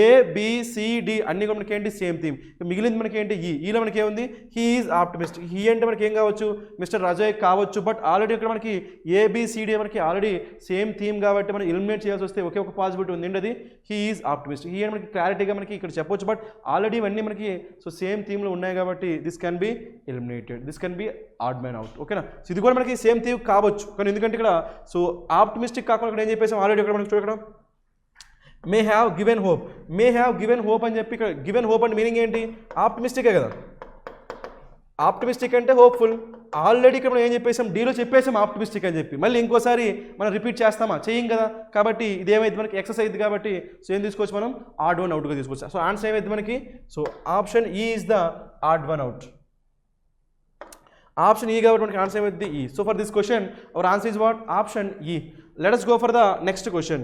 ఏ బి సి డి అన్ని కూడా మనకి ఏంటి సేమ్ థీమ్. మిగిలింది మనకి ఏంటి ఈలో మనకి ఏముంది, హీ ఈజ్ ఆప్టిమిస్టిక్. హీ అంటే మనకి ఏం కావచ్చు, మిస్టర్ రాజోయ్ కావచ్చు. బట్ ఆల్రెడీ ఇక్కడ మనకి ఏబిసిడి మనకి ఆల్రెడీ సేమ్ థీమ్ కాబట్టి మనం ఎలిమినేట్ చేయాల్సి వస్తే ఒకే ఒక పాసిబిలిటీ ఉంది, అది హీ ఈజ్ ఆప్టిమిస్టిక్. హీ అని మనకి క్లారిటీగా మనకి ఇక్కడ చెప్పొచ్చు. బట్ ఆల్రెడీ ఇవన్నీ మనకి సో సేమ్ థీమ్లో ఉన్నాయి కాబట్టి this can be eliminated, this can be add man out. ఓకేనా, సో ఇది కూడా మనకి సేమ్ థీమ్ కావచ్చు. కానీ ఎందుకంటే ఇక్కడ సో ఆప్టిమిస్టిక్ కాకుండా ఇక్కడ ఏం చెప్పేసాం ఆల్రెడీ ఇక్కడ మనకి చూడడం may have given hope. May have given hope అని చెప్పి ఇక్కడ గివెన్ హోప్ అంటే మీనింగ్ ఏంటి, ఆప్టిమిస్టికే కదా. ఆప్టిమిస్టిక్ అంటే హోప్ఫుల్. ఆల్రెడీ ఇక్కడ మనం ఏం చెప్పేసాం, డీలో చెప్పేసాం ఆప్టిమిస్టిక్ అని చెప్పి. మళ్ళీ ఇంకోసారి మనం రిపీట్ చేస్తామా, చేయం కదా. కాబట్టి ఇదేమైంది మనకి ఎక్సెస్ అయింది కాబట్టి సో ఏం తీసుకోవచ్చు మనం, ఆడ్ వన్ అవుట్గా తీసుకోవచ్చు. సో ఆన్సర్ ఏమైంది మనకి, so option E is the odd one out. Option E కాబట్టి మనకి ఆన్సర్ ఏమైంది E. So for this question our answer is what option E. Let us go for the next question.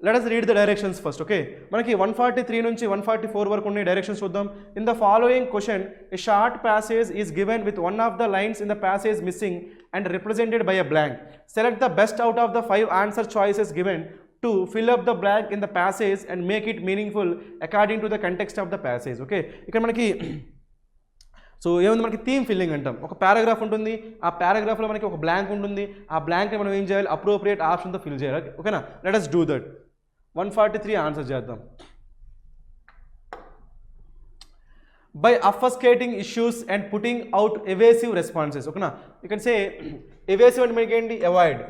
Let us read the directions first. Okay, మనకి 143 నుంచి 144 వరకు ఉన్న directions చూద్దాం. In the following question, a short passage is given with one of the lines in the passage missing and represented by a blank. Select the best out of the 5 answer choices given to fill up the blank in the passage and make it meaningful according to the context of the passage. Okay, ఇక్కడ మనకి so ఏముంది, మనకి theme filling అంటాం. ఒక paragraph ఉంటుంది, ఆ పారాగ్రాఫ్లో మనకి ఒక బ్లాంక్ ఉంటుంది. ఆ బ్లాంక్ని మనం ఏం చేయాలి, అప్రోప్రియేట్ ఆప్షన్తో ఫిల్ చేయాలి. ఓకేనా, let us do that. 143 answer చేద్దాం. By obfuscating issues and putting out evasive responses. ఓకేనా, యూ కెన్ సే ఎవేసివ్ అంటే మనకి ఏంటి, avoid.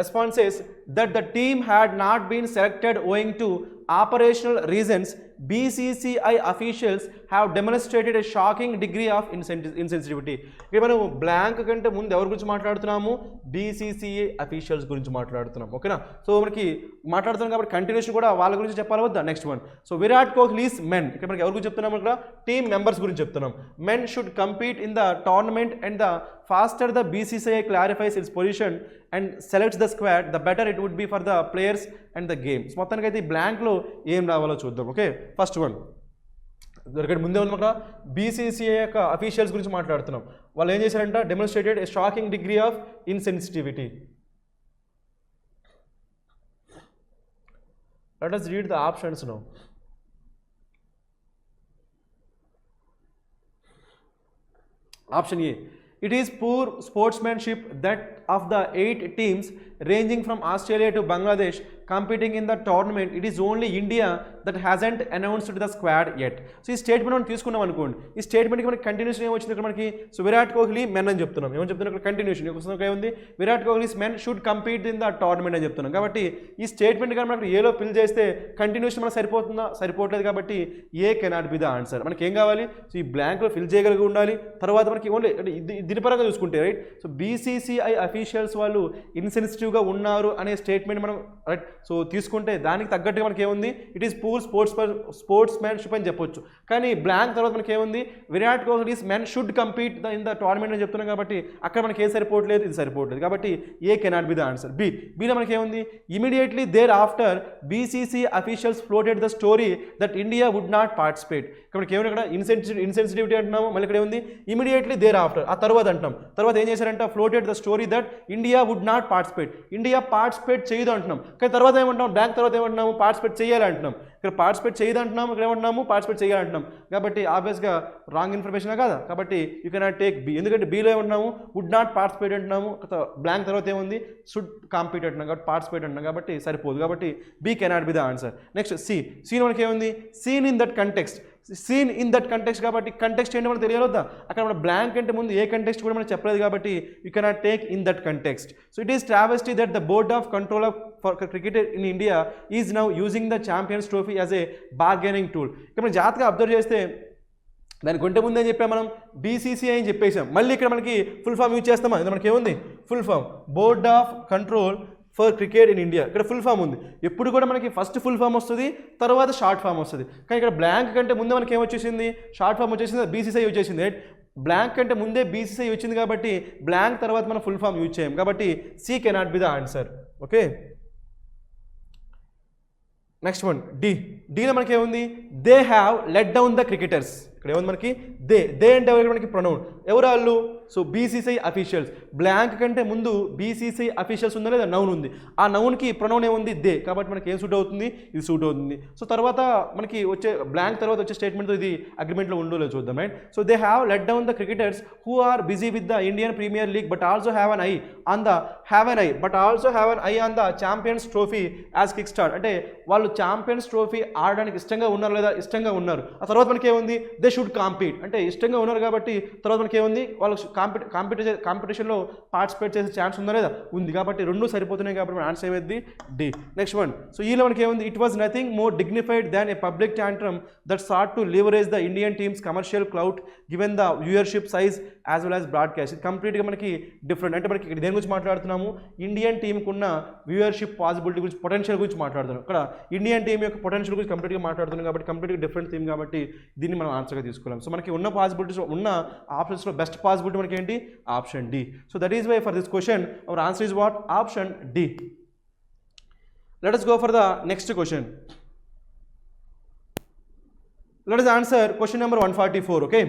Responses that the team had not been selected owing to operational reasons, BCCI officials have demonstrated a shocking degree of insensitivity. ఇక్కడ మనం blank కంటే ముందు ఎవరి గురించి మాట్లాడుతున్నాము? BCCI అఫీషియల్స్ గురించి మాట్లాడుతున్నాం. ఓకేనా? సో మనకి మాట్లాడుతున్నాం కాబట్టి కంటిన్యూషన్ కూడా వాళ్ళ గురించి చెప్పాలి వద్దా? Next one. So Virat Kohli's men, ఇక్కడ మనకి ఎవరి గురించి చెప్తున్నాము? ఇక్కడ టీమ్ మెంబర్స్ గురించి చెప్తున్నాం. Men should compete in the tournament and the faster the BCCI clarifies its position and selects the squad, the better it would be for the players and the game. So మొత్తానికి అయితే ఈ బ్లాంక్లో ఏం రావాలో చూద్దాం. Okay, first one ఇక్కడ ముందే ఉంది అక్కడ BCCI యొక్క అఫీషియల్స్ గురించి మాట్లాడుతున్నాం. వాళ్ళు ఏం చేశారంట? డెమోన్స్ట్రేటెడ్ ఏ shocking degree of insensitivity. Let us read the options now. Option A, it is poor sportsmanship that of the 8 teams ranging from Australia to Bangladesh competing in the tournament, it is only India that hasn't announced the squad yet. So ఈ statement మనం తీసుకున్నాం అనుకోండి. ఈ స్టేట్మెంట్కి మనకి continuation ఏమొచ్చింది ఇక్కడ మనకి? So Virat Kohli men అని చెప్తున్నాం. ఏమని చెప్తున్నాం ఇక్కడ? కంటిన్యూషన్. ఇక్కడ ఏముంది? Virat Kohli's men should compete in the tournament అని చెప్తున్నాం. కాబట్టి ఈ స్టేట్మెంట్ కానీ మనకి ఏలో ఫిల్ చేస్తే కంటిన్యూషన్ మనకు సరిపోతుందా? సరిపోవట్లేదు. కాబట్టి A cannot be the answer. మనకి ఏం కావాలి? సో ఈ బ్లాంక్లో ఫిల్ చేయగలిగి ఉండాలి. తర్వాత మనకి ఓన్లీ దీని పరంగా చూసుకుంటే రైట్, సో BCCI అఫీషియల్స్ వాళ్ళు ఇన్సెన్సిటివ్గా ఉన్నారు అనే స్టేట్మెంట్ మనం రైట్ సో తీసుకుంటే దానికి తగ్గట్టుగా మనకి ఏముంది? ఇట్ ఈస్ పూర్ స్పోర్ట్స్ మ్యాన్షిప్ అని చెప్పొచ్చు. కానీ బ్లాంక్ తర్వాత మనకి ఏముంది? Virat Kohli's men should compete in the tournament అని చెప్తున్నాం. కాబట్టి అక్కడ మనకి ఏం సరిపోవట్లేదు? ఇది సరిపోవట్లేదు. కాబట్టి A cannot be the answer. బీలో మనకి ఏముంది? Immediately thereafter BCCI officials floated the story that India would not participate. ఇక్కడ మనకి ఏమైనా ఇక్కడ ఇన్సెన్సిటివిటీ అంటున్నాము. మళ్ళీ ఇక్కడ ఏముంది? ఇమీడియట్లీ దేర్ ఆఫ్టర్, ఆ తర్వాత అంటున్నాం. తర్వాత ఏం చేశారంటే floated the story that India would not participate. India participate చేయదు అంటున్నాం. కానీ తర్వాత ఏమంటున్నాం? బ్లాంక్ తర్వాత ఏమంటున్నాము? పార్టిసిపేట్ చేయాలి అంటున్నాం. ఇక్కడ పార్టిసిపేట్ చేయదు అంటున్నాము, ఇక్కడ ఏమంటున్నాము? పార్టిసిపేట్ చేయాలంటున్నాం. కాబట్టి ఆబ్వియస్గా రాంగ్ ఇన్ఫర్మేషన్ కాదా? కాబట్టి యూ కెనాట్ టేక్ బి. ఎందుకంటే బీలో ఏమంటున్నాము? వుడ్ నాట్ పార్టిసిపేట్ అంటున్నాము. బ్లాంక్ తర్వాత ఏముంది? షుడ్ కాంపీట్ అంటున్నాం. కాబట్టి పార్టిసిపేట్ అంటున్నాం. కాబట్టి సరిపోదు. కాబట్టి B cannot be the answer. Next seen మనకి ఏముంది? Seen in that context. Seen in that context. కాబట్టి కంటెక్స్ట్ ఏంటో మనకు తెలియవద్దా? అక్కడ మన బ్లాంక్ అంటే ముందు ఏ కంటెక్స్ట్ కూడా మనం చెప్పలేదు. కాబట్టి you cannot take in that context. So it is travesty that the board of control of for cricket in India is now using the Champions Trophy as a bargaining tool. ఇక్కడ మనం జాగ్రత్తగా observe చేస్తే దానికి కొంటే ముందే చెప్పాం మనం BCCI అని చెప్పేసాం. మళ్ళీ ఇక్కడ మనకి ఫుల్ ఫామ్ యూజ్ చేస్తామా? ఇది మనకి ఏముంది? Full form board of control for cricket in India. ఇక్కడ ఫుల్ ఫామ్ ఉంది. ఎప్పుడు కూడా మనకి ఫస్ట్ ఫుల్ ఫామ్ వస్తుంది, తర్వాత షార్ట్ ఫామ్ వస్తుంది. కానీ ఇక్కడ బ్లాంక్ కంటే ముందే మనకి ఏమొచ్చేసింది? షార్ట్ ఫామ్ వచ్చేసింది, BCCI వచ్చేసింది. రైట్, బ్లాంక్ కంటే ముందే BCCI వచ్చింది కాబట్టి బ్లాంక్ తర్వాత మనం ఫుల్ ఫామ్ యూజ్ చేయం. కాబట్టి C cannot be the answer. Okay, next one డీలో మనకి ఏముంది? They have let down the cricketers. ఇక్కడ ఏముంది మనకి? దే అంటే ఎవరు? మనకి ప్రొనౌన్. ఎవరు వాళ్ళు? So BCCI officials. బ్లాంక్ కంటే ముందు BCCI అఫీషియల్స్ ఉందా లేదా? నౌన్ ఉంది. ఆ నౌన్కి ప్రొనౌన్ ఏముంది? దే. కాబట్టి మనకి ఏం సూట్ అవుతుంది? ఇది సూట్ అవుతుంది. సో తర్వాత మనకి వచ్చే బ్లాంక్ తర్వాత వచ్చే స్టేట్మెంట్తో ఇది అగ్రిమెంట్లో ఉందో లేదో చూద్దాం. Right, so they have let down the cricketers who are busy with the Indian Premier League but also have an eye on the Champions Trophy as kick start. అంటే వాళ్ళు ఛాంపియన్స్ ట్రోఫీ ఆడడానికి ఇష్టంగా ఉన్నారు లేదా? ఇష్టంగా ఉన్నారు. ఆ తర్వాత మనకి ఏముంది? They should compete. అంటే ఇష్టంగా ఉన్నారు కాబట్టి తర్వాత మనకి ఏముంది? వాళ్ళు కాంపిటీషన్లో పార్టిసిపేట్ చేసే ఛాన్స్ ఉందా లేదా? ఉంది. కాబట్టి రెండు సరిపోతున్నాయి. కాబట్టి మన ఆన్సర్ ఏమైంది? డి. Next one. సో ఈలో మనకి ఏముంది? It was nothing more dignified than a public tantrum that sought to leverage the Indian team's commercial clout given the viewership size as well as broadcast. ఇది కంప్లీట్గా మనకి different. అంటే మనకి దేని గురించి మాట్లాడుతున్నాము? ఇండియన్ టీంకి ఉన్న వ్యూయర్షిప్ పాసిబిలిటీ గురించి, పొటెన్షియల్ గురించి మాట్లాడుతున్నాం. ఇక్కడ ఇండియన్ టీం యొక్క పొటెన్షియల్ గురించి కంప్లీట్గా మాట్లాడుతున్నాం. కాబట్టి కంప్లీట్గా డిఫరెంట్ థీమ్. కాబట్టి దీన్ని మనం ఆన్సర్గా తీసుకోలేం. సో మనకి ఉన్న పాసిబిలిటీస్, ఉన్న ఆప్షన్స్లో బెస్ట్ పాసిబిలిటీ మనకి ఏంటి? Option D. So that is why for this question our answer is what? Option D. Let us go for the next question. Let us answer question number 144. Okay,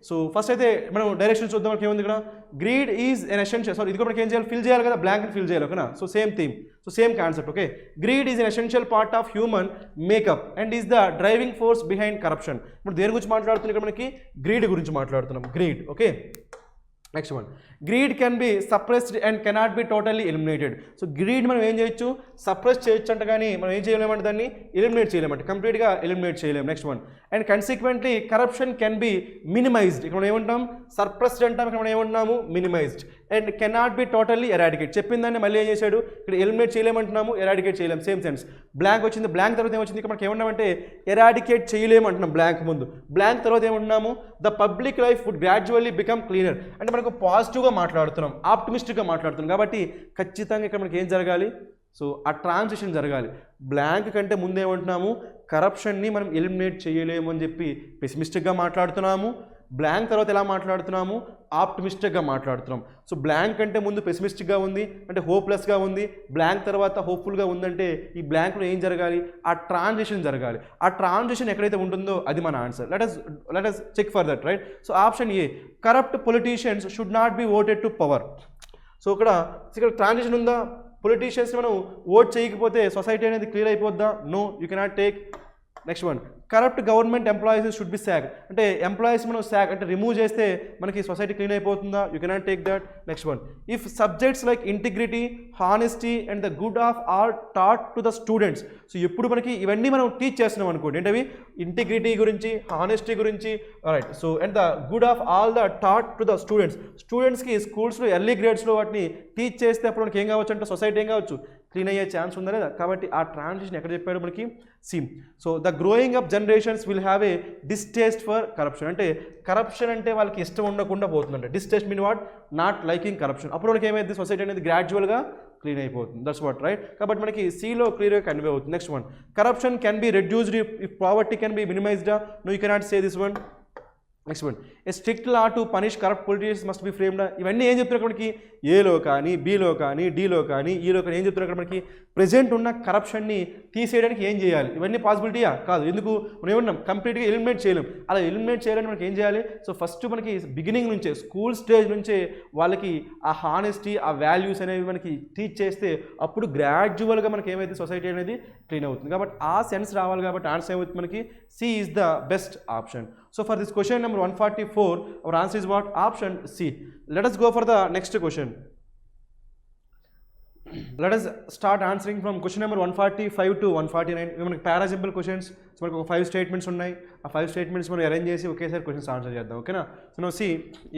so first అయితే మనం direction చూద్దాం. మనకి ఏముంది ఇక్కడ? Greed is an essential. Sorry, ఇది కూడా మనకి ఏం చేయాలి? ఫిల్ చేయాలి కదా, బ్లాంక్ ఫిల్ చేయాలి. ఓకేనా? So same theme, so same concept. Okay, greed is an essential part of human makeup and is the driving force behind corruption. ఇప్పుడు దేని గురించి మాట్లాడుతున్నాం? ఇక్కడ మనకి గ్రీడ్ గురించి మాట్లాడుతున్నాం. Greed. Okay, next one. Greed can be suppressed and cannot be totally eliminated. So greed మనం ఏం చేయొచ్చు, సప్రెస్ చేయొచ్చు అంట, కానీ మనం ఏం చేయలేమంటే దాన్ని ఎలిమినేట్ చేయలేమంటే, కంప్లీట్గా ఎలిమినేట్ చేయలేము. Next one, and consequently corruption can be minimised. ఇక్కడ మనం ఏమంటాం, సప్రెస్డ్ అంటాం, ఇక్కడ మనం ఏమంటున్నాము minimised. And cannot be totally eradicate, చెప్పిందాన్ని మళ్ళీ ఏం చేశాడు, ఇక్కడ ఎలిమినేట్ చేయలేమంటున్నాము, ఎరాడికేట్ చేయలేము, సేమ్ సెన్స్. బ్లాంక్ వచ్చింది, బ్లాంక్ తర్వాత ఏమొచ్చింది, ఇక్కడ మనకి ఏమన్నామంటే ఎరాడికేట్ చేయలేము అంటున్నాం బ్లాంక్ ముందు. బ్లాంక్ తర్వాత ఏమంటున్నాము, the public life would gradually become cleaner. అంటే మనకు పాజిటివ్గా మాట్లాడుతున్నాం, ఆప్టిమిస్టిక్గా మాట్లాడుతున్నాం, కాబట్టి ఖచ్చితంగా ఇక్కడ మనకి ఏం జరగాలి, సో ఆ ట్రాన్సిషన్ జరగాలి. బ్లాంక్ కంటే ముందేమంటున్నాము, కరప్షన్ని మనం ఎలిమినేట్ చేయలేము అని చెప్పి పెసిమిస్టిక్గా మాట్లాడుతున్నాము. బ్లాంక్ తర్వాత ఎలా మాట్లాడుతున్నాము, ఆప్టిమిస్టిక్గా మాట్లాడుతున్నాం. సో బ్లాంక్ అంటే ముందు పెసిమిస్టిక్గా ఉంది, అంటే హోప్లెస్గా ఉంది. బ్లాంక్ తర్వాత హోప్ఫుల్గా ఉందంటే ఈ బ్లాంక్లో ఏం జరగాలి, ఆ ట్రాన్సిషన్ జరగాలి. ఆ ట్రాన్సిషన్ ఎక్కడైతే ఉంటుందో అది మన answer. Let us check for that, right. So option A, corrupt politicians should not be voted to power. So ఇక్కడ ట్రాన్సిషన్ ఉందా, పొలిటీషియన్స్ మనం ఓట్ చేయకపోతే సొసైటీ అనేది క్లియర్ అయిపోద్దా, no, you cannot take. Next one, corrupt government employees should be sacked. అంటే employees మనం sack అంటే remove చేస్తే మనకి సొసైటీ క్లీన్ అయిపోతుందా, you cannot take that. Next one, if subjects like integrity, honesty and the good of all taught to the students. So ఎప్పుడు మనకి ఇవన్నీ మనం టీచ్ చేస్తున్నాం అనుకోండి, ఏంటవి, ఇంటిగ్రిటీ గురించి, హానెస్టీ గురించి, right. So and the good of all the taught to the స్టూడెంట్స్కి స్కూల్స్లో ఎర్లీ గ్రేడ్స్లో వాటిని టీచ్ చేస్తే అప్పుడు మనకి ఏం కావచ్చు అంటే సొసైటీ ఏం కావచ్చు, క్లీన్ అయ్యే ఛాన్స్ ఉందా లేదా. కాబట్టి ఆ ట్రాన్సిషన్ ఎక్కడ చెప్పాడు మనకి, seem. So the growing up generations will have a distaste for corruption. అంటే కరప్షన్ అంటే వాళ్ళకి ఇష్టం ఉండకుండా పోతుందంటే, distaste mean what, not liking corruption. అప్పుడు మనకి ఏమైంది, సొసైటీ అనేది గ్రాడ్యువల్గా క్లీన్ అయిపోతుంది. That's what, right. కాబట్టి మనకి సిలో క్లియర్గా కన్వే అవుతుంది. Next one, corruption can be reduced if poverty can be minimised. No, you cannot say this one. Next one, a strict law to punish corrupt politicians must be framed. ఇవన్నీ ఏం చెప్తున్నారు మనకి, ఏలో కానీ, బీలో కానీ, డీలో కానీ, ఈలో కానీ ఏం చెప్తున్నారు మనకి, ప్రెజెంట్ ఉన్న కరప్షన్ని తీసేయడానికి ఏం చేయాలి, ఇవన్నీ పాసిబిలిటీయా కాదు. ఎందుకు, మనం ఏమన్నాం, కంప్లీట్గా ఎలిమినేట్ చేయలేం. అలా ఎలిమినేట్ చేయాలని మనకి ఏం చేయాలి, సో ఫస్ట్ మనకి బిగినింగ్ నుంచే, స్కూల్ స్టేజ్ నుంచే వాళ్ళకి ఆ హానెస్టీ, ఆ వాల్యూస్ అనేవి మనకి టీచ్ చేస్తే అప్పుడు గ్రాడ్యువల్గా మనకి ఏమైతే సొసైటీ అనేది క్లీన్ అవుతుంది. కాబట్టి ఆ సెన్స్ రావాలి. కాబట్టి ఆన్సర్ ఏమవుతుంది మనకి, C is the best option. So for this question number 144, our answer is what? Option C. Let us go for the next question. Let us start answering from question number 145 to 149. మనకి పారాసింపుల్ questions. So మనకు ఒక 5 statements ఉన్నాయి. ఆ 5 statements మనం arrange చేసి ఒకేసారి questions answer చేద్దాం, ఓకేనా. సో మనం సి,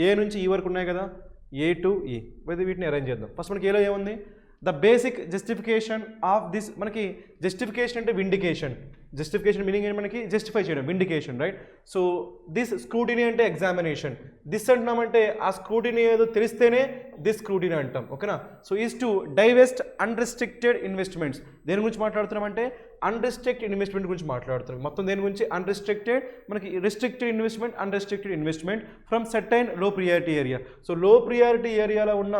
ఏ నుంచి ఈ వరకు ఉన్నాయి కదా, ఏ టు ఈ, వీటిని అరేంజ్ చేద్దాం. ఫస్ట్ మనకి ఏలో ఏముంది, the basic justification of this. మనకి జస్టిఫికేషన్ అంటే విండికేషన్. జస్టిఫికేషన్ మీనింగ్ ఏంటి మనకి, జస్టిఫై చేయడం, vindication, right. So this scrutiny అంటే ఎగ్జామినేషన్. దిస్ అంటున్నామంటే ఆ స్క్రూటినీ ఏదో తెలిస్తేనే దిస్ స్క్రూటినీ అంటాం, ఓకేనా. So is to divest unrestricted investments. దేని గురించి మాట్లాడుతున్నామంటే అన్రిస్ట్రిక్టెడ్ ఇన్వెస్ట్మెంట్ గురించి మాట్లాడుతున్నాం. మొత్తం దేని గురించి, అన్రిస్ట్రిక్టెడ్, మనకి restricted investment, unrestricted investment from certain లో ప్రియారిటీ ఏరియా. సో లో ప్రియారిటీ ఏరియాలో ఉన్న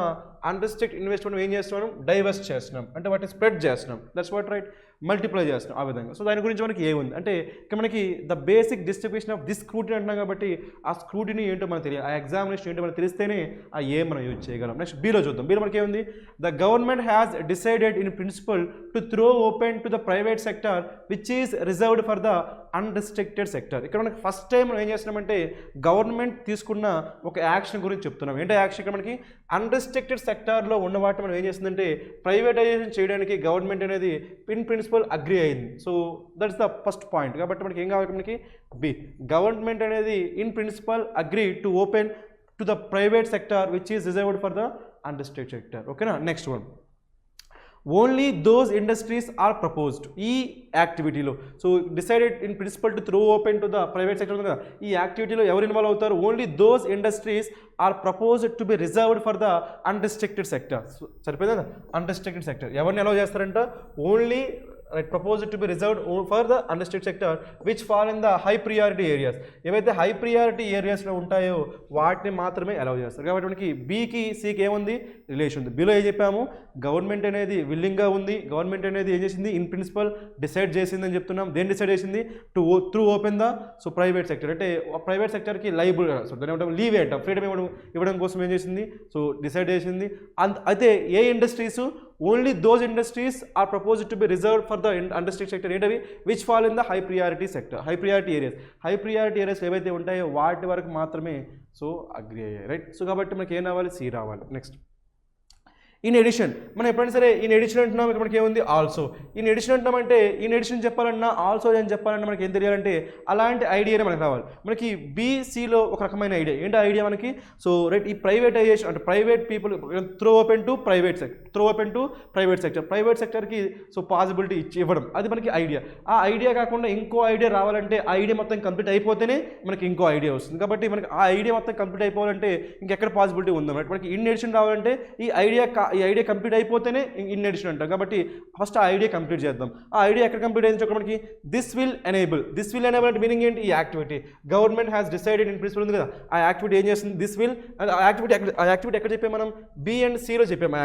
అన్రిస్ట్రిక్ట్ ఇన్వెస్ట్మెంట్ ఏం చేస్తున్నాం, డైవర్స్ చేస్తున్నాం, అంటే వాటిని స్ప్రెడ్ చేస్తున్నాం. దట్స్ వాట్, రైట్, మల్టిప్లై చేస్తున్నాం ఆ విధంగా. సో దాని గురించి మనకి ఏముంది అంటే, ఇక్కడ మనకి the basic distribution of this scrutiny అంటున్నాం కాబట్టి ఆ స్క్రూటినీ ఏంటో మనకు తెలియాలి, ఆ ఎగ్జామినేషన్ ఏంటో మనకు తెలిస్తేనే ఆ ఏ మనం యూజ్ చేయగలం. నెక్స్ట్ బీలో చూద్దాం. బీలో మనకి ఏముంది, the government has decided in principle to throw open to the private sector which is reserved for the unrestricted sector. ఇక్కడ మనకి ఫస్ట్ టైం మనం ఏం చేస్తున్నామంటే గవర్నమెంట్ తీసుకున్న ఒక యాక్షన్ గురించి చెప్తున్నాం. ఏంటో యాక్షన్, ఇక్కడ మనకి అన్రిస్ట్రిక్టెడ్ సెక్టార్లో ఉన్న వాటిని మనం ఏం చేస్తుందంటే ప్రైవేటైజేషన్ చేయడానికి గవర్నమెంట్ అనేది ఇన్ ప్రిన్సిపల్ అగ్రీ అయింది. So that's the first point. కాబట్టి మనకి ఏం కావాలి, మనకి బి, గవర్నమెంట్ అనేది in principle agree to open to the private sector which is reserved for the unrestricted sector, ఓకేనా. Next one, only those industries are proposed. ఈ యాక్టివిటీలో, so decided in principle to throw open to the private sector ఉంది కదా, ఈ యాక్టివిటీలో ఎవరు involve అవుతారు, only those industries are proposed to be reserved for the unrestricted sector. సరిపోయిందా, unrestricted sector ఎవరిని అలౌ చేస్తారంట, only right, proposed to be reserved for the unrestricted sector which fall in the high priority areas. ఏవైతే high priority ఏరియాస్లో ఉంటాయో వాటిని మాత్రమే allow చేస్తారు. కాబట్టి మనకి బీకి సికి ఏముంది, రిలేషన్ ఉంది. బీలో ఏం చెప్పాము, గవర్నమెంట్ అనేది విల్లింగ్గా ఉంది, గవర్నమెంట్ అనేది ఏం చేసింది, ఇన్ ప్రిన్సిపల్ డిసైడ్ చేసింది అని చెప్తున్నాం. దేని డిసైడ్ చేసింది, through open the so private sector, అంటే ప్రైవేట్ సెక్టర్కి లైబుల్, సో దాని ఏమంటాం, లీవ్ అంటాం, ఫ్రీడమ్ ఇవ్వడం కోసం ఏం చేసింది, సో డిసైడ్ చేసింది. అయితే ఏ industries, only those industries are proposed to be reserved for the industry sector ఏంటవి which fall in the high priority sector, high priority areas ఏవైతే ఉంటాయో వాటి వరకు మాత్రమే సో అగ్రి అయ్యాయి, రైట్. సో కాబట్టి మనకి ఏం రావాలి, సి రావాలి. నెక్స్ట్ ఇన్ ఎడిషన్, మనం ఎప్పుడైనా సరే ఇన్ ఎడిషన్ అంటున్నాం, ఇక్కడ మనకి ఏముంది ఆల్సో. ఇన్ ఎడిషన్ అంటున్నామంటే ఇన్ ఎడిషన్ చెప్పాలన్నా ఆల్సో అని చెప్పాలన్నా మనకి ఏం తెలియాలంటే అలాంటి ఐడియానే మనకి రావాలి. మనకి బీసీలో ఒక రకమైన ఐడియా ఏంటి ఐడియా మనకి, సో రైట్, ఈ ప్రైవేటైజేషన్ అంటే private people throw open to private sector, private సెక్టర్కి సో పాసిబిలిటీ ఇవ్వడం, అది మనకి ఐడియా. ఆ ఐడియా కాకుండా ఇంకో ఐడియా రావాలంటే ఆ ఐడియా మొత్తం కంప్లీట్ అయిపోతేనే మనకి ఇంకో ఐడియా వస్తుంది. కాబట్టి మనకి ఆ ఐడియా మొత్తం కంప్లీట్ అయిపోవాలంటే ఇంకెక్కడ పాసిబిలిటీ ఉందా, మనకి ఇన్ ఎడిషన్ రావాలంటే ఈ ఐడియా కంప్లీట్ అయిపోతేనే ఇన్ ఎడిషన్ అంటాం. కాబట్టి ఫస్ట్ ఆ ఐడియా కంప్లీట్ చేద్దాం. ఆ ఐడియా ఎక్కడ కంప్లీట్ అయింది మనకి, దిస్ విల్ ఎనేబుల్ అంటే మీనింగ్ ఏంటి, ఈ activity government has decided in principal ఉంది కదా, ఆ యాక్టివిటీ ఏం చేస్తుంది, దిస్ విల్. ఆ యాక్టివిటీ ఎక్కడ చెప్పాం మనం, బి అండ్ సిలో చెప్పాము.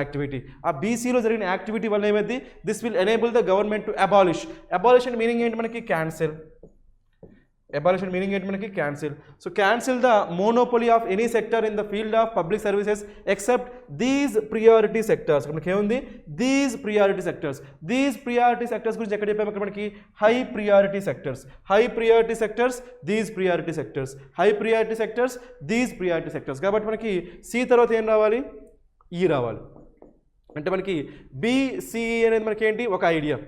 ఆ బీసీలో జరిగిన యాక్టివిటీ వల్ల ఏమైంది, this will enable the government to abolish అంటే మీనింగ్ ఏంటి మనకి, క్యాన్సిల్. Abolition meaning ఏంటి మనకి, cancel. So cancel the monopoly of any sector in the field of public services except these priority sectors. మనకి ఏముంది, దీస్ ప్రియారిటీ సెక్టర్స్ గురించి ఎక్కడ చెప్పాము, ఇక్కడ మనకి high priority sectors, these priority sectors. కాబట్టి మనకి సి తర్వాత ఏం రావాలి, ఈ రావాలి. అంటే మనకి బీసీఈ అనేది మనకి ఏంటి, ఒక ఐడియా.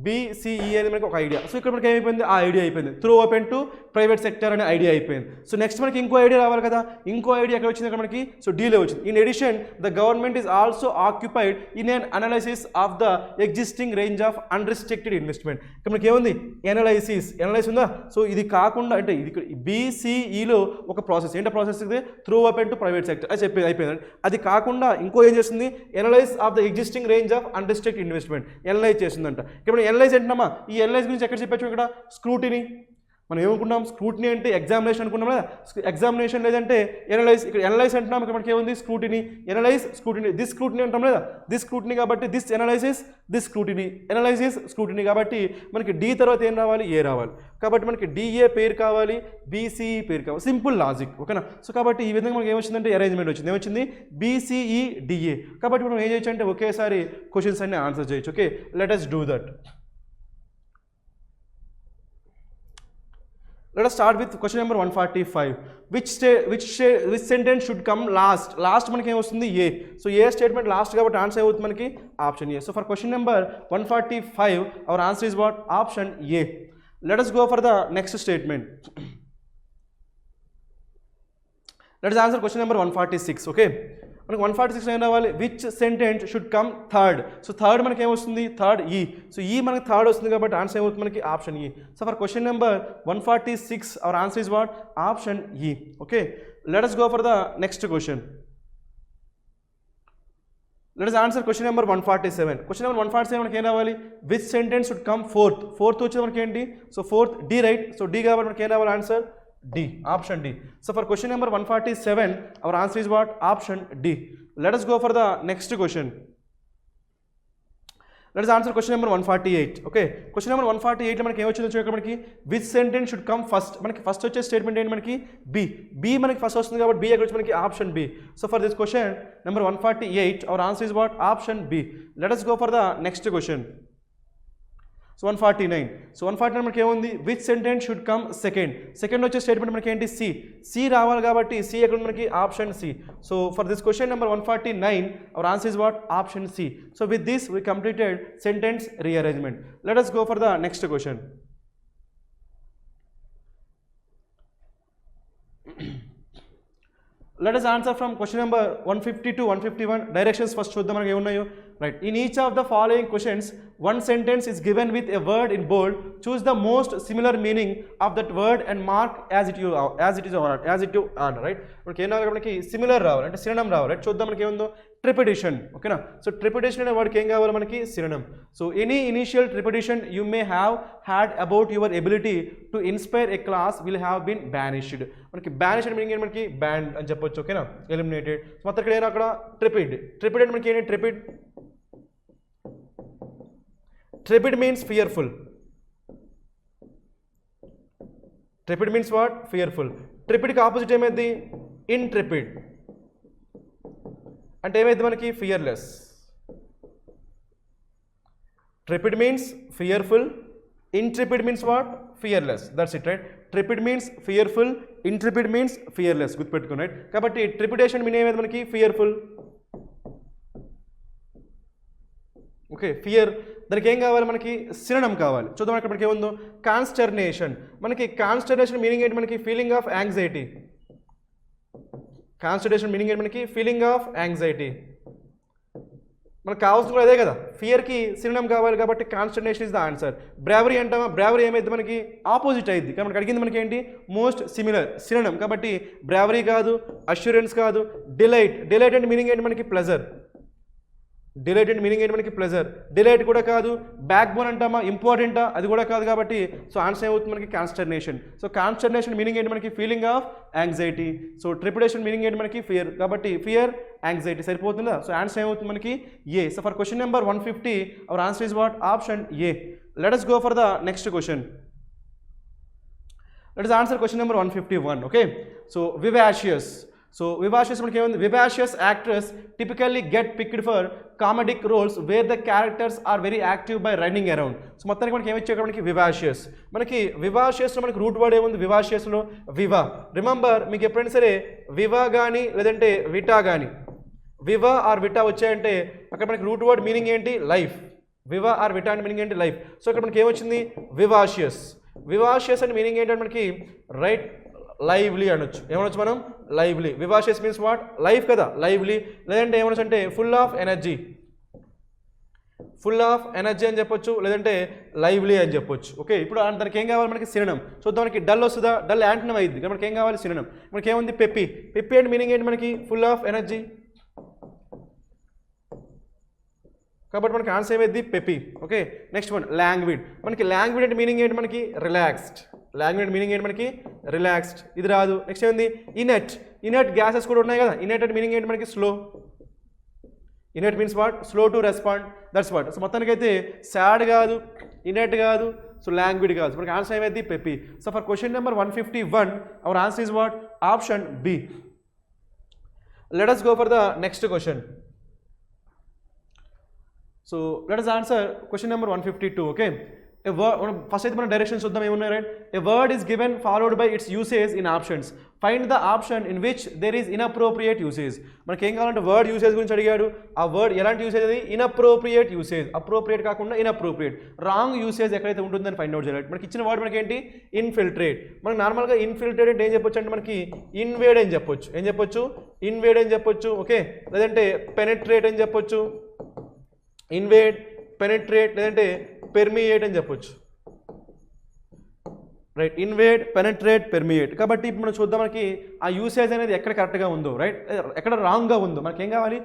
బీసీఈ అనేది మనకి ఒక ఐడియా. సో ఇక్కడ మనకి ఏమైపోయింది, ఆ ఐడియా అయిపోయింది. Through open to private sector అనే ఐడియా అయిపోయింది. సో నెక్స్ట్ మనకి ఇంకో ఐడియా రావాలి కదా, ఇంకో ఐడియా ఎక్కడ వచ్చింది, అక్కడ మనకి సో డీలో వచ్చింది. In addition the government is also occupied in an analysis of the existing range of unrestricted investment. ఇక్కడ మనకి ఏముంది, ఎనలైసిస్ ఉందా. సో ఇది కాకుండా అంటే ఇది బీసీఈలో ఒక ప్రాసెస్, ఏంటో ప్రాసెస్ ఇది, through open to private sector అది చెప్పేది అయిపోయింది. అది కాకుండా ఇంకో ఏం చేస్తుంది, analyse of the existing range of unrestricted investment analyse చేస్తుందంట. ఇప్పుడు ఎనలైజ్ అంటున్నామా, ఈ ఎనలైజ్ గురించి ఎక్కడ చెప్పచ్చు, ఇక్కడ స్క్రూటినీ. మనం ఏమనుకున్నాం, స్క్రూటినీ అంటే ఎగ్జామినేషన్ అనుకున్నాం కదా, ఎగ్జామినేషన్ లేదంటే ఎనలైజ్. ఇక్కడ ఎనలైజ్ అంటున్నాం, ఇక్కడ మనకి ఏముంది, scrutiny, analyse, scrutiny, this scrutiny అంటాం లేదా, దిస్ స్క్రూటినీ. కాబట్టి దిస్ ఎనలైసిస్, దిస్ స్క్రూటినీ, ఎనలైసిస్, స్క్రూటినీ. కాబట్టి మనకి డి తర్వాత ఏం రావాలి, ఏ రావాలి. కాబట్టి మనకి డిఏ పేరు కావాలి, బీసీఈ పేరు కావాలి, సింపుల్ లాజిక్, ఓకేనా. సో కాబట్టి ఈ విధంగా మనకి ఏమొచ్చిందంటే అరేంజ్మెంట్ వచ్చింది, ఏమొచ్చింది, బీసీఈ డిఏ. కాబట్టి మనం ఏం చేయొచ్చు అంటే ఒకేసారి క్వశ్చన్స్ అన్ని ఆన్సర్ చేయొచ్చు. Okay, let us do that. Let us start with question number 145. Which sentence should come last మనకి ఏమొస్తుంది, ఏ. సో ఏ స్టేట్మెంట్ లాస్ట్ కాబట్టి ఆన్సర్ అవుతుంది మనకి option A. So for question number 145 hour answer is what, option A. Let us go for the next statement. Let us answer question number 146. Okay, మనకి 146 ఏం రావాలి, which sentence should come third. So third మనకి ఏమొస్తుంది, third ఈ. So ఈ మనకి third వస్తుంది కాబట్టి ఆన్సర్ ఏమవుతుంది మనకి option E. So for question number 146 our answer is what, option E. Okay, let us go for the next question. Let us answer question number 147. Question number 147 మనకి ఏం రావాలి, which sentence should come fourth వచ్చేది మనకి ఏంటి, so fourth D, right. So D కాబట్టి మనకి ఏం రావాలి answer, D, option D. So for question number 147 our answer is what, option D. Let us go for the next question. Let us answer question number 148. Okay, question number 148 లో మనకి ఏమొచ్చిందో చూడండి, ఇక్కడ మనకి which sentence should come first. మనకి first వచ్చే statement ఏంటి మనకి, B మనకి ఫస్ట్ వస్తుంది కాబట్టి బి ఎక్కడ వచ్చి మనకి option B. So for this question number 148 our answer is what, option B. Let us go for the next question. So 149. So 149 మనకి ఏముంది, which sentence should come second వచ్చే స్టేట్మెంట్ మనకి ఏంటి, సి రావాలి కాబట్టి సి ఎక్కడ మనకి option C. So for this question number 149 our answer is what, option C. So with this we completed sentence rearrangement. Let us go for the next question. Let us answer from question number 150 to 151. Directions first చూద్దాం మనకి ఏమున్నాయో, right. In each of the following questions one sentence is given with a word in bold. Choose the most similar meaning of that word and mark as it you are, right. మనకి ఏం రావాలి, మనకి similar రావాలి అంటే synonym రావాలి, right. చూద్దాం మనకి ఏముందో, ట్రిపిడిషన్. ఓకేనా. సో ట్రిపిడిషన్ అనే వర్డ్కి ఏం కావాలి మనకి, synonym. So any initial trepidation you may have had about your ability to inspire a class will have been banished. మనకి బ్యానిష్డ్ మీనింగ్ ఏంటి మనకి, బ్యాన్ అని చెప్పొచ్చు, ఓకేనా, ఎలిమినేటెడ్. మొత్తం ఇక్కడ ఏదో అక్కడ ట్రిపిడ్ అంటే మనకి ఏంటి, trepid means fearful. Trepid means what, fearful. ట్రిపిడ్కి ఆపోజిట్ ఏమైంది, ఇంట్రిపిడ్ అంటే ఏమైంది మనకి, fearless. Trepid means fearful, intrepid means what? Fearless. That's it, right? Trepid means fearful, intrepid means fearless. గుర్తుపెట్టుకోండి, రైట్? కాబట్టి ట్రిపిడేషన్ మీన్ ఏమైంది మనకి? ఫియర్ఫుల్. Okay, fear. దానికి ఏం కావాలి మనకి? సినోనిమ్ కావాలి. చూద్దాం అక్కడ మనకి ఏముందో. కాన్స్టర్నేషన్. మనకి కాన్స్టర్నేషన్ మీనింగ్ ఏంటి మనకి? Feeling of anxiety. Consternation meaning ఏంటి మనకి? Feeling of anxiety. మనకు కావాల్సింది కూడా అదే కదా, ఫియర్కి సినోనిమ్ కావాలి కాబట్టి consternation is the answer. Bravery అంటామా? బ్రావరీ ఏమైంది మనకి? ఆపోజిట్ అయింది. కాబట్టి మనకి అడిగింది మనకి ఏంటి? Most similar, synonym. కాబట్టి బ్రావరీ కాదు, అష్యూరెన్స్ కాదు, డిలైట్. డిలైట్ అంటే మీనింగ్ ఏంటి మనకి? ప్లెజర్. డిలైట్ అంటే మీనింగ్ ఏంటి మనకి? ప్లెజర్. డిలైట్ కూడా కాదు. బ్యాక్ బోన్ అంటామా? ఇంపార్టెంటా? అది కూడా కాదు. కాబట్టి సో ఆన్సర్ ఏమవుతుంది మనకి? కాన్స్టర్నేషన్. సో కాన్స్టర్నేషన్ మీనింగ్ ఏంటి మనకి? Feeling of anxiety. So trepidation meaning ఏంటి మనకి? ఫియర్. కాబట్టి ఫియర్, యాంగ్జైటీ సరిపోతుందా? సో ఆన్సర్ ఏమవుతుంది మనకి? A. So for question number 150 our answer is what? Option A. Let us go for the next question. Let us answer question number 151. Okay, so vivacious. So vivacious మనకి ఏముంది? vivacious actors typically get picked for comedic roles where the characters are very active by running around. So మొత్తానికి మనకి ఏమిచ్చారు? మనకి vivacious. మనకి vivacious లో మనకి root word ఏముంది? vivacious లో వివా. రిమెంబర్, మీకు ఎప్పుడైనా సరే వివా కానీ లేదంటే విటా కానీ, వివా ఆర్ విటా వచ్చాయంటే అక్కడ మనకి రూట్ వర్డ్ మీనింగ్ ఏంటి? లైఫ్. వివా ఆర్ విటా అంటే మీనింగ్ ఏంటి? లైఫ్. సో ఇక్కడ మనకి ఏమొచ్చింది? వివాషియస్. వివాషియస్ అంటే మీనింగ్ ఏంటంటే మనకి రైట్ లైవ్లీ అనొచ్చు. ఏమనొచ్చు మనం? Lively. Vivacious means what? Life కదా, లైవ్లీ. లేదంటే ఏమనొచ్చు అంటే full of energy. Full of energy అని చెప్పొచ్చు, లేదంటే లైవ్లీ అని చెప్పొచ్చు. ఓకే, ఇప్పుడు దానికి ఏం కావాలి మనకి? సినోనిమ్. చూద్దాం. మనకి డల్ వస్తుందా? డల్ యాంటోనిమ్ అయింది. మనకి ఏం కావాలి? సినోనిమ్. మనకి ఏముంది? పెప్పి. పెప్పి అంటే మీనింగ్ ఏంటి మనకి? Full of energy. కాబట్టి మనకి ఆన్సర్ ఏమైంది? Peppy. Okay, next one languid. మనకి లాంగ్విడ్ అంటే మీనింగ్ ఏంటి మనకి? రిలాక్స్డ్. లాంగ్విడ్ మీనింగ్ ఏంటి మనకి? రిలాక్స్డ్. ఇది రాదు. నెక్స్ట్ ఏంది? ఇనెట్. ఇనెట్ గ్యాసెస్ కూడా ఉన్నాయి కదా. ఇనెట్ అంటే మీనింగ్ ఏంటి మనకి? Slow. Inert means what? Slow to respond. That's what. So మొత్తానికి అయితే సాడ్ కాదు, ఇనెట్ కాదు, సో లాంగ్విడ్ కాదు. మనకి ఆన్సర్ ఏమైంది? Peppy. So for question number 151 our answer is what? Option B. Let us go for the next question. So let us answer question number 152. Okay, a word, first అయితే మనం directions చూద్దాం ఏమున్నాయి, right? A word is given followed by its usage in options. Find the option in which there is inappropriate usage. మనకి ఏం కావాలంటే word usage గురించి అడిగాడు. ఆ వర్డ్ ఎలాంటి యూసేజ్? అది ఇన్అప్రోప్రియేట్ యూసేజ్. అప్రోప్రియేట్ కాకుండా ఇన్అప్రోప్రియేట్, రాంగ్ యూసేజ్ ఎక్కడైతే ఉంటుందని ఫైండ్ అవుట్ చేయాలి. మనకి ఇచ్చిన వర్డ్ మనకి ఏంటి? ఇన్ఫిల్ట్రేట్. మనకి నార్మల్గా ఇన్ఫిల్ట్రేట్ అంటే ఏం చెప్పొచ్చు అంటే మనకి ఇన్వేడ్ అని చెప్పొచ్చు. ఏం చెప్పొచ్చు? ఇన్వేడ్ అని చెప్పొచ్చు. ఓకే, లేదంటే పెనెట్రేట్ అని చెప్పొచ్చు. ఇన్వేడ్, పెనెట్రేట్, లేదంటే పెర్మియేట్ అని చెప్పొచ్చు. Right, invade, penetrate, permeate. కాబట్టి ఇప్పుడు మనం చూద్దాం మనకి ఆ యూసేజ్ అనేది ఎక్కడ కరెక్ట్గా ఉందో, రైట్, ఎక్కడ రాంగ్గా ఉందో. మనకి ఏం కావాలి?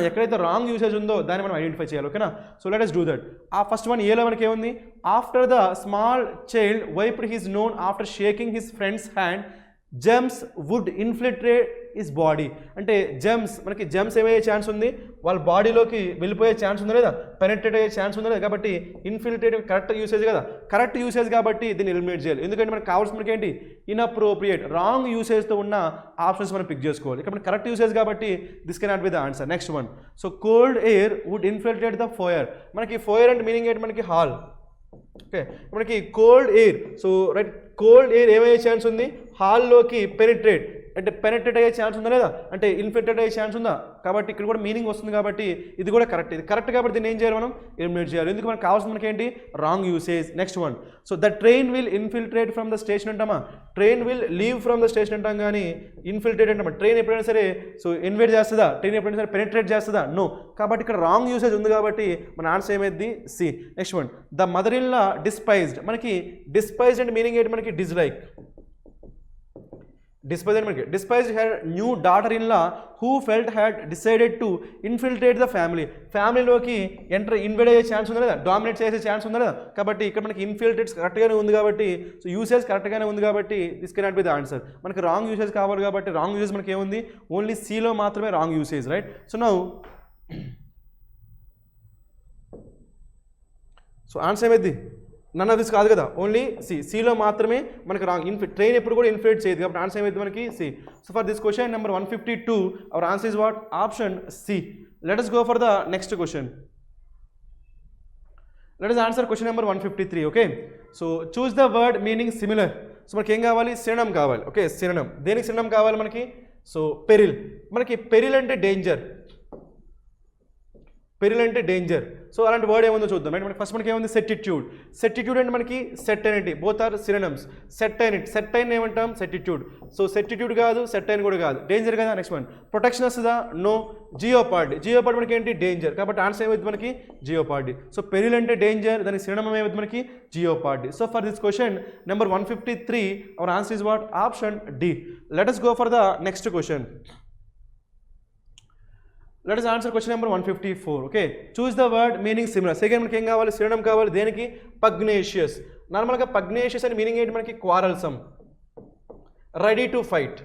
ఎక్కడైతే రాంగ్ యూసేజ్ ఉందో దాన్ని మనం ఐడెంటిఫై చేయాలి. ఓకేనా? So let us do that. ఆ ఫస్ట్ వన్ ఏలో మనకి ఏముంది? After the small child wiped his nose after shaking his friend's hand germs would infiltrate his body. అంటే జెమ్స్, మనకి జెమ్స్ ఏమయ్యే ఛాన్స్ ఉంది? వాళ్ళ బాడీలోకి వెళ్ళిపోయే ఛాన్స్ ఉందా లేదా? పెనెట్రేట్ అయ్యే ఛాన్స్ ఉందా లేదా? కాబట్టి ఇన్ఫిల్ట్రేట్ కరెక్ట్ యూసేజ్ కదా, కరెక్ట్ యూసేజ్ కాబట్టి దీన్ని ఎలిమినేట్ చేయాలి. ఎందుకంటే మనకి కావాల్సిన మనకి ఏంటి? ఇన్అప్రోప్రియేట్, రాంగ్ యూసేజ్తో ఉన్న ఆప్షన్స్ మనం పిక్ చేసుకోవాలి. ఇక్కడ కరెక్ట్ యూసేజ్ కాబట్టి this cannot be the answer. Next one. So cold air would infiltrate the foyer. మనకి ఫోయర్ అంటే మీనింగ్ ఏంటి మనకి? హాల్. ఓకే, మనకి cold air. So right, cold air ఏమయ్యే ఛాన్స్ ఉంది? హాల్లోకి పెనిట్రేట్, అంటే పెనిట్రేట్ అయ్యే ఛాన్స్ ఉందా లేదా? అంటే ఇన్ఫెక్టెడ్ అయ్యే ఛాన్స్ ఉందా? కాబట్టి ఇక్కడ కూడా మీనింగ్ వస్తుంది కాబట్టి ఇది కూడా కరెక్ట్. ఇది కరెక్ట్ కాబట్టి దీన్ని ఏం చేయాలి? మనం ఎలిమినేట్ చేయాలి. ఎందుకు? మనకు కావాల్సిన మనకి ఏంటి? Wrong usage. Next one. So the train will infiltrate from the station అంటామా? Train will leave from the station అంటాం కానీ ఇన్ఫిల్ట్రేట్ అంటామా? ట్రైన్ ఎప్పుడైనా సరే సో ఇన్వైట్ చేస్తుందా? ట్రైన్ ఎప్పుడైనా సరే పెనిట్రేట్ చేస్తుందా? నో. కాబట్టి ఇక్కడ రాంగ్ యూసేజ్ ఉంది కాబట్టి మన ఆన్సర్ ఏమైంది? C. Next one. The mother in law despised. మనకి డిస్పైజ్డ్ అంటే మీనింగ్ ఏంటి మనకి? డిస్లైక్. Despised మనకి despised her new daughter-in-law who felt had decided to infiltrate the family. ఫ్యామిలీలోకి ఇన్వైడ్ అయ్యే ఛాన్స్ ఉందా లేదా? డామినేట్ చేసే ఛాన్స్ ఉందా లేదా? కాబట్టి ఇక్కడ మనకి ఇన్ఫిల్ట్రేట్స్ కరెక్ట్గానే ఉంది కాబట్టి, సో యూసేజ్ కరెక్ట్గానే ఉంది కాబట్టి this cannot be the answer. మనకి రాంగ్ యూసేజ్ కావాలి కాబట్టి రాంగ్ యూసేజ్ మనకి ఏముంది? ఓన్లీ సిలో మాత్రమే wrong usage, right? So now so answer ఏమైంది? నన్ ఆఫ్ దిస్ కాదు కదా, ఓన్లీ సి. సిలో మాత్రమే మనకి రాంగ్. ట్రైన్ ఎప్పుడు కూడా ఇన్ఫ్లేట్ చేయదు కాబట్టి ఆన్సర్ ఏమైంది మనకి? C. So for this question number 152 our answer is what? Option C. Let us go for the next question. Let us answer question number 153. Okay, so choose the word meaning similar. So మనకి ఏం కావాలి? Synonym కావాలి. Okay, synonym. దేనికి synonym కావాలి మనకి? So peril. మనకి peril అంటే danger, peril అంటే డేంజర్. సో అలాంటి వర్డ్ ఏముందో చూద్దాం. అంటే మనకి ఫస్ట్ మనకి ఏముంది? సెటిట్యూడ్. సెటిట్యూడ్ అంటే మనకి సెర్టైనిటీ, బోత్ ఆర్ సినోనిమ్స్. సెర్టైనిటీ, సెర్టైన్ ఏమంటాం? సెటిట్యూడ్. సో సెటిట్యూడ్ కాదు, సెర్టైన్ కూడా కాదు, డేంజర్ కదా. నెక్స్ట్ వన్ ప్రొటెక్షన్ వస్తుందా? నో. జియోపార్డీ. జియోపార్డీ మనకి ఏంటి? డేంజర్. కాబట్టి ఆన్సర్ ఏమవుతుంది మనకి? జియోపార్డీ. సో పెరిల్ అంటే డేంజర్, దానికి సినోనిమ్ ఏమవుతుంది మనకి? Jeopardy. So for this question number 153 our answer is what? Option D. Let us go for the next question. Let us answer question number 154. Okay, choose the word meaning similar. Second మనకి ఏం కావాలి? Synonym కావాలి. దేనికి? పగ్నేషియస్. నార్మల్గా పగ్నేషియస్ అని meaning ఏంటి మనకి? Quarrelsome, ready to fight.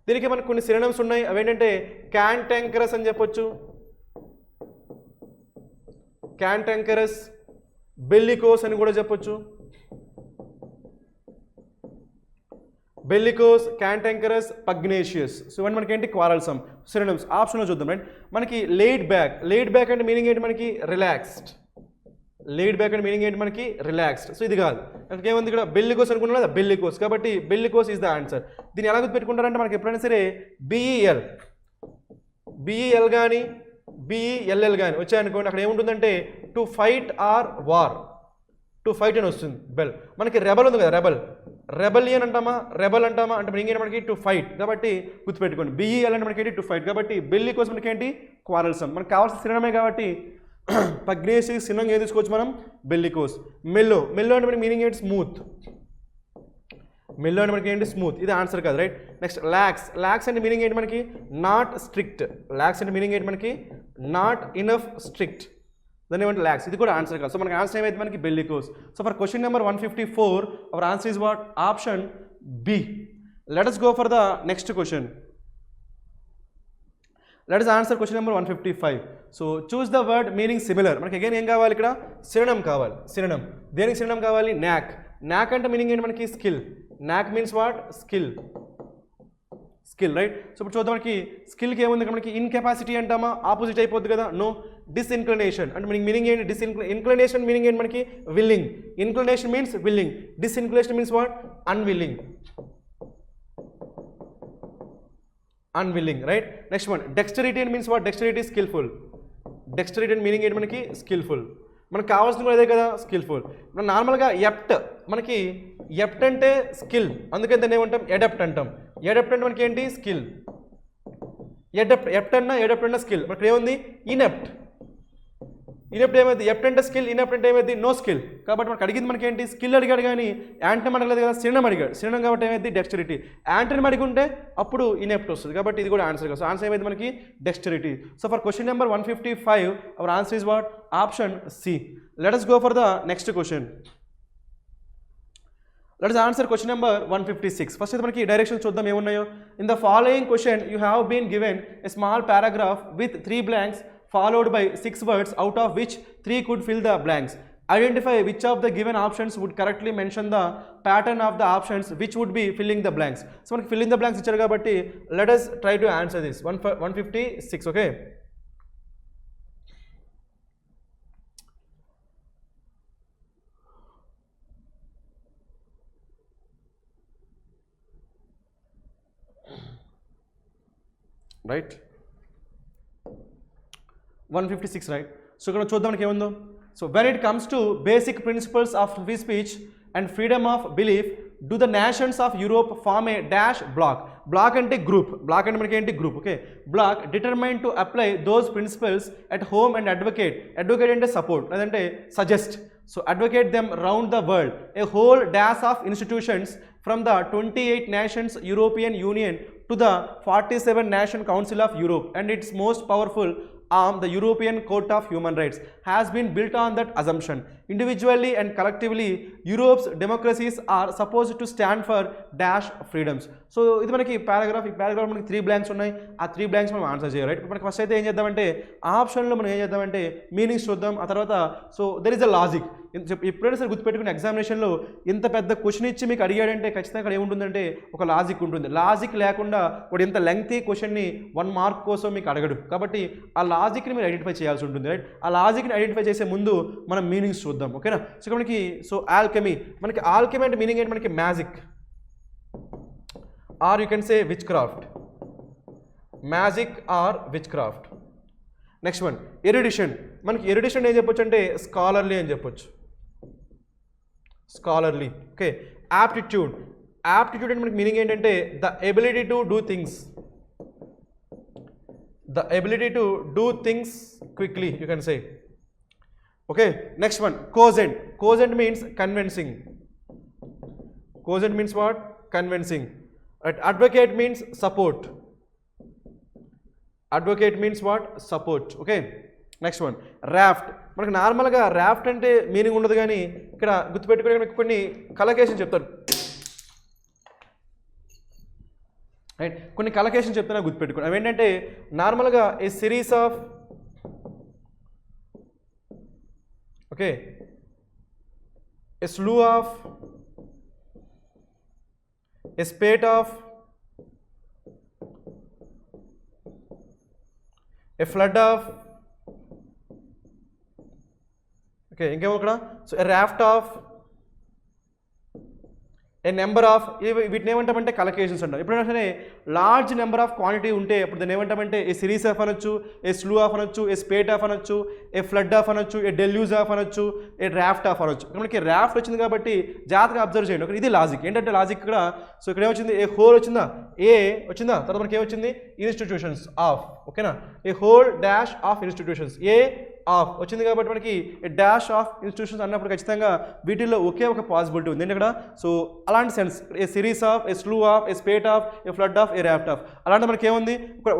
దీనికి మనకు కొన్ని సినోనిమ్స్ ఉన్నాయి. అవేంటంటే క్యాంటాంకరస్ అని చెప్పొచ్చు, క్యాంటాంకరస్, బెల్లికోస్ అని కూడా చెప్పొచ్చు. బెల్లికోస్, క్యాంటాంకరస్, పగ్నేషియస్. సో ఇవన్నీ మనకి ఏంటి? Quarrelsome synonyms. ఆప్షన్లో చూద్దాం. రైట్, మనకి లేడ్ బ్యాక్. లేడ్ బ్యాక్ అంటే మీనింగ్ ఏంటి మనకి? రిలాక్స్డ్. లేడ్ బ్యాక్ అంటే మీనింగ్ ఏంటి మనకి? రిలాక్స్డ్. సో ఇది కాదు. మనకి ఏముంది ఇక్కడ? బెల్లికోస్ అనుకున్నాం కదా, బెల్లికోస్. కాబట్టి బెల్లికోస్ ఈజ్ ద ఆన్సర్. దీన్ని ఎలా గుర్తుపెట్టుకుంటారంటే మనకి ఎప్పుడైనా సరే బిఈఎల్, బిఈఎల్ కానీ బిఈఎల్ఎల్ కానీ వచ్చాయనుకోండి, అక్కడ ఏముంటుందంటే to fight or war, to fight అని వస్తుంది బెల్. మనకి రెబల్ ఉంది కదా, రెబల్, రెబలియన్ అంటామా, రెబల్ అంటామా అంటే మనకి ఏంటి? మనకి టు ఫైట్. కాబట్టి గుర్తుపెట్టుకోండి, బిఈఎల్ అంటే మనకి ఏంటి? To fight. కాబట్టి బెల్లి కోసం మనకి ఏంటి? క్వారల్సమ్. మనకు కావాల్సిన సినోనిమే కాబట్టి పగ్నేషియస్ సినోనిమ్ ఏం తీసుకోవచ్చు మనం? బెల్లికోస్. మెల్లో. మెల్లో అంటే మనకి మీనింగ్ ఏంటి? స్మూత్. మెల్లో అంటే మనకి ఏంటి? స్మూత్. ఇది ఆన్సర్ కాదు. Right, next lakhs. లాక్స్ అంటే మీనింగ్ ఏంటి మనకి? Not strict. లాక్స్ అంటే మీనింగ్ ఏంటి మనకి? Not enough strict. దాన్ని ఏమంటే లాక్స్. ఇది కూడా ఆన్సర్ కాదు. సో మనకి ఆన్సర్ ఏమైతే మనకి? Bellicose. So for question number 154 our answer is what? Option B. Let us go for the next question. Let us answer question number 155. So choose the word meaning similar. మనకి again ఏం కావాలి ఇక్కడ? Synonym కావాలి. Synonym. దేనికి synonym కావాలి? నాక్. నాక్ అంటే మీనింగ్ ఏంటి మనకి? స్కిల్. నాక్ means what? Skill. Skill. Right, so ఇప్పుడు చూద్దాం. మనకి స్కిల్కి ఏముంది ఇక్కడ? మనకి ఇన్కెపాసిటీ అంటామా? ఆపోజిట్ అయిపోద్ది కదా. నో. డిస్ఇన్క్లినేషన్ అంటే మనకి మీనింగ్ ఏంటి? ఇన్క్లినేషన్ మీనింగ్ ఏంటి మనకి? Willing. Inclination means willing. Disinclination means what? Unwilling. Unwilling. Right, next one dexterity means what? Dexterity skilful. Dexterity meaning ఏంటి మనకి? స్కిల్ఫుల్. మనకు కావాల్సింది కూడా అదే కదా, స్కిల్ఫుల్. మనం నార్మల్గా ఎప్ట్, మనకి ఎప్ట్ అంటే స్కిల్, అందుకని దాన్ని ఏమంటాం? ఎడప్ట్ అంటాం. ఎడప్ట్ అంటే మనకి ఏంటి? స్కిల్. ఎడప్ట్, ఎప్ట్ అన్నా ఎడప్ట్ అన్నా స్కిల్. మనకి ఏముంది? ఇనెప్ట్. ఇనెప్ట్ ఏమైంది? ఎప్ట్ అంటే స్కిల్, ఇనెప్ట్ అంటే ఏమైంది? No skill. కాబట్టి మనకు అడిగింది మనకి ఏంటి? స్కిల్ అడిగాడు కానీ యాంటమ్ అడగలేదు కదా, సినోనిమ్ అడిగాడు. సినోనిమ్ కాబట్టి ఏమైంది? డెక్స్టరిటీ. యాంటమ్ అడిగి ఉంటే అప్పుడు ఇనెప్ట్ వస్తుంది. కాబట్టి ఇది కూడా ఆన్సర్ కదా. సో ఆన్సర్ ఏమైంది మనకి? Dexterity. So for question number 155 our answer is what? Option C. Let us go for the next question. Let us answer question number 156. First అయితే మనకి డైరెక్షన్ చూద్దాం ఏమున్నాయో. In the following question you have been given a small paragraph with 3 blanks followed by 6 words, out of which 3 could fill the blanks. Identify which of the given options would correctly mention the pattern of the options which would be filling the blanks. So మనకి filling the blanks ఇచ్చారు కాబట్టి let us try to answer this. 156. Okay, right, 156. Right, so ఇక్కడ చూద్దాం మనకి ఏముందో. So when it comes to basic principles of free speech and freedom of belief do the nations of Europe form a dash bloc. Bloc అంటే group, bloc అంటే మనకి ఏంటి? Group. Okay, bloc determine to apply those principles at home and advocate. Advocate అంటే support, లేదంటే suggest. So advocate them round the world a whole dash of institutions from the 28 nations European Union to the 47 Nation Council of Europe and its most powerful arm, the European Court of Human Rights, has been built on that assumption. Individually and collectively, Europe's democracies are supposed to stand for dash freedoms. So ఇది మనకి paragraph. ఈ paragraph మనకి 3 blanks ఉన్నాయి. ఆ 3 blanks మనం answer చేయాలి. Right, మనకి first అయితే ఏం చేద్దామంటే ఆప్షన్లో మనం ఏం చేద్దామంటే మీనింగ్స్ చూద్దాం. ఆ తర్వాత so there is a logic. ఎప్పుడైనా సరే గుర్తుపెట్టుకుని ఎగ్జామినేషన్లో ఇంత పెద్ద క్వశ్చన్ ఇచ్చి మీకు అడిగాడంటే ఖచ్చితంగా అక్కడ ఏముంటుందంటే ఒక లాజిక్ ఉంటుంది. లాజిక్ లేకుండా వాడు ఇంత లెంగ్తీ క్వశ్చన్ని 1 మార్క్ కోసం మీకు అడగడు. కాబట్టి ఆ లాజిక్ని మీరు ఐడెంటిఫై చేయాల్సి ఉంటుంది, రైట్? ఆ లాజిక్ని ఐడెంటిఫై చేసే ముందు మనం మీనింగ్స్ చూద్దాం, ఓకేనా? సో మనకి ఆల్కెమీ, మనకి ఆల్కెమీ అంటే మీనింగ్ ఏంటి? మనకి magic or you can say witchcraft, magic or witchcraft. Next one erudition, మనకి ఎరుడిషన్ ఏం చెప్పొచ్చు అంటే స్కాలర్లీ అని చెప్పొచ్చు, స్కాలర్లీ. ఓకే, యాప్టిట్యూడ్, యాప్టిట్యూడ్ అంటే మనకి మీనింగ్ ఏంటంటే the ability to do things, the ability to do things quickly, you can say. Okay, next one cogent, cogent means convincing, cogent means what? Convincing. Right, advocate means support, advocate means what? Support. Okay, next one raft, మనకు నార్మల్గా raft అంటే meaning ఉండదు, కానీ ఇక్కడ గుర్తుపెట్టుకునే కొన్ని కలకేషన్ చెప్తారు, right? కొన్ని కలకేషన్ చెప్తున్నా గుర్తుపెట్టుకోండి. అవి ఏంటంటే నార్మల్గా a series of, okay, a slew of, a spate of, a flood of, okay, ఇంకేమో ఇక్కడ so a raft of, a number of, వీటిని ఏమంటామంటే కలకేషన్స్ అంటాం. ఎప్పుడైనా సరే లార్జ్ నెంబర్ ఆఫ్ క్వాంటిటీ ఉంటే అప్పుడు దాన్ని ఏమంటామంటే ఏ సిరీస్ ఆఫ్ అనొచ్చు, ఏ స్లూ ఆఫ్ అనొచ్చు, ఏ స్పేట్ ఆఫ్ అనొచ్చు, ఏ ఫ్లడ్ ఆఫ్ అనొచ్చు, ఏ డెల్యూజ్ ఆఫ్ అనొచ్చు, ఏ రాఫ్ట్ ఆఫ్ అనొచ్చు. మనకి రాఫ్ట్ వచ్చింది కాబట్టి జాగ్రత్తగా అబ్జర్వ్ చేయండి. ఓకే, ఇది లాజిక్. ఏంటంటే లాజిక్ ఇక్కడ సో ఇక్కడ ఏమొచ్చింది? ఏ హోల్ వచ్చిందా, ఏ వచ్చిందా, తర్వాత మనకి ఏమొచ్చింది? ఇన్స్టిట్యూషన్స్ ఆఫ్, ఓకేనా? A whole dash of institutions, a of వచ్చింది కాబట్టి మనకి డాష్ ఆఫ్ ఇన్స్టిట్యూషన్స్ అన్నప్పుడు ఖచ్చితంగా వీటిల్లో ఒకే ఒక పాసిబిలిటీ ఉంది ఇక్కడ. సో అలాంటి sense a series of, a slew of, a spate of, a flood of, a raft of, అలాంటి మనకి ఏముంది?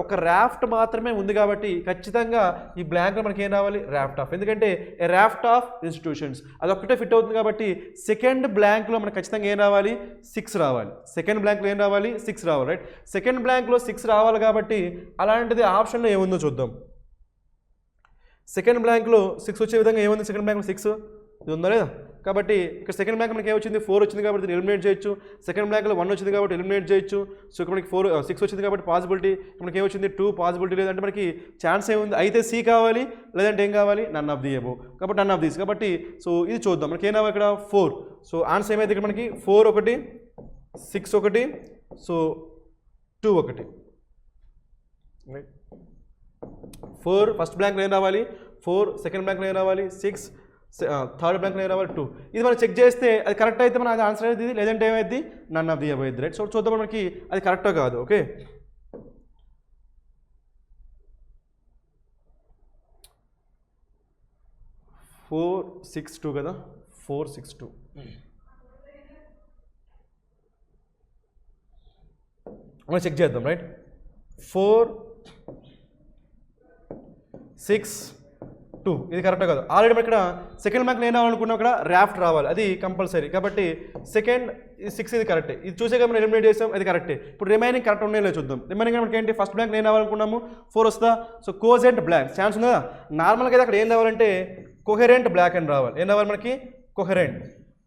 ఒక రాఫ్ట్ మాత్రమే ఉంది కాబట్టి ఖచ్చితంగా ఈ బ్లాంక్లో మనకి ఏం రావాలి? Raft of. ఎందుకంటే ఏ రాఫ్ట్ ఆఫ్ ఇన్స్టిట్యూషన్స్ అదొక్కటే ఫిట్ అవుతుంది కాబట్టి సెకండ్ బ్లాంక్లో మనకు ఖచ్చితంగా ఏం రావాలి? 6 రావాలి. సెకండ్ బ్లాంక్లో ఏం రావాలి? 6 రావాలి, రైట్? సెకండ్ బ్లాంక్లో 6 రావాలి కాబట్టి అలాంటిది ఆప్షన్లో ఏముందో చూద్దాం. సెకండ్ బ్లాంక్లో 6 వచ్చే విధంగా ఏముంది? సెకండ్ బ్లాంక్లో 6 ఇది ఉందా లేదా? కాబట్టి ఇక్కడ సెకండ్ బ్లాంక్ మనకి ఏమొచ్చింది? 4 వచ్చింది కాబట్టి దీన్ని ఎలిమినేట్ చేయొచ్చు. సెకండ్ బ్లాంక్లో 1 వచ్చింది కాబట్టి ఎలిమినేట్ చేయొచ్చు. సో ఇక్కడ మనకి 6 వచ్చింది కాబట్టి పాసిబిలిటీ మనకి ఏమొచ్చింది? 2 పాసిబిలిటీ. లేదంటే మనకి ఛాన్స్ ఏముంది? అయితే సి కావాలి, లేదంటే ఏం కావాలి? None of the above. కాబట్టి నన్ ఆఫ్ దీస్. కాబట్టి సో ఇది చూద్దాం. మనకి ఏం రావాలి ఇక్కడ? 4. సో ఆన్సర్ ఏమైతే ఇక్కడ మనకి 4 ఒకటి, 6 ఒకటి, సో 2 ఒకటి, రైట్? 4 ఫస్ట్ బ్లాంక్లో ఏం రావాలి? 4. సెకండ్ బ్లాంక్లో ఏం రావాలి? 6. థర్డ్ బ్లాంక్లో ఏం రావాలి? 2. ఇది మనం చెక్ చేస్తే అది కరెక్ట్ అయితే మన అది ఆన్సర్ అనేది, లేదంటే ఏమైంది? నన్ ఆఫ్ ది అబోవ్ అయింది, రైట్? సో చూద్దాం మనకి అది కరెక్టో కాదు. ఓకే, 4, 6, 2 కదా, 4, 6, 2. మనం చెక్ చేద్దాం, రైట్? 4, 6, 2 ఇది కరెక్ట్ కాదు. ఆల్రెడీ మనం ఇక్కడ సెకండ్ బ్లాంక్ నేను రావాలనుకున్నాం, ఇక్కడ రాఫ్ట్ రావాలి, అది కంపల్సరీ. కాబట్టి సెకండ్ 6 ఇది కరెక్టే. ఇది చూసే మనం ఎలిమినేట్ చేసాం, అది కరెక్టే. ఇప్పుడు రిమైనింగ్ కరెక్ట్ ఉన్నాయో చూద్దాం. రిమైనింగ్ మనకి ఏంటి? ఫస్ట్ బ్లాంక్ నేను రావాలనుకున్నాము, 4 వస్తుందా? సో కోజెంట్ బ్లాంక్ ఛాన్స్ ఉందా? నార్మల్గా అయితే అక్కడ ఏం రావాలంటే కొహెరెంట్ బ్లాక్ అని రావాలి. ఏం రావాలి మనకి?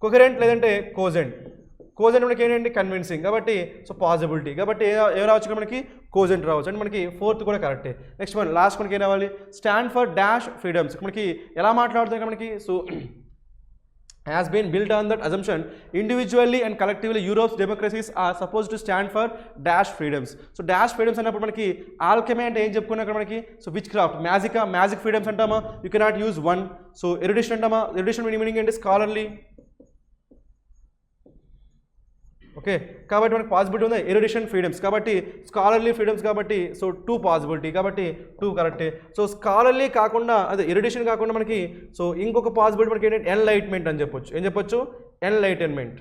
కొహెరెంట్ లేదంటే కోజెంట్. కోజెంట్ మనకి ఏంటంటే కన్విన్సింగ్, కాబట్టి సో పాసిబిలిటీ. కాబట్టి ఏం రావచ్చు మనకి? కోజెంట్ రావచ్చు. అంటే మనకి 4th కూడా కరెక్టే. నెక్స్ట్ వన్ లాస్ట్ మనకి ఏం రావాలి? Stand for dash freedoms. మనకి ఎలా మాట్లాడుతుంది మనకి? So has been built on that assumption individually and collectively Europe's democracies are supposed to stand for dash freedoms. So dash freedoms అన్నప్పుడు మనకి ఆల్కెమీ అంటే ఏం చెప్పుకున్నాం ఇక్కడ మనకి? So witchcraft, magic freedoms అంటామా? You cannot use 1. So erudition అంటామా? Erudition meaning ఏంటి? స్కాలర్లీ. ఓకే, కాబట్టి మనకి పాసిబిలిటీ ఉంది ఎరుడిషన్ ఫ్రీడమ్స్, కాబట్టి స్కాలర్లీ ఫ్రీడమ్స్, కాబట్టి సో 2 పాసిబిలిటీ, కాబట్టి 2 కరెక్టే. సో స్కాలర్లీ కాకుండా అదే ఎరుడిషన్ కాకుండా మనకి సో ఇంకొక పాసిబిలిటీ మనకి ఏంటంటే ఎన్లైట్మెంట్ అని చెప్పొచ్చు. ఏం చెప్పొచ్చు? ఎన్లైటన్మెంట్.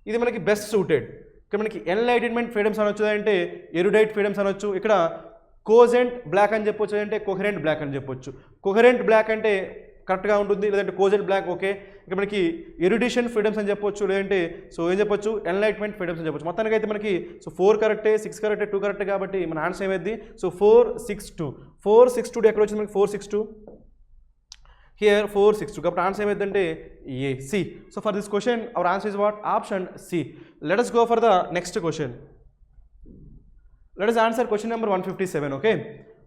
ఇది మనకి బెస్ట్ సూటెడ్. ఇక్కడ మనకి ఎన్లైటన్మెంట్ ఫ్రీడమ్స్ అనొచ్చు, అంటే ఎరుడైట్ ఫ్రీడమ్స్ అనొచ్చు. ఇక్కడ కోజెంట్ బ్లాక్ అని చెప్పొచ్చు, అంటే కొహరెంట్ బ్లాక్ అని చెప్పొచ్చు. కొహరెంట్ బ్లాక్ అంటే కరెక్ట్గా ఉంటుంది, లేదంటే కోజెంట్ బ్లాక్ ఓకే. ఇక్కడ మనకి ఎరుడిషన్ ఫ్రీడమ్స్ అని చెప్పొచ్చు, లేదంటే సో ఏం చెప్పొచ్చు? ఎన్లైట్మెంట్ ఫ్రీడమ్స్ అని చెప్పొచ్చు. మొత్తానికి అయితే మనకి సో 4 కరెక్టే, 6 కరెక్టే, 2 కరెక్టే, కాబట్టి మన ఆన్సర్ ఏమైంది? సో 4, 6, 2. 4, 6, 2 ఎక్కడ వచ్చింది మనకి? 4, 6, 2. హియర్ 462 కాబట్టి ఆన్సర్ ఏమైందంటే ఏ C. So for this question our answer is what option C. Let us go for the next question. Let us answer question number 157. Okay,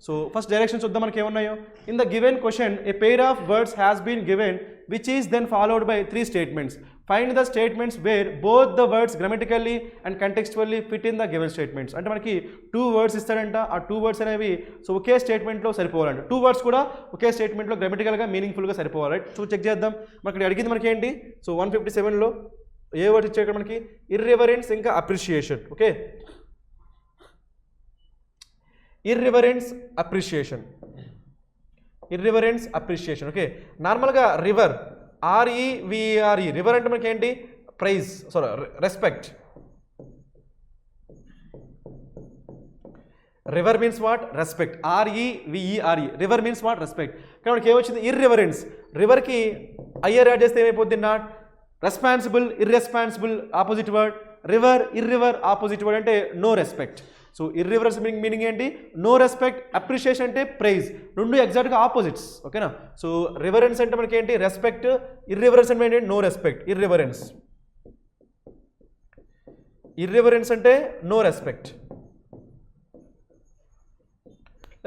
so first direction చూద్దాం మనకి ఏమున్నాయో. In the given question a pair of words has been given which is then followed by 3 statements. Find the statements where both the words grammatically and contextually fit in the given statements. అంటే మనకి 2 words ఇస్తాడంట, ఆ 2 words అనేవి so ఒకే స్టేట్మెంట్లో సరిపోవాలంట. 2 words కూడా ఒకే స్టేట్మెంట్లో గ్రామటికల్గా మీనింగ్ఫుల్గా సరిపోవాలి. So check చేద్దాం. మనకి అడిగింది మనకి ఏంటి, సో 157లో ఏ వర్డ్స్ ఇచ్చాడు మనకి, ఇర్రివరెన్స్ ఇంకా appreciation. Okay, irreverence appreciation, irreverence appreciation. Okay, నార్మల్గా రివర్ ఆర్ఈవిఆర్ఈ రివర్ అంటే మనకి ఏంటి, praise, sorry respect. Revere means what, respect. R E V E R E revere means what, respect. కానీ మనకి ఏమొచ్చింది, ఇర్రివరెన్స్. రివర్కి ఐఆర్ యాడ్ చేస్తే ఏమైపోద్ది, not. Responsible, irresponsible opposite word. Revere, irrevere opposite word అంటే no respect. So irreverence meaning ఏంటి, నో రెస్పెక్ట్. అప్రిషియేషన్ అంటే praise. రెండు ఎగ్జాక్ట్గా ఆపోజిట్స్. ఓకేనా. సో రివరెన్స్ అంటే మనకి ఏంటి, రెస్పెక్ట్. ఇర్రివరెన్స్ అంటే ఏంటి, నో రెస్పెక్ట్. ఇర్రివరెన్స్, ఇర్రివరెన్స్ అంటే నో రెస్పెక్ట్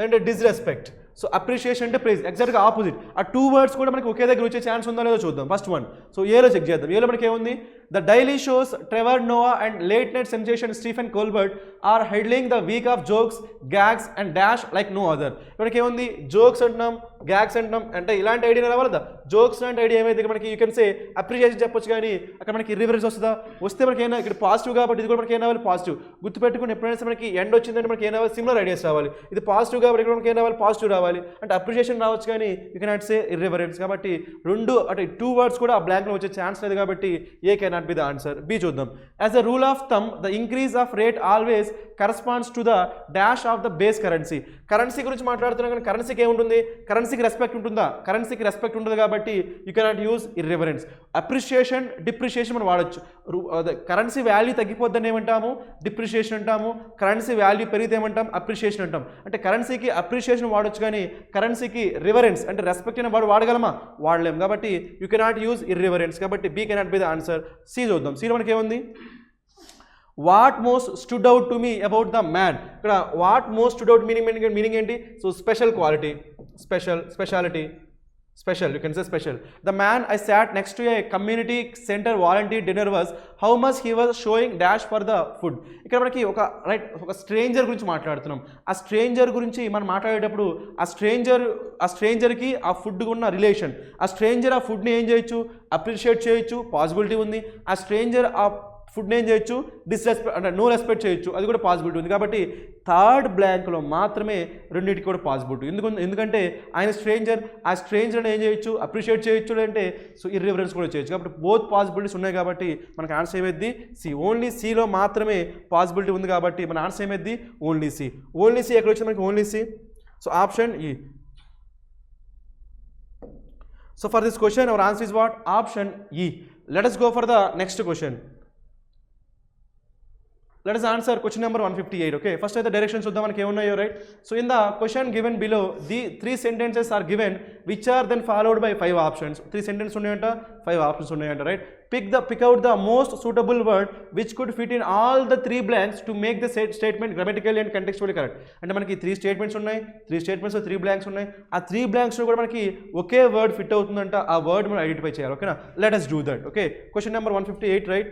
అంటే డిస్రెస్పెక్ట్. సో అప్రిషియేషన్ అంటే ప్రైజ్, ఎగ్జాక్ట్గా ఆపోజిట్. ఆ 2 words కూడా మనకి ఒకే దగ్గర వచ్చే ఛాన్స్ ఉందో లేదో చూద్దాం. ఫస్ట్ వన్, సో ఏలో చెక్ చేద్దాం. ఏలో మనకి ఏముంది, the daily shows Trevor Noah and late night sensation Stephen Colbert are heading the week of jokes, gags and dash like no other. మనకి ఏముంది, జోక్స్ అంటున్నాం, గ్యాగ్స్ అంటున్నాం, అంటే ఇలాంటి ఐడియా రావాలదా. జోక్స్ లాంటి ఐడియా ఏమైతే మనకి యూ కెన్ సే అప్రిషియేషన్ చెప్పొచ్చు, కానీ అక్కడ మనకి ఇర్రివరెన్స్ వస్తుందా, వస్తే మనకి ఏమైనా ఇక్కడ పాజిటివ్ కాబట్టి ఇది కూడా మనకి ఏం రావాలి, పాజిటివ్. గుర్తుపెట్టుకుని ఎప్పుడైనా మనకి ఎండ్ వచ్చిందంటే మనకి ఏం రావాలి, సిమిలర్ ఐడియాస్ రావాలి. ఇది పాజిటివ్ కాబట్టి ఇక్కడ మనకి ఏం రావాలి, పాజిటివ్ రావాలి. అంటే అప్రిషియేషన్ రావచ్చు, కానీ యూ కెనాట్ సే ఇర్రివరెన్స్. కాబట్టి రెండు అంటే 2 words కూడా ఆ బ్లాంక్లో వచ్చే ఛాన్స్ లేదు, కాబట్టి A cannot be the answer. B చూద్దాం. As a rule of thumb the increase of rate always corresponds to the dash of the base currency. Currency గురించి మాట్లాడుతున్నాం, కానీ కరెన్సీకి ఏముంటుంది, కరెన్సీకి రెస్పెక్ట్ ఉంటుందా, కరెన్సీకి రెస్పెక్ట్ ఉంటుంది, కాబట్టి you cannot use irreverence. Appreciation, depreciation మనం వాడచ్చు. కరెన్సీ వాల్యూ తగ్గిపోద్దని ఏమంటాము, డిప్రిషియేషన్ అంటాము. కరెన్సీ వాల్యూ పెరిగితే ఏమంటాం, అప్రిషియేషన్ అంటాం. అంటే కరెన్సీకి అప్రిషియేషన్ వాడచ్చు, కానీ కరెన్సీకి రివరెన్స్ అంటే రెస్పెక్ట్ అనే వాడు వాడగలమా, వాడలేం. కాబట్టి యూ కెనాట్ యూజ్ ఇర్రివరెన్స్. కాబట్టి B cannot be the answer. C చూద్దాం. సిలో మనకి ఏముంది, what most stood out to me about the man. ఇక్కడ what most stood out meaning ఏంటి, so special quality, special, speciality, special, you can say special. The man I sat next to a community centre volunteer dinner was how much he was showing dash for the food. ఇక్కడ మనకి ఒక stranger గురించి మాట్లాడుతున్నాం. ఆ stranger గురించి మనం మాట్లాడేటప్పుడు ఆ స్ట్రేంజర్కి ఆ ఫుడ్ ఉన్న రిలేషన్, ఆ స్ట్రేంజర్ ఆ ఫుడ్ని ఏం చేయొచ్చు, అప్రిషియేట్ చేయొచ్చు, పాసిబిలిటీ ఉంది. ఆ స్ట్రేంజర్ ఆ ఫుడ్ని ఏం చేయొచ్చు, డిస్రెస్పెక్ట్ అంటే నో రెస్పెక్ట్ చేయొచ్చు, అది కూడా పాసిబిలిటీ ఉంది. కాబట్టి థర్డ్ బ్లాంక్లో మాత్రమే రెండింటికి కూడా పాసిబిలిటీ. ఎందుకంటే ఆయన స్ట్రేంజర్, ఆ స్ట్రేంజర్ని ఏం చేయొచ్చు, అప్రిషియేట్ చేయొచ్చు, అంటే సో ఇర్రివరెన్స్ కూడా చేయొచ్చు. కాబట్టి బోత్ పాసిబిలిటీస్ ఉన్నాయి, కాబట్టి మనకు ఆన్సర్ ఏమైంది, సి. ఓన్లీ సిలో మాత్రమే పాసిబిలిటీ ఉంది, కాబట్టి మన ఆన్సర్ ఏమైంది, ఓన్లీ సి. ఓన్లీ సి ఎక్కడ వచ్చింది మనకి, only C. So option E. So for this question our answer is what, option E. Let us go for the next question. Let us answer question number 158. Okay, first అయితే direction చూద్దాం మనకి ఏమున్నాయో, right. So in the question given below the 3 sentences are given which are then followed by 5 options. 3 sentences ఉన్నాయంట, 5 options ఉన్నాయంట, right. Pick out the most suitable word which could fit in all the 3 blanks to make the statement grammatically and contextually correct. అంటే మనకి 3 statements ఉన్నాయి, 3 statements 3 blanks ఉన్నాయి. ఆ 3 blanks కూడా మనకి ఒకే word fit అవుతుందంట, ఆ వర్డ్ మనం ఐడెంటిఫై చేయాలి. ఓకేనా, let us do that. Okay, question number 158, right.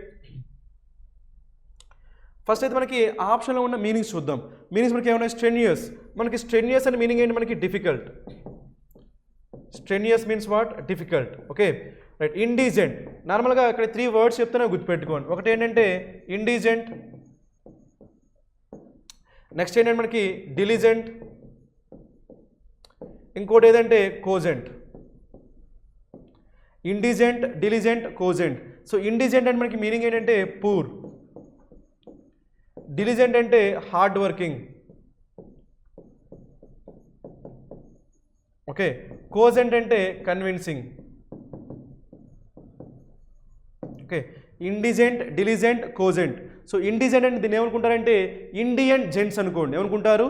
First అయితే మనకి ఆప్షన్లో ఉన్న మీనింగ్స్ చూద్దాం. మీనింగ్స్ మనకి ఏమన్నా, స్ట్రెన్యూయస్. మనకి స్ట్రెన్యూయస్ అనే మీనింగ్ ఏంటి, మనకి difficult. Strenuous means what, difficult. Okay, right. Indigent, నార్మల్గా ఇక్కడ 3 words చెప్తేనే గుర్తుపెట్టుకోండి. ఒకటి ఏంటంటే ఇండీజెంట్, నెక్స్ట్ ఏంటంటే మనకి డిలిజెంట్, ఇంకోటి ఏదంటే cogent. Indigent, diligent, cogent. So indigent అంటే మనకి మీనింగ్ ఏంటంటే పూర్. డిలిజెంట్ అంటే హార్డ్ వర్కింగ్. ఓకే, కోజెంట్ అంటే convincing. Okay, indigent, diligent, cogent. So indigent అంటే దీన్ని ఏమనుకుంటారంటే ఇండియన్ జెంట్స్ అనుకోండి, ఏమనుకుంటారు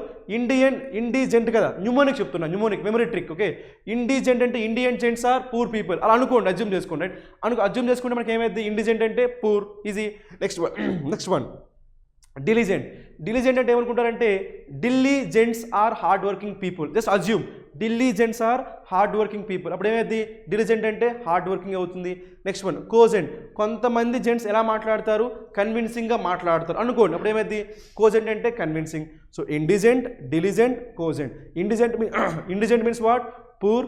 ఇండిజెంట్ కదా, న్యూమోనిక్ చెప్తున్నా, mnemonic memory trick. Okay, indigent అంటే Indian gents are poor people అలా అనుకోండి, అజ్యూమ్ చేసుకోండి. రైట్, అజ్యూమ్ చేసుకుంటే మనకి ఏమైంది, ఇండిజెంట్ అంటే poor, easy. Next one diligent అంటే ఏమనుకుంటారంటే Delhi gents are hard working people. Just assume Delhi gents are hard working people, అప్పుడు ఏమైంది, డిలిజెంట్ అంటే హార్డ్ వర్కింగ్ అవుతుంది. నెక్స్ట్ వన్ కోజెంట్, కొంతమంది జెంట్స్ ఎలా మాట్లాడతారు, కన్విన్సింగ్గా మాట్లాడతారు అనుకోండి, అప్పుడు ఏమైంది, కోజెంట్ అంటే convincing. So indigent, diligent, cogent. Indigent means what, poor.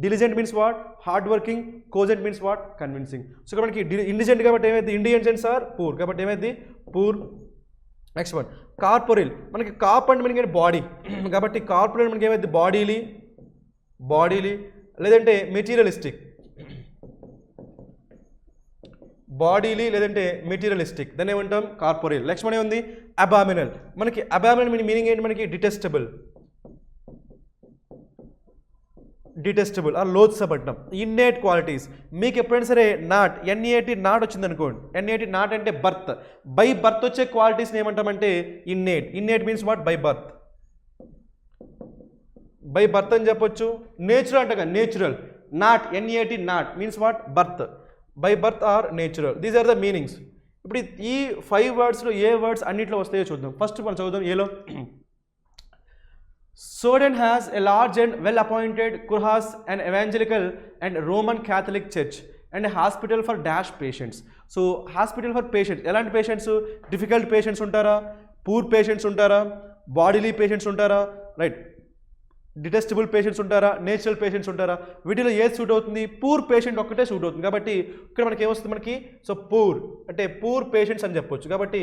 Diligent means what, hard working. Cogent means what, convincing. So ఇక్కడ మనకి ఇండిజెంట్ కాబట్టి ఏమైంది, ఇండియన్ జెంట్స్ ఆర్ పూర్ కాబట్టి ఏమైంది, పూర్. నెక్స్ట్ వన్ కార్పొరేల్, మనకి కాప్ అంటే మనకి బాడీ కాబట్టి కార్పొరేల్ మనకి ఏమైంది, బాడీలీ లేదంటే మెటీరియలిస్టిక్, దాన్ని ఏమంటాం, కార్పొరేల్. నెక్స్ట్ మన ఏముంది, అబామినల్. మనకి అబామినల్ మీనింగ్ ఏంటి, మనకి డిటెస్టబుల్ ఆర్ లోత్సపడ్డం. ఇన్నేట్ క్వాలిటీస్, మీకు ఎప్పుడైనా సరే నాట్ నాట్ వచ్చింది అనుకోండి, నాట్ అంటే బర్త్, బై బర్త్ వచ్చే క్వాలిటీస్ని ఏమంటామంటే innate means what, by birth అని చెప్పొచ్చు. నేచురల్ అంటగా, natural. Not not means what, birth, by birth or natural. These are the meanings. ఇప్పుడు ఈ 5 వర్డ్స్లో ఏ వర్డ్స్ అన్నింటిలో వస్తాయో చూద్దాం. ఫస్ట్ మనం చదువుదాం ఏలో. Sweden has a large and well-appointed Kurhas, an evangelical and Roman Catholic church, and a hospital for dash patients. So, hospital for patients. ఎలాంటి patients, difficult patients ఉంటారా, పూర్ పేషెంట్స్ ఉంటారా, బాడీలీ పేషెంట్స్ ఉంటారా, right, detestable patients ఉంటారా, natural patients ఉంటారా, వీటిలో ఏది suit అవుతుంది, poor patient ఒక్కటే సూట్ అవుతుంది. కాబట్టి ఇక్కడ మనకి ఏమొస్తుంది, మనకి సో పూర్ అంటే పూర్ పేషెంట్స్ అని చెప్పొచ్చు. కాబట్టి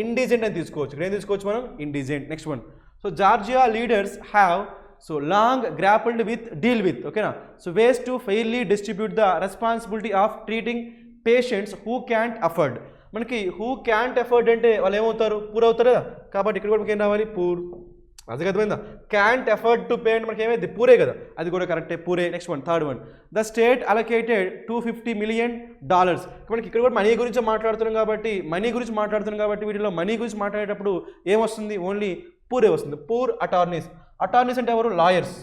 ఇండిజెంట్ అని తీసుకోవచ్చు. ఇక్కడ ఏం తీసుకోవచ్చు మనం, indigent. Next one, so Georgia leaders have so long grappled with okay na, so ways to fairly distribute the responsibility of treating patients who can't afford. మనకి who can't afford అంటే వాళ్ళు ఏమవుతారు, పూర్ అవుతారు కదా, కాబట్టి ఇక్కడ కూడా మనకి ఏం రావాలి, పూర్. అది అర్థమైందా, can't afford to pay అంటే మనకి ఏమైంది, పూరే కదా, అది కూడా కరెక్టే, పూరే. Next one, third one, the state allocated $250 million. మనకి ఇక్కడ కూడా మనీ గురించి మాట్లాడుతున్నాం కాబట్టి వీటిలో మనీ గురించి మాట్లాడేటప్పుడు ఏమొస్తుంది, ఓన్లీ పూరే వస్తుంది. పూర్ అటార్నీస్ అంటే ఎవరు, లాయర్స్.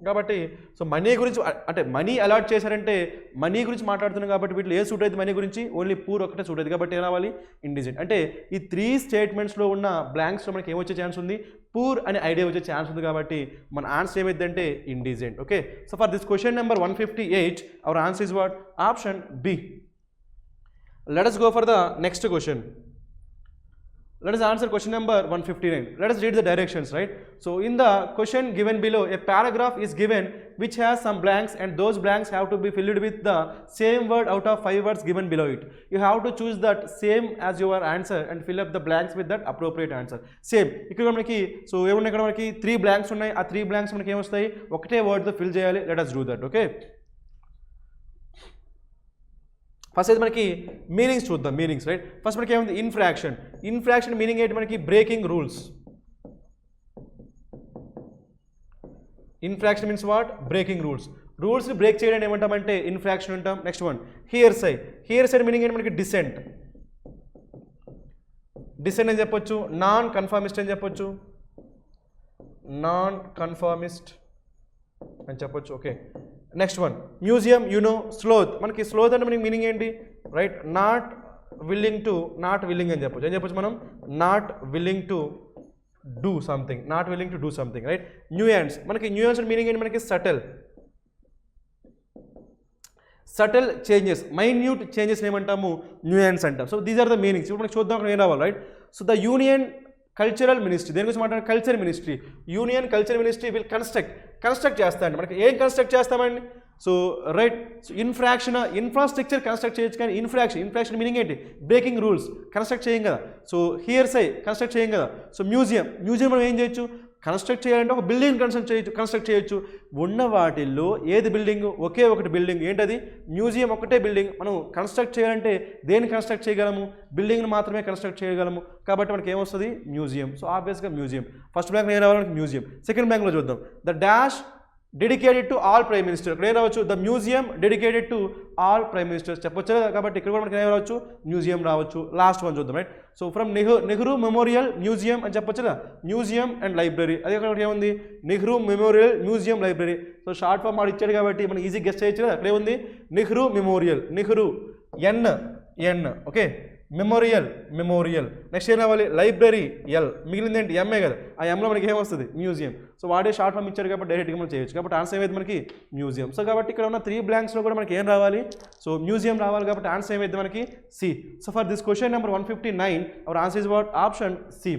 కాబట్టి సో మనీ గురించి అంటే మనీ అలాట్ చేశారంటే మనీ గురించి మాట్లాడుతున్నాం కాబట్టి వీటిలో ఏ సూట్ అయితే మనీ గురించి, ఓన్లీ పూర్ ఒకటే సూట్ అవుతుంది. కాబట్టి ఏం రావాలి, ఇండిజెంట్. అంటే ఈ 3 స్టేట్మెంట్స్లో ఉన్న బ్లాంక్స్లో మనకి ఏమొచ్చే ఛాన్స్ ఉంది, పూర్ అనే ఐడియా వచ్చే ఛాన్స్ ఉంది. కాబట్టి మన ఆన్సర్ ఏమైందంటే indigent. Okay, so for this question number 158 our answer is what, option B. Let us go for the next question. Let us answer question number 159. Let us read the directions, right? So in the question given below, a paragraph is given which has some blanks, and those blanks have to be filled with the same word out of 5 words given below it. You have to choose that same as your answer and fill up the blanks with that appropriate answer. Same. ఇక్కడ మనకి so ఏమున్నాయి, ఇక్కడ మనకి 3 blanks ఉన్నాయి. ఆ 3 blanks మనకి ఏమొస్తాయి, ఒకటే వర్డ్ తో ఫిల్ చేయాలి. Let us do that. Okay. First అయితే మనకి మీనింగ్స్ చూద్దాం, మీనింగ్స్, రైట్. ఫస్ట్ మనకి ఏముంది, ఇన్ఫ్రాక్షన్ మీనింగ్ ఏంటి, మనకి breaking rules. Infraction means what, breaking రూల్స్ని బ్రేక్ చేయడానికి ఏమంటామంటే ఇన్ఫ్రాక్షన్ అంటాం. నెక్స్ట్ వన్, హియర్సై మీనింగ్ ఏంటి, మనకి డిసెంట్ అని చెప్పొచ్చు, నాన్ కన్ఫర్మిస్ట్ అని చెప్పొచ్చు, okay. Next one, museum, sloth. మనకి స్లోత్ అంటే మనకి మీనింగ్ ఏంటి, రైట్, నాట్ విల్లింగ్ అని చెప్పొచ్చు. ఏం చెప్పొచ్చు మనం, not willing to do something, right. Nuance, మనకి న్యూయాన్స్ మీనింగ్ ఏంటి, మనకి సటల్ చేంజెస్, మైన్యూట్ చేంజెస్ ఏమంటాము, న్యూయాన్స్ అంటాం. So these are the meanings. ఇప్పుడు మనకి చూద్దాం అక్కడ ఏం రావాలి, right. So the union cultural ministry, దేని గురించి మాట్లాడారు, culture ministry. Union culture ministry will construct చేస్తామండి. మనకి ఏం కన్స్ట్రక్ట్ చేస్తామండి, so right, so infrastructure construct చేయొచ్చు, కానీ ఇన్ఫ్రాక్షన్ మీనింగ్ ఏంటి, బ్రేకింగ్ రూల్స్, కన్స్ట్రక్ట్ చేయం కదా. సో హియర్సై కన్స్ట్రక్ట్ చేయం కదా. సో మ్యూజియం మనం ఏం చేయొచ్చు, కన్స్ట్రక్ట్ చేయాలంటే ఒక బిల్డింగ్ కన్స్ట్రక్ట్ చేయొచ్చు. ఉన్న వాటిల్లో ఏది బిల్డింగ్, ఒకే ఒకటి బిల్డింగ్, ఏంటది, మ్యూజియం. ఒకటే బిల్డింగ్. మనం కన్స్ట్రక్ట్ చేయాలంటే దేన్ని కన్స్ట్రక్ట్ చేయగలము, బిల్డింగ్ని మాత్రమే కన్స్ట్రక్ట్ చేయగలము. కాబట్టి మనకి ఏమొస్తుంది, మ్యూజియం. సో ఆబ్వియస్గా మ్యూజియం. ఫస్ట్ బ్లాంక్ ఏం రావాలి, మ్యూజియం. సెకండ్ బ్లాంక్లో చూద్దాం, the dash dedicated to all prime minister. ఇక్కడ ఏం రావచ్చు, the museum dedicated to all prime ministers చెప్పొచ్చు కాబట్టి ఇక్కడ కూడా మనకి ఏం రావచ్చు, మ్యూజియం రావచ్చు. లాస్ట్ వన్ చూద్దాం, right. So from Nehru memorial museum అని చెప్పొచ్చు కదా, మ్యూజియం అండ్ లైబ్రరీ. అదే అక్కడ ఏముంది, Nehru memorial museum library. So short form ఆడు ఇచ్చాడు కాబట్టి మనం ఈజీ గెస్ట్ చేయొచ్చు కదా. అక్కడ ఏముంది, నెహ్రూ మెమోరియల్, నెహ్రూ ఎన్ ఓకే, మెమోరియల్. నెక్స్ట్ ఏం రావాలి, లైబ్రరీ ఎల్, మిగిలింది ఏంటి, ఎంఏ కదా, ఆ ఎంలో మనకి ఏమొస్తుంది, మ్యూజియం. సో వాడే షార్ట్ ఫామ్ ఇచ్చారు కాబట్టి డైరెక్ట్గా మనం చేయొచ్చు. కాబట్టి ఆన్సర్ ఏమైంది మనకి, మ్యూజియం. సో కాబట్టి ఇక్కడ ఉన్న 3 blanksలో కూడా మనకి ఏం రావాలి, సో మ్యూజియం రావాలి. కాబట్టి ఆన్సర్ ఏమైంది మనకి C. So for this question number 159 our answer is what, option C.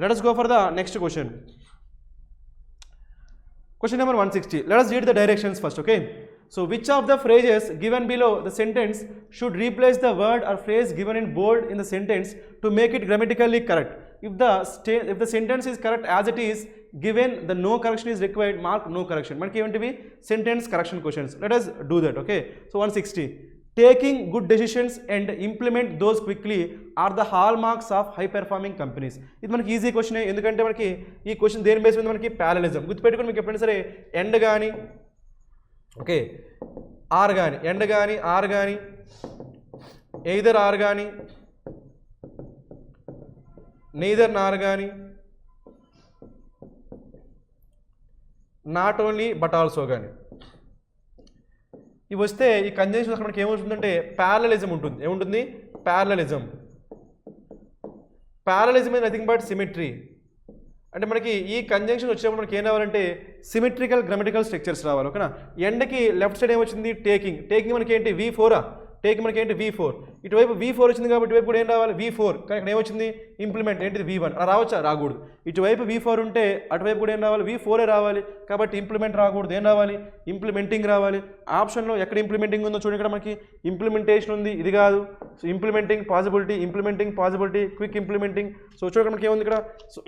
Let us go for the next question. Question number 160. Let us read the directions first, okay? So which of the phrases given below the sentence should replace the word or phrase given in bold in the sentence to make it grammatically correct? If the sentence is correct as it is given, the no correction is required, mark no correction. Manaki evantivi sentence correction questions. Let us do that, okay? So 160. Taking good decisions and implement those quickly are the hallmarks of high performing companies. ఇది మనకి easy question. ఎందుకంటే మనకి ఈ question దేని base మీద మనకి parallelism. గుర్తుపెట్టుకుని మీకు ఎప్పుడైనా సరే ఎండ్ కానీ ఓకే ఆర్ కానీ, ఎండ్ కానీ ఆర్ కానీ, ఎయిదర్ ఆర్ కానీ, నెయిదర్ నార్ కానీ, నాట్ ఓన్లీ బట్ ఆల్సో కానీ ఇవి వస్తే ఈ కంజంక్షన్ అక్కడ మనకి ఏమవుతుందంటే ప్యారలిజం ఉంటుంది. ఏముంటుంది, parallelism. Parallelism is nothing but symmetry. అంటే మనకి ఈ కంజంక్షన్ వచ్చినప్పుడు మనకి ఏం రావాలంటే సిమెట్రికల్ గ్రామటికల్ స్ట్రక్చర్స్ రావాలి, ఓకేనా. ఎండ్కి లెఫ్ట్ సైడ్ ఏమొచ్చింది, టేకింగ్ మనకి ఏంటి V4, టేకింగ్ మనకి ఏంటి V4. ఇటువైపు V4 వచ్చింది కాబట్టి ఇటువైపు కూడా ఏం రావాలి, V4. కానీ ఇక్కడ ఏమొచ్చింది, ఇంప్లిమెంట్ ఏంటిది V1. అలా రావచ్చా, రాకూడదు. ఇటువైపు V4 ఉంటే అటువైపు కూడా ఏం రావాలి, V4 రావాలి. కాబట్టి ఇంప్లిమెంట్ రాకూడదు, ఏం రావాలి, ఇంప్లిమెంటింగ్ రావాలి. ఆప్షన్లో ఎక్కడ ఇంప్లిమెంటింగ్ ఉందో చూడండి, ఇక్కడ మనకి ఇంప్లిమెంటేషన్ ఉంది, ఇది కాదు. So implementing possibility, quick implementing. So చూడండి మనకి ఏముంది ఇక్కడ, so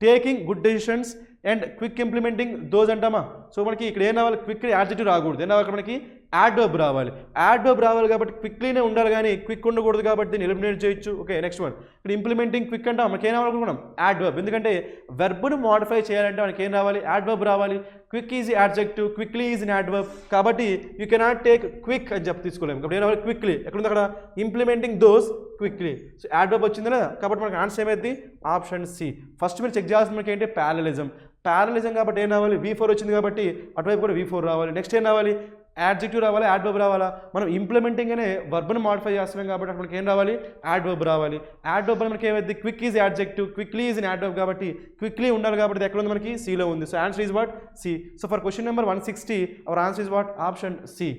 taking good decisions and quick implementing those అంటామా. సో మనకి ఇక్కడ ఏం రావాలి, క్విక్ యాడ్జెక్టివ్ రాకూడదు, ఏం రావాలి, మనకి యాడ్వర్బ్ రావాలి. యాడ్వర్బ్ రావాలి కాబట్టి క్విక్లీనే ఉండాలి కానీ క్విక్ ఉండకూడదు కాబట్టి దీన్ని ఎలిమినేట్ చేయొచ్చు. Okay next one. ఇక్కడ ఇంప్లిమెంటింగ్ క్విక్ అంటే మనకి ఏం రావాలనుకున్నాం, యాడ్వర్బ్. ఎందుకంటే వెర్బ్ను మోడిఫై చేయాలంటే మనకి ఏం రావాలి, యాడ్వర్బ్ రావాలి. Quick is adjective, quickly is adverb. కాబట్టి యూ కెనాట్ టేక్ క్విక్ అని చెప్పి తీసుకోలేము. కాబట్టి ఏం రావాలి, క్విక్లీ. ఎక్కడుంది అక్కడ, implementing those quickly. So adverb వచ్చింది కదా, కాబట్టి మనకి ఆన్సర్ ఏమైంది, ఆప్షన్ సి. ఫస్ట్ మీరు చెక్ చేయాల్సింది మనకి ఏంటి, ప్యారలిజం కాబట్టి ఏం రావాలి, V4 వచ్చింది కాబట్టి అటువైపు కూడా V4 రావాలి. నెక్స్ట్ ఏం రావాలి, యాడ్జెక్టివ్ రావాలి, యాడ్వర్బ్ రావాలా. మనం ఇంప్లిమెంటింగ్ అనే వర్బ్ను మాడిఫై చేస్తున్నాం కాబట్టి అక్కడ మనకి ఏం రావాలి, యాడ్వర్బ్ రావాలి. యాడ్వర్బ్ మనకి ఏమైంది, quick is adjective, quickly is adverb కాబట్టి క్విక్లీ ఉండాలి కాబట్టి ఎక్కడ ఉంది మనకి, సిలో ఉంది. So answer is what, C. So for question number 160 our answer is what, option C.